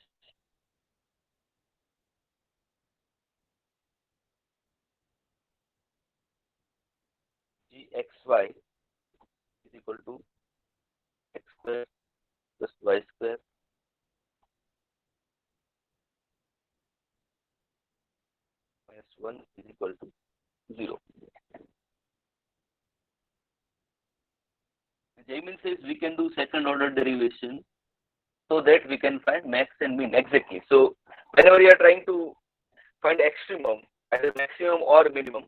gxy is equal to x square plus y square minus 1 is equal to 0. Jamin says we can do second order derivation so that we can find max and min exactly. So whenever you are trying to find extremum, either maximum or minimum,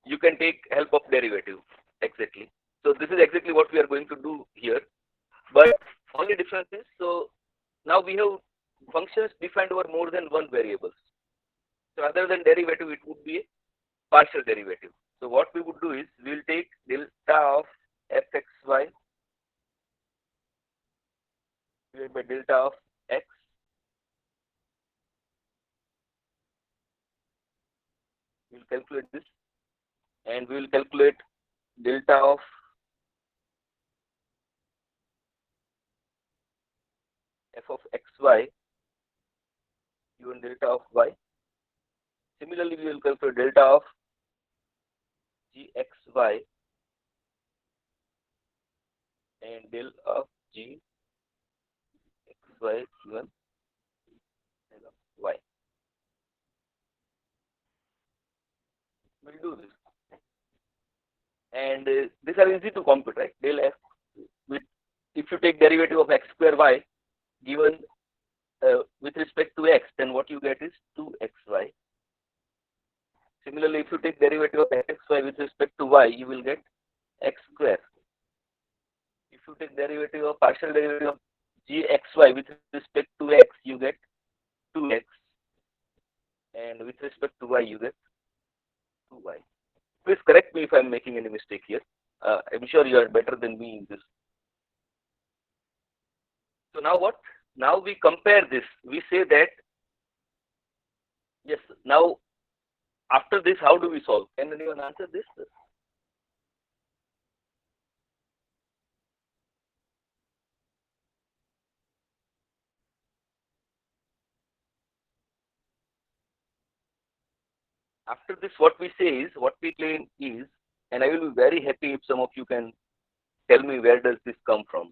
you can take help of derivative exactly. So this is exactly what we are going to do here. But only difference is, so now we have functions defined over more than one variables. So other than derivative, it would be a partial derivative. So what we would do is we will take delta of fxy divided by delta of x, we will calculate this, and we will calculate delta of f of xy given delta of y. Similarly, we will calculate delta of gxy and del of gxy given del of y. We'll do this, and these are easy to compute, right? Del f with, if you take derivative of x square y given with respect to x, then what you get is 2xy. Similarly, if you take derivative of xy with respect to y, you will get x square. If you take derivative of partial derivative of gxy with respect to x, you get 2x, and with respect to y, you get 2y. Please correct me if I am making any mistake here. I'm sure you are better than me in this. So now what? Now we compare this. We say that, yes, now after this, how do we solve? Can anyone answer this? After this, what we say is, what we claim is, and I will be very happy if some of you can tell me where does this come from.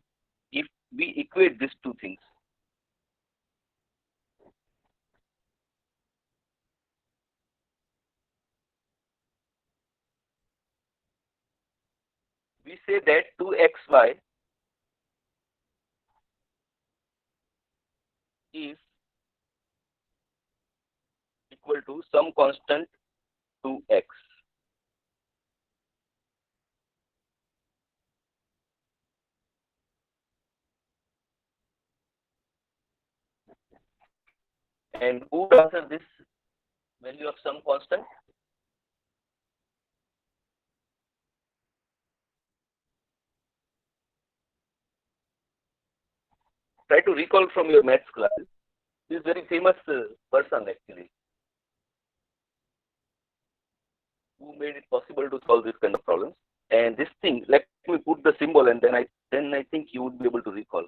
If we equate these two things, we say that 2xy is equal to some constant 2x. And who would answer this value of some constant? Try to recall from your maths class. This is very famous person actually, who made it possible to solve this kind of problems. And this thing, let me put the symbol, and then I think you would be able to recall.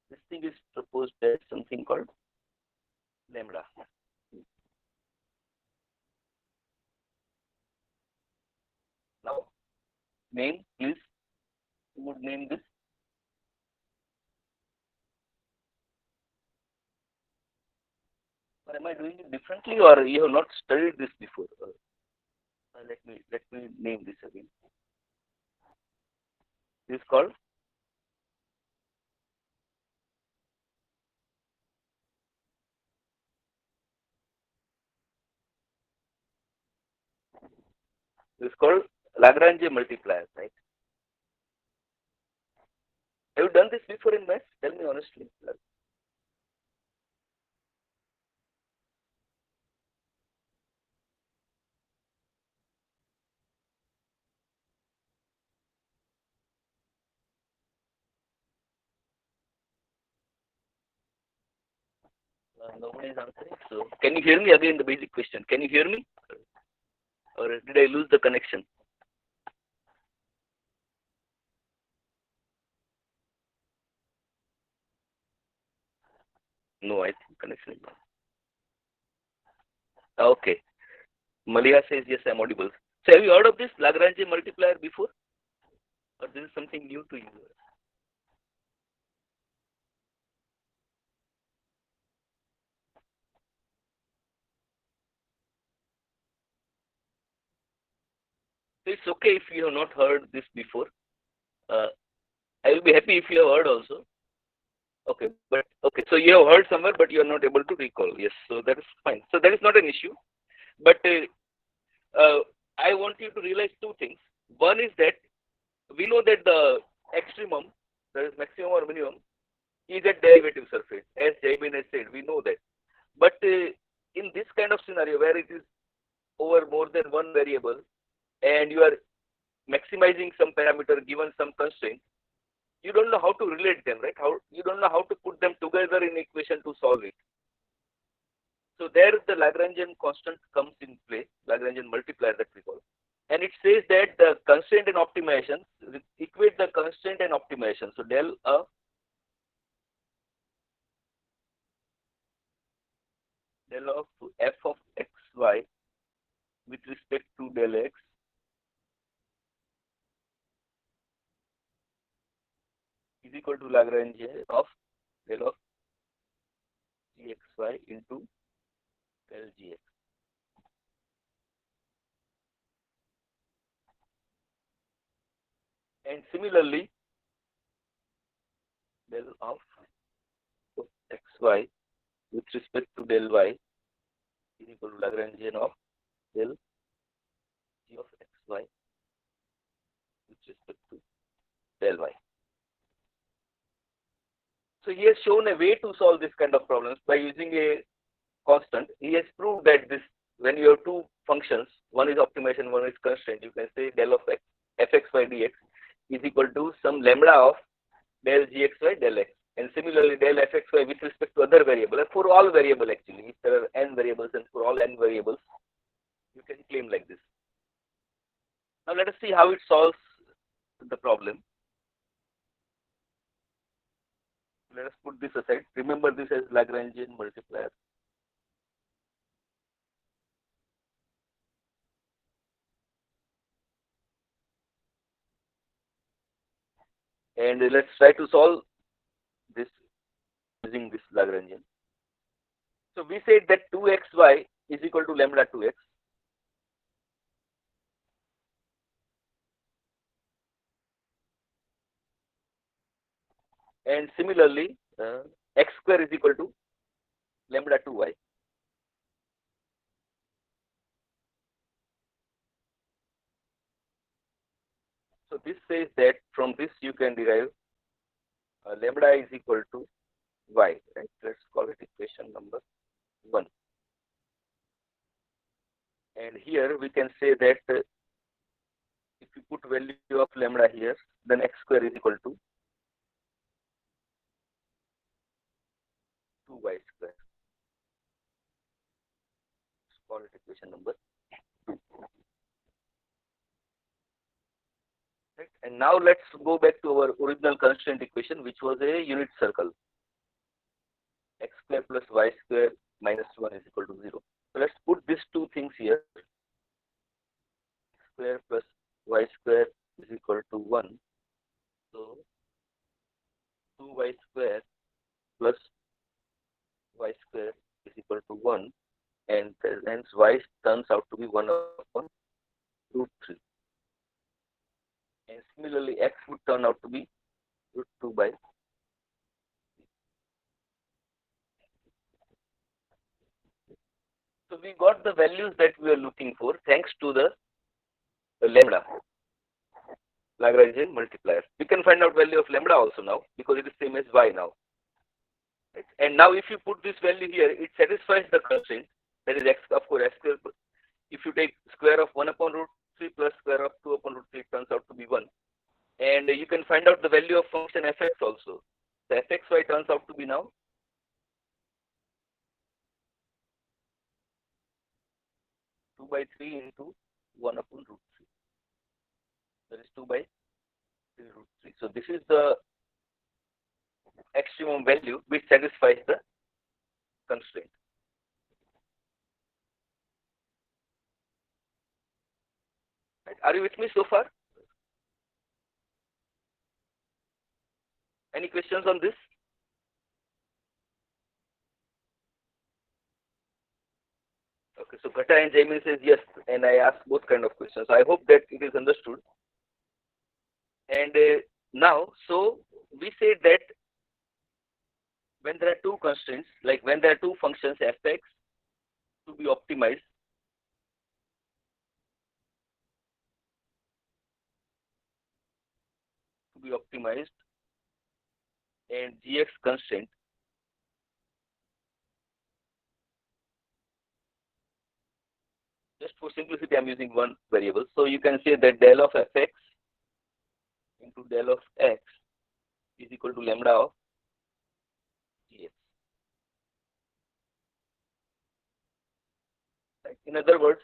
This thing is proposed as something called lambda. Now, name, please. Who would name this? Or am I doing it differently, or you have not studied this before? let me name this again. This is called Lagrange multiplier, right? Have you done this before in maths? Tell me honestly. Nobody is answering. So, can you hear me again? The basic question. Can you hear me? Or did I lose the connection? No, I think connection is gone. Okay. Malia says yes, I'm audible. So, have you heard of this Lagrange multiplier before? Or this is something new to you? So it's okay if you have not heard this before. Uh, I will be happy if you have heard also. Okay, but okay, so you have heard somewhere, but you are not able to recall. Yes, so that is fine. So that is not an issue. But I want you to realize two things. One is that we know that the extremum, that is maximum or minimum, is at derivative surface. As Jaimin has said, we know that. But in this kind of scenario where it is over more than one variable and you are maximizing some parameter given some constraint, you don't know how to relate them, right? How you don't know how to put them together in equation to solve it. So there the Lagrangian constant comes in play, Lagrangian multiplier that we call. And it says that the constraint and optimization, equate the constraint and optimization. So del of f of xy with respect to del x is equal to Lagrange of del of gxy into del gx. And similarly, del of xy with respect to del y is equal to Lagrangian of del g of xy with respect to del y. So he has shown a way to solve this kind of problems by using a constant. He has proved that this, when you have two functions, one is optimization, one is constraint, you can say del of x, fxy dx is equal to some lambda of del gxy del x. And similarly, del fxy with respect to other variable, and for all variable actually, if there are n variables and for all n variables, you can claim like this. Now let us see how it solves the problem. Let us put this aside. Remember this as Lagrangian multiplier. And let's try to solve this using this Lagrangian. So we said that 2xy is equal to lambda 2x. And similarly, x square is equal to lambda 2y. So this says that from this you can derive lambda is equal to y, right? Let's call it equation number 1. And here we can say that if you put value of lambda here, then x square is equal to 2y square. Let's call it equation number 2. Right? And now let's go back to our original constraint equation, which was a unit circle. X square plus y square minus 1 is equal to 0. So let's put these two things here. X square plus y square is equal to 1. So 2y square plus y square is equal to 1. And hence y turns out to be 1 upon root 3. And similarly, x would turn out to be root 2 by. So we got the values that we are looking for thanks to the lambda Lagrangian multiplier. We can find out value of lambda also now because it is same as y now. Right? And now if you put this value here, it satisfies the constraint, that is x, of course, x square. If you take square of 1 upon root 3 plus square of 2 upon root 3, it turns out to be 1. And you can find out the value of function fx also. So fxy turns out to be now 2 by 3 into 1 upon root 3. That is 2 by 3 root 3. So this is the extremum value which satisfies the constraint. Right. Are you with me so far? Any questions on this? Okay, so Gata and Jaimin says yes, and I asked both kind of questions. I hope that it is understood. And now, so we said that when there are two constraints, like when there are two functions fx to be optimized, and gx constraint, just for simplicity, I'm using one variable. So you can say that del of fx into del of x is equal to lambda of gx. Right? In other words,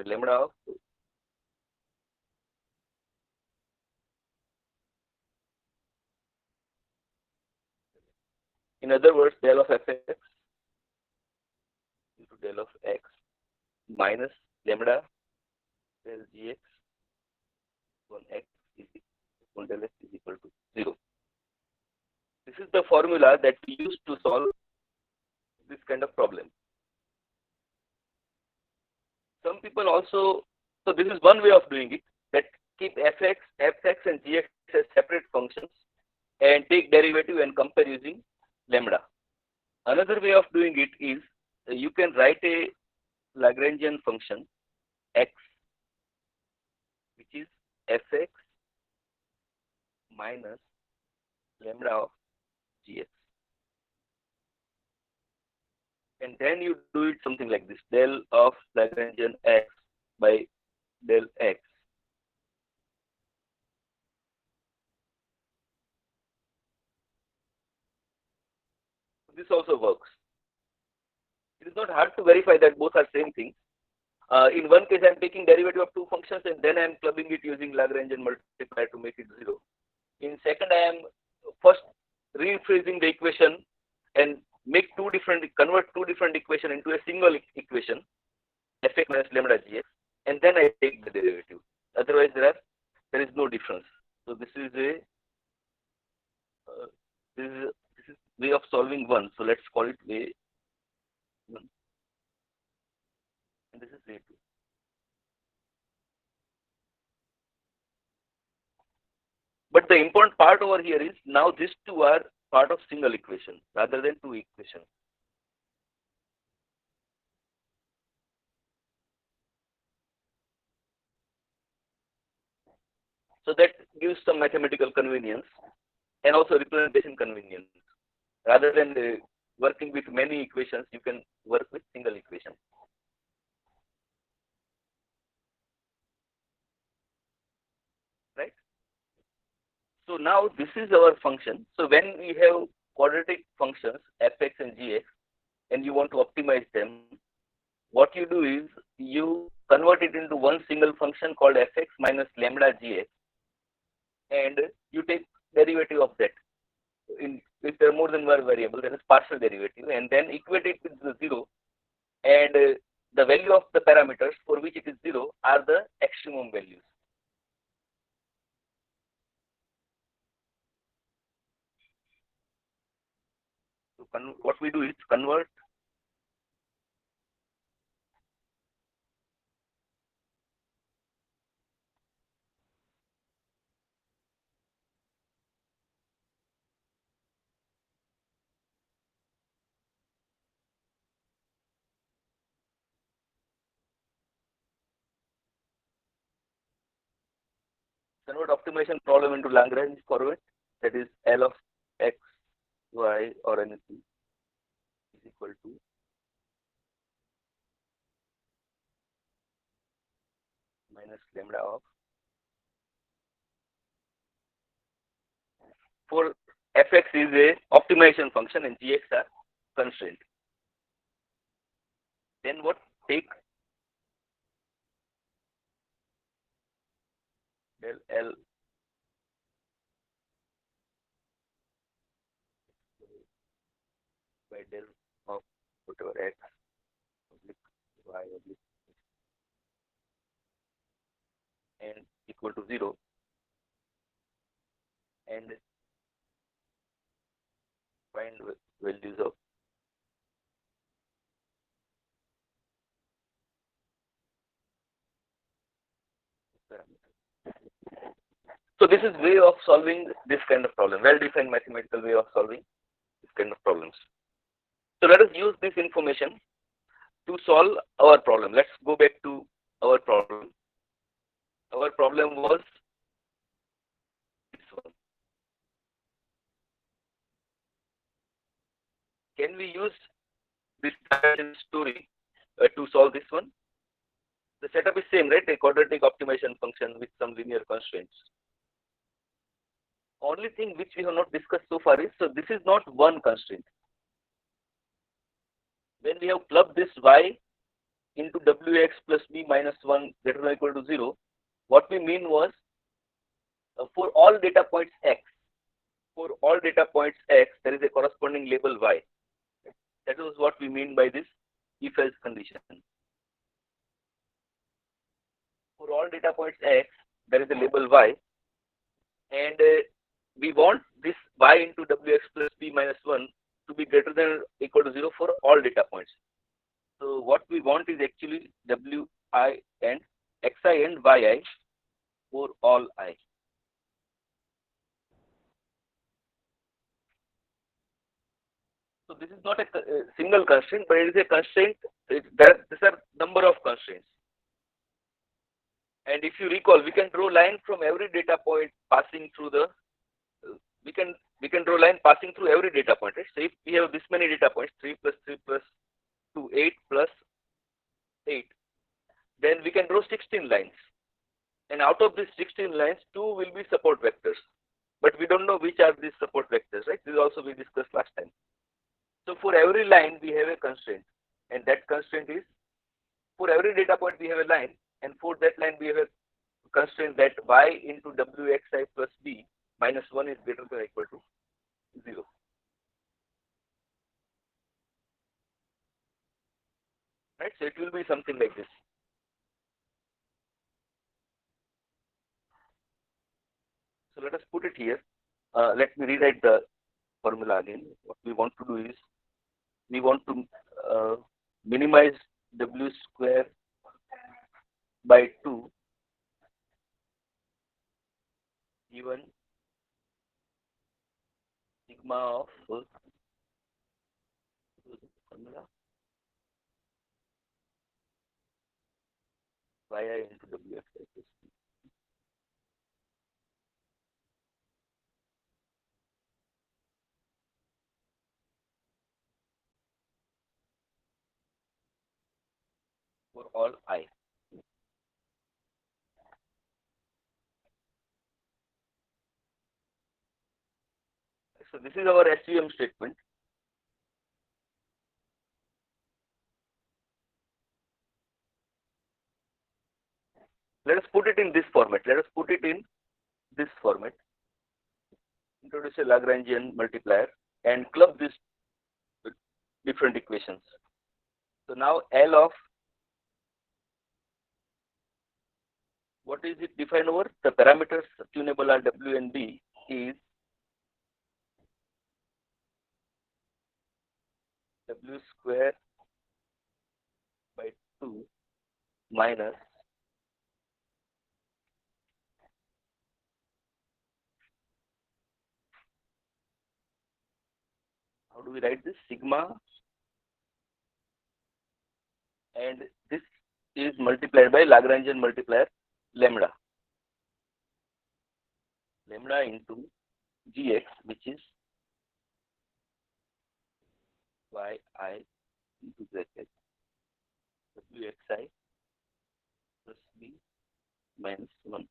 lambda of del of fx into del of x minus lambda del gx on x is equal del x is equal to 0. This is the formula that we use to solve this kind of problem. Some people also, so this is one way of doing it, that keep fx and gx as separate functions and take derivative and compare using lambda. Another way of doing it is you can write a Lagrangian function x, which is fx minus lambda of gx. And then you do it something like this, del of Lagrangian x by del x. This also works. It is not hard to verify that both are same thing. In one case, I am taking derivative of two functions and then I am clubbing it using Lagrangian multiplier to make it 0. In second, I am first rephrasing the equation and convert two different equation into a single equation, fx minus lambda gx, and then I take the derivative. Otherwise, there is no difference. So this is a way of solving one. So let's call it way 1, and this is way 2. But the important part over here is now these two are part of single equation rather than two equations. So that gives some mathematical convenience and also representation convenience. Rather than working with many equations, you can work with single equation. Right? So now this is our function. So when we have quadratic functions fx and gx and you want to optimize them, what you do is you convert it into one single function called fx minus lambda gx and you take derivative of that. If there are more than one variable, there is partial derivative and then equate it with the 0 and the value of the parameters for which it is 0 are the extremum values. So what we do is convert convert optimization problem into Lagrange format, that is L of x, y, or anything is equal to minus lambda of, for fx is a optimization function and gx are constraint. Then what? Take del L by del of whatever x oblique y oblique and equal to 0, and find values of parameter. So this is way of solving this kind of problem, well-defined mathematical way of solving this kind of problems. So let us use this information to solve our problem. Let's go back to our problem. Our problem was this one. Can we use this story to solve this one? The setup is same, right? A quadratic optimization function with some linear constraints. Only thing which we have not discussed so far is, so this is not one constraint. When we have clubbed this y into wx plus b minus 1 greater than or equal to 0, what we mean was for all data points x, there is a corresponding label y. That is what we mean by this if-else condition. For all data points x, there is a label y, and we want this y into wx plus b minus 1 to be greater than or equal to 0 for all data points. So what we want is actually wi and xi and yi for all I. So this is not a single constraint, but it is a constraint. These are number of constraints. And if you recall, we can draw line from every data point passing through the. We can draw line passing through every data point. Right? So if we have this many data points, 3 plus 3 plus 2, 8 plus 8, then we can draw 16 lines. And out of these 16 lines, 2 will be support vectors. But we don't know which are these support vectors, right? This also we discussed last time. So for every line, we have a constraint. And that constraint is, for every data point, we have a line. And for that line, we have a constraint that y into wxi plus b minus 1 is greater than or equal to 0. Right? So it will be something like this. So let us put it here. Let me rewrite the formula again. What we want to do is, we want to minimize w square by 2 given sigma of formula yi into wxi plus b. For all I. So this is our SVM statement. Let us put it in this format. Introduce a Lagrangian multiplier and club these different equations. So now L of, what is it defined over? The parameters tunable are W and B is W square by 2 minus how do we write this? Sigma, and this is multiplied by Lagrangian multiplier lambda. lambda into gx, which is yi into bracket wxi plus b minus 1.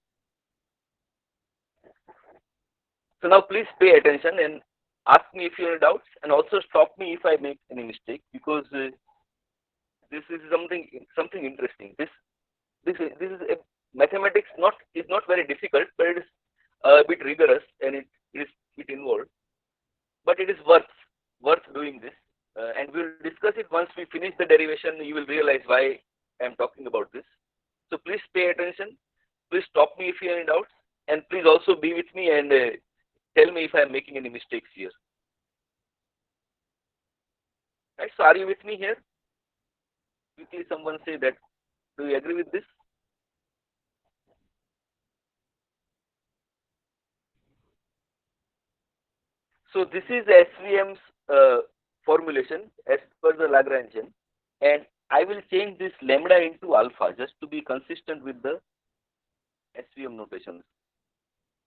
So now please pay attention and ask me if you have doubts, and also stop me if I make any mistake, because this is something interesting. This is a mathematics is not very difficult, but it is a bit rigorous and it is bit involved. But it is worth doing this, and we will discuss it once we finish the derivation. You will realize why I am talking about this. So please pay attention. Please stop me if you have any doubts, and please also be with me and tell me if I am making any mistakes here. Right? So are you with me here? Quickly, someone say that. Do you agree with this? So this is SVM's formulation as per the Lagrangian, and I will change this lambda into alpha just to be consistent with the SVM notation.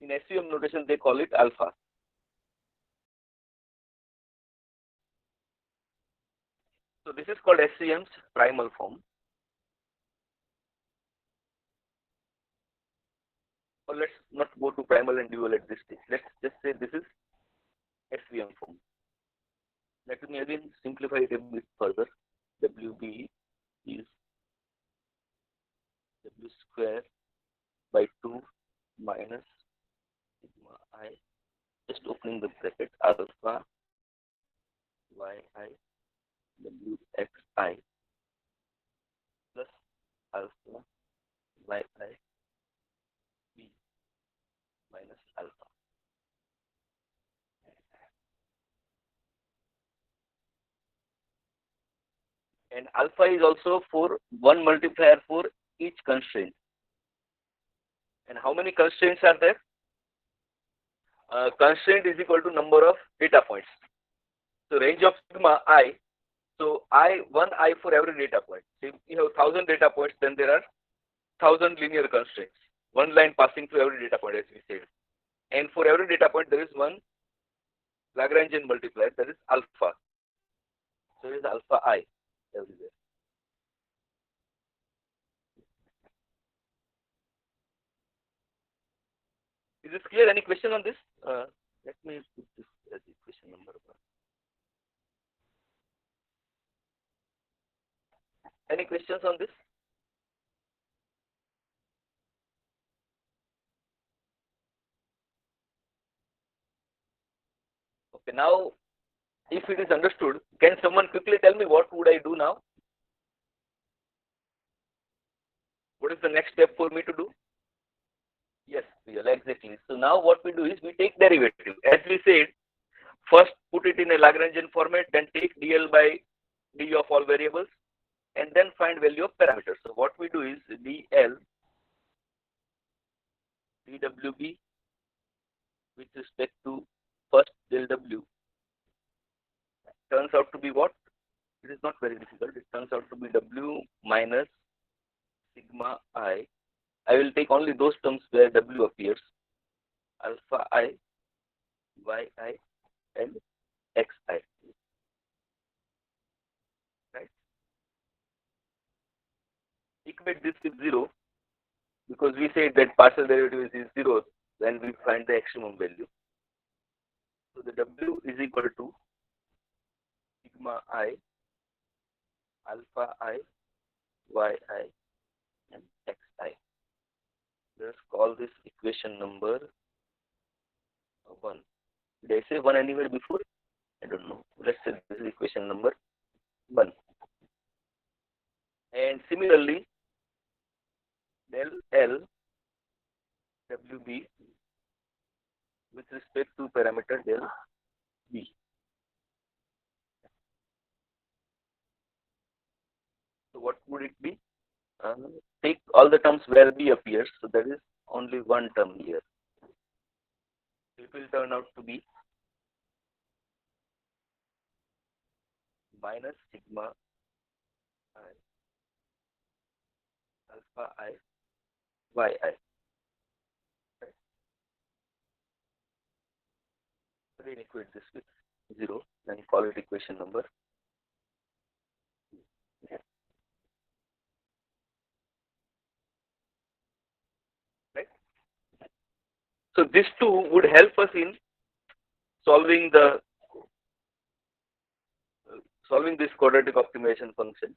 In SVM notation, they call it alpha. So this is called SVM's primal form. Or let's not go to primal and dual at this stage. Let's just say this is SVM form. Let me again simplify it a bit further. WB is W square by 2 minus sigma I, just opening the bracket, alpha yi wxi plus alpha yi b minus alpha. And alpha is also for one multiplier for each constraint. And how many constraints are there? Constraint is equal to number of data points. So range of sigma I. So one I for every data point. If you have 1,000 data points, then there are 1,000 linear constraints. One line passing through every data point, as we said. And for every data point, there is one Lagrangian multiplier, that is alpha. So it is alpha I everywhere. Is this clear? Any question on this? Let me put this as equation number 1. Any questions on this? Okay, now if it is understood, can someone quickly tell me what would I do now? What is the next step for me to do? Yes, exactly. So now what we do is we take derivative. As we said, first put it in a Lagrangian format, then take dl by d of all variables, and then find value of parameters. So what we do is dl dwb with respect to first del w turns out to be what? It is not very difficult. It turns out to be w minus sigma I. I will take only those terms where w appears. Alpha I, yi, and xi. Right? Equate this with 0, because we said that partial derivative is 0 when we find the extremum value. So the w is equal to sigma I, alpha I, yi, and xi. Let's call this equation number 1. Did I say 1 anywhere before? I don't know. Let's say this is equation number 1. And similarly, del L WB with respect to parameter del B. So what would it be? Take all the terms where B appears, so there is only one term here. It will turn out to be minus sigma I alpha I yi. Again equate this with 0, then call it equation number. Right? So these two would help us in solving this quadratic optimization function.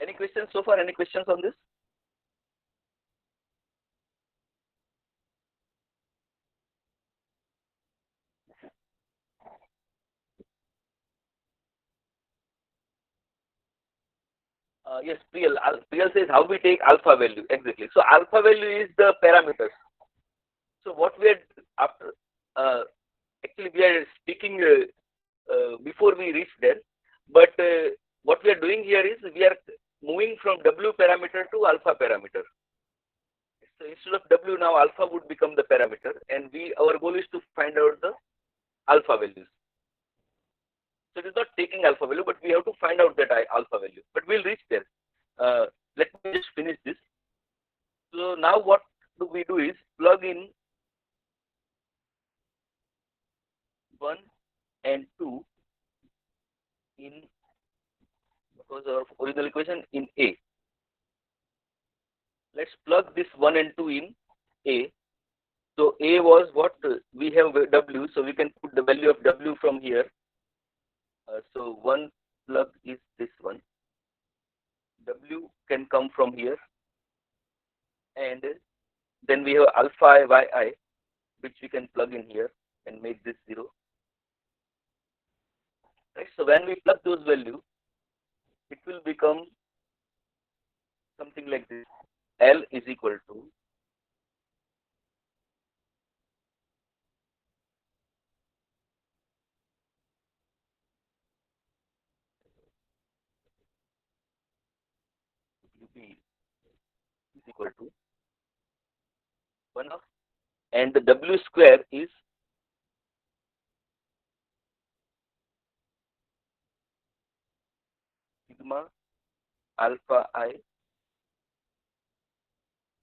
Any questions so far? Any questions on this? Yes, Priyal says how we take alpha value exactly. So alpha value is the parameters. So what we are after actually we are speaking before we reach there, but what we are doing here is we are moving from W parameter to alpha parameter. So instead of W now alpha would become the parameter, and our goal is to find out the alpha values. So it is not taking alpha value, but we have to find out that alpha value. But we'll reach there. Let me just finish this. So now what do we do is plug in 1 and 2 in, what was our original equation, in A. Let's plug this 1 and 2 in A. So A was what? We have W, so we can put the value of W from here. So one plug is this one. W can come from here. And then we have alpha yi, which we can plug in here and make this 0. Right? So when we plug those values, it will become something like this. L is equal to WB is equal to 1 of, and the W square is sigma alpha I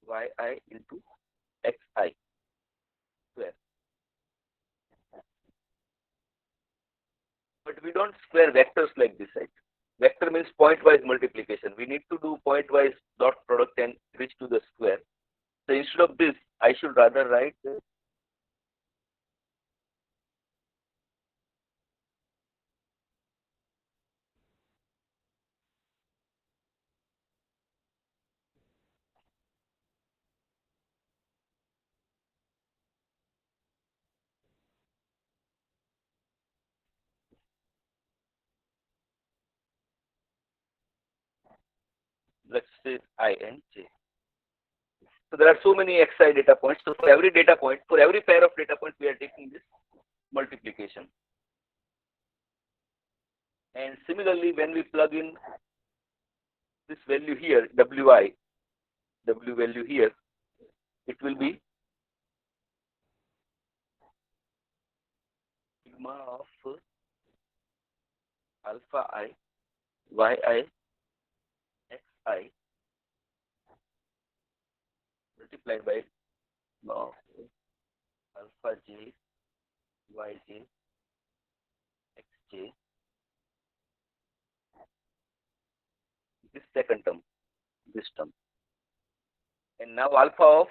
yi into xi square. But we don't square vectors like this, right? Vector means point-wise multiplication. We need to do point-wise dot product and reach to the square. So instead of this, I should rather write let's say I and j. So there are so many xi data points. So for every data point, for every pair of data points, we are taking this multiplication. And similarly, when we plug in this value here, wi, w value here, it will be sigma of alpha I yi xi multiplied by sigma of alpha j yj xj, this second term, this term. And now alpha of,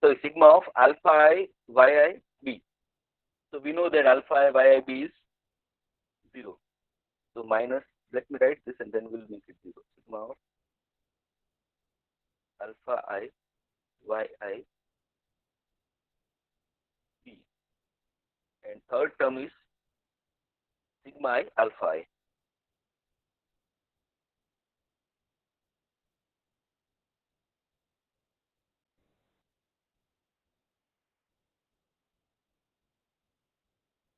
so sigma of alpha I yi b. So we know that alpha I yi b is 0. So minus, let me write this and then we'll make it 0. Sigma of alpha I yi b. And third term is sigma I alpha I.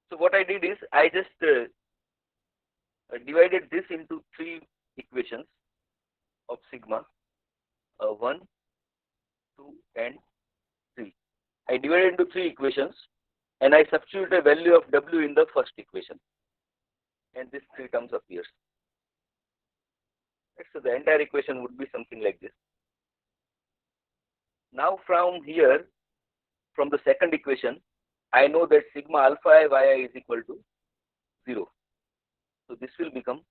So what I did is I just divided this into 3 equations of sigma, 1, 2 and 3. I divided into 3 equations and I substitute a value of w in the first equation, and this 3 terms appears. Right? So the entire equation would be something like this. Now from here, from the second equation, I know that sigma alpha I yi is equal to 0. So this will become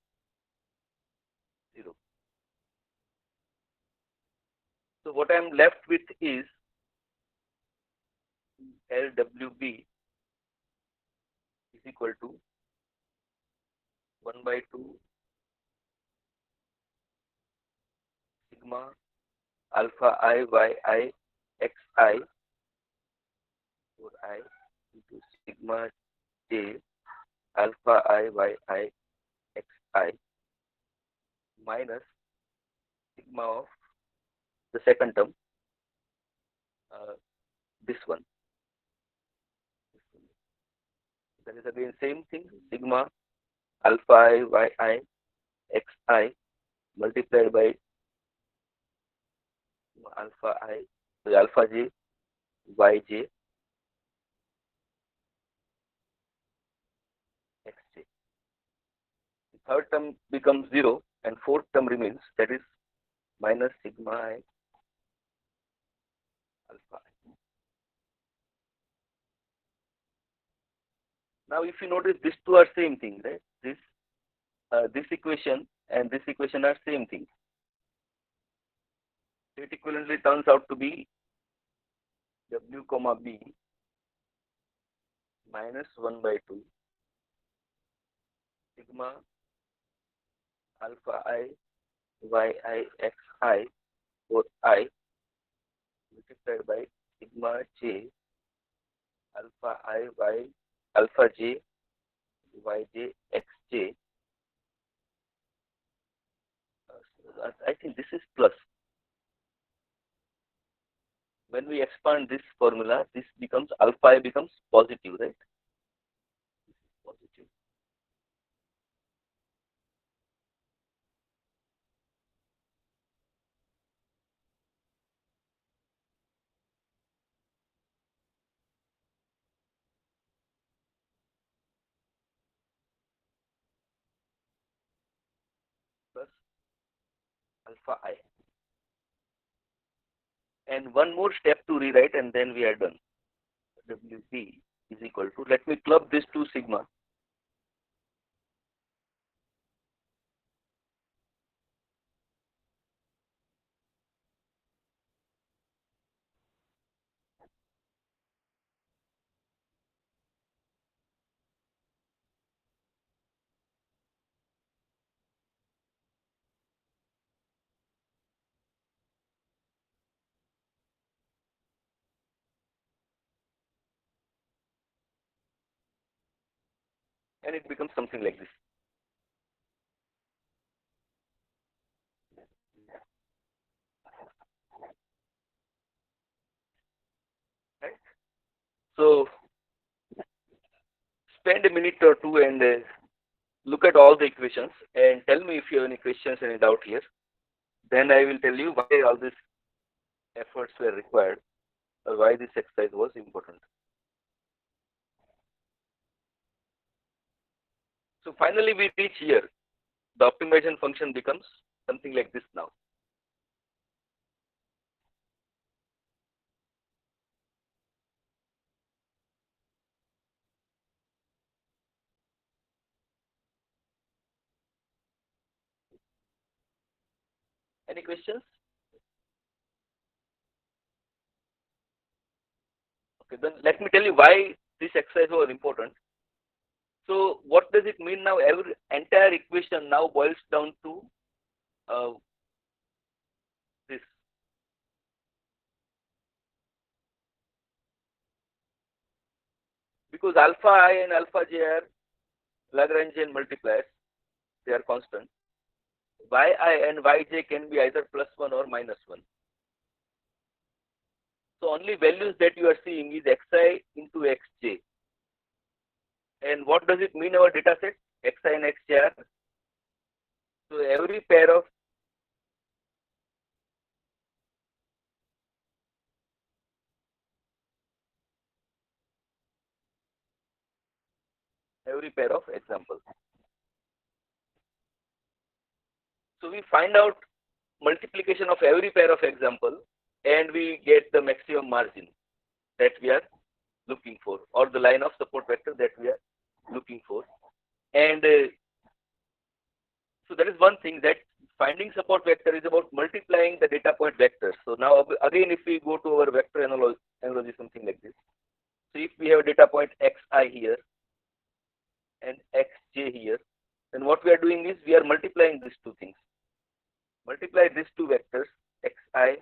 0. So what I am left with is LWB is equal to 1 by 2 sigma alpha I yi xi for I into sigma j alpha I yi xi minus sigma of the second term, uh, this one. That is again same thing, sigma alpha I yi xi multiplied by alpha I, so alpha j yj xj. The third term becomes 0 and fourth term remains, that is minus sigma I alpha I. Now if you notice, these two are same thing, right? This equation and this equation are same thing. It equivalently turns out to be w comma b minus 1 by 2 sigma alpha I yi xi for I multiplied by sigma j alpha I y alpha j yj xj. I think this is plus. When we expand this formula, this becomes alpha I becomes positive, right? This is positive. Plus alpha I. And one more step to rewrite and then we are done. WB is equal to, let me club this to sigma. And it becomes something like this. Right? So spend a minute or two and look at all the equations and tell me if you have any questions, any doubt here. Then I will tell you why all these efforts were required or why this exercise was important. So finally we reach here. The optimization function becomes something like this now. Any questions? Okay, then let me tell you why this exercise was important. So what does it mean now? Every entire equation now boils down to this. Because alpha I and alpha j are Lagrangian multipliers, they are constant. Yi and yj can be either plus 1 or minus 1. So only values that you are seeing is xi into xj. And what does it mean our data set? Xi and xj are. So every pair of examples. So we find out multiplication of every pair of example and we get the maximum margin that we are looking for, or the line of support vector that we are looking for. And so that is one thing, that finding support vector is about multiplying the data point vectors. So now again, if we go to our vector analogy, something like this. So if we have a data point xi here and xj here, then what we are doing is we are multiplying these two things. Multiply these two vectors xi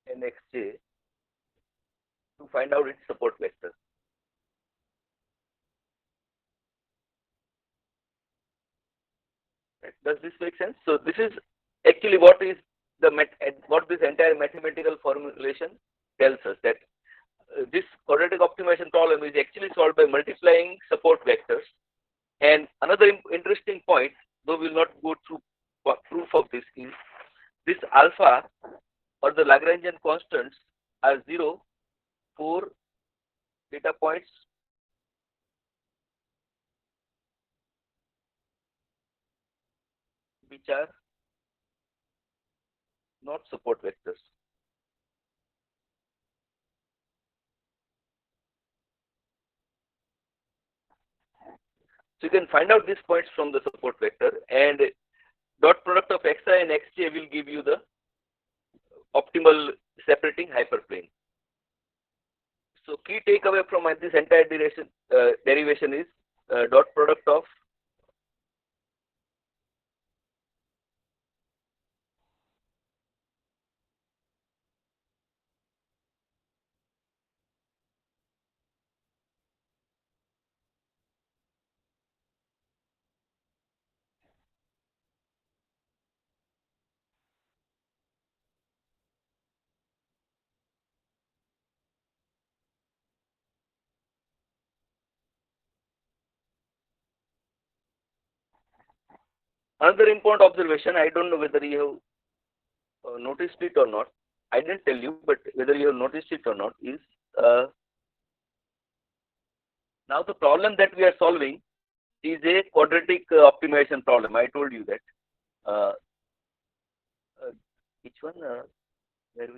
and xj to find out its support vector. Right. Does this make sense? So this is actually what is what this entire mathematical formulation tells us, that this quadratic optimization problem is actually solved by multiplying support vectors. And another interesting point, though we will not go through proof of this, is this alpha or the Lagrangian constants are 0 for data points which are not support vectors. So you can find out these points from the support vector, and dot product of xi and xj will give you the optimal separating hyperplane. So key takeaway from this entire derivation is dot product of another important observation. I don't know whether you have noticed it or not. I didn't tell you, but whether you have noticed it or not is now the problem that we are solving is a quadratic optimization problem. I told you that. Which one? Where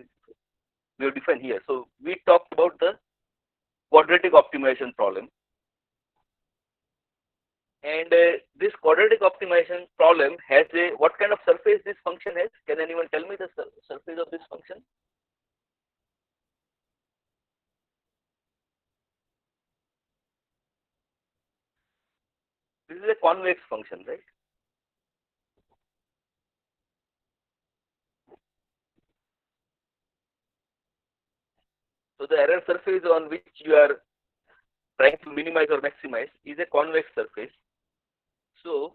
we have defined here. So we talked about the quadratic optimization problem. And this quadratic optimization problem has what kind of surface this function has? Can anyone tell me the surface of this function? This is a convex function, right? So the error surface on which you are trying to minimize or maximize is a convex surface. So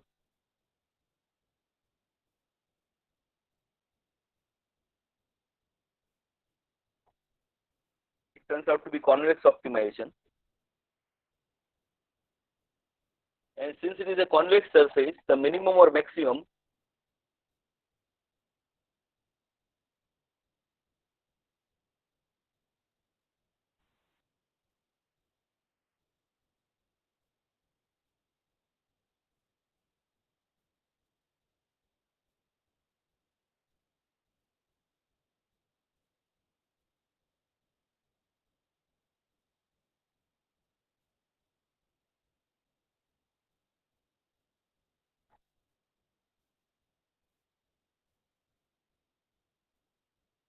it turns out to be convex optimization. And since it is a convex surface, the minimum or maximum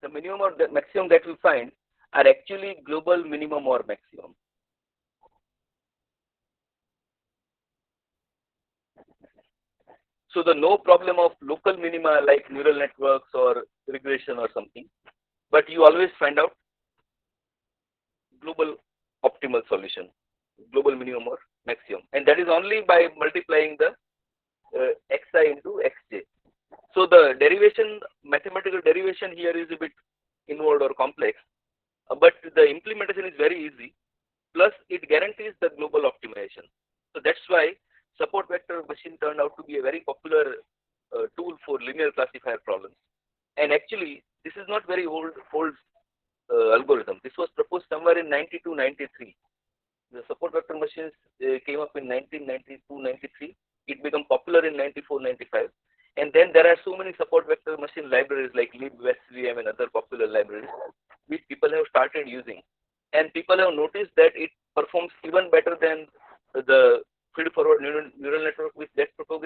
the minimum or the maximum that we find are actually global minimum or maximum. So the no problem of local minima like neural networks or regression or something, but you always find out global optimal solution, global minimum or maximum, and that is only by multiplying the xi into xj. So the derivation, mathematical derivation here is a bit involved or complex, but the implementation is very easy. Plus, it guarantees the global optimization. So that's why support vector machine turned out to be a very popular tool for linear classifier problems. And actually, this is not very old algorithm. This was proposed somewhere in 92, 93. The support vector machines came up in 1992, 93. It became popular in 94, 95. And then there are so many support vector machine libraries like libvsvm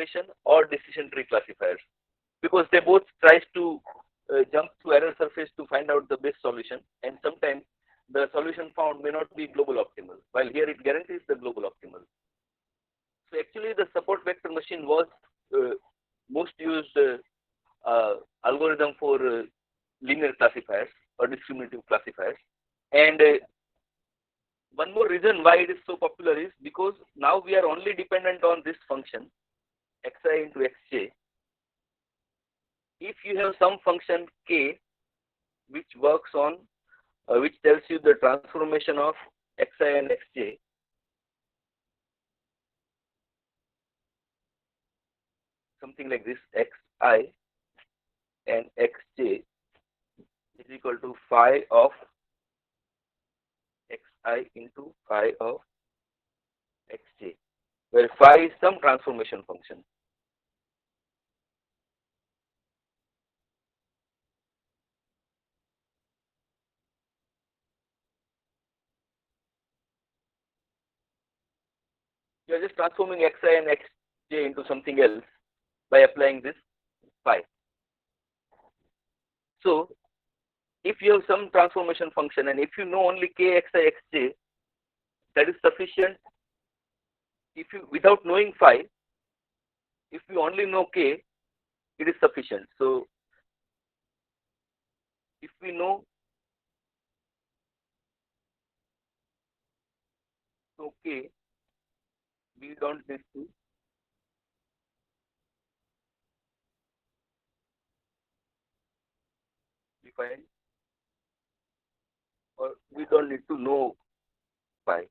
evaluation or decision tree classifiers, because they both tries to jump to error surface to find out the best solution, and sometimes the solution found may not be global optimal, while here it guarantees the global optimal. So actually the support vector machine was most used algorithm for linear classifiers or discriminative classifiers. And one more reason why it is so popular is because now we are only dependent on this function xi into xj. If you have some function k which works on which tells you the transformation of xi and xj, something like this, xi and xj is equal to phi of xi into phi of xj, where phi is some transformation function. You are just transforming xi and xj into something else by applying this phi. So if you have some transformation function and if you know only k xi xj, that is sufficient. If you, without knowing phi, if you only know k, it is sufficient. So if we know k, we don't need to define, or we don't need to know phi,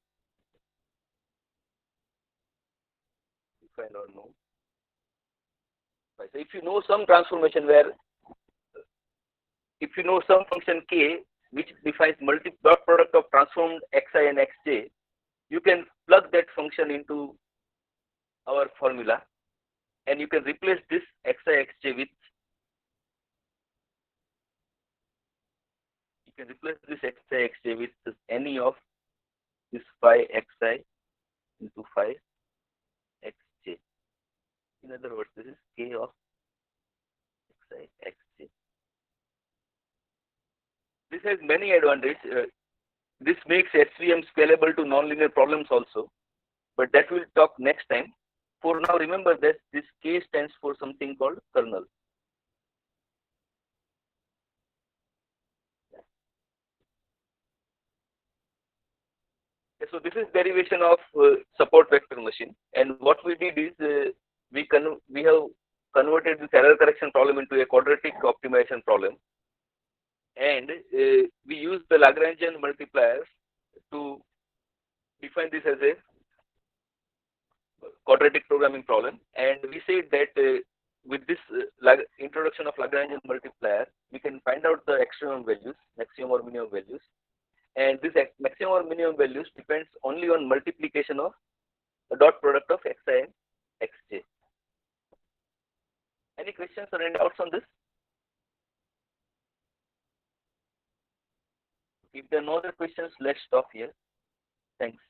define or know phi. So if you know some transformation where, if you know some function k which defines dot product of transformed xi and xj, you can plug that function into our formula and you can replace this xi xj with, you can replace this xi xj with any of this phi xi into phi xj. In other words, this is k of xi xj. This has many advantages. This makes HVM scalable to nonlinear problems also, but that we'll talk next time. For now, remember that this K stands for something called kernel. So this is derivation of support vector machine, and what we did is we have converted this error correction problem into a quadratic optimization problem, and we use the Lagrangian multipliers to define this as a quadratic programming problem. And we said that with this introduction of Lagrangian multiplier, we can find out the extremum values, maximum or minimum values, and this maximum or minimum values depends only on multiplication of the dot product of xi and xj. Any questions or any doubts on this? If there are no other questions, let's stop here. Thanks.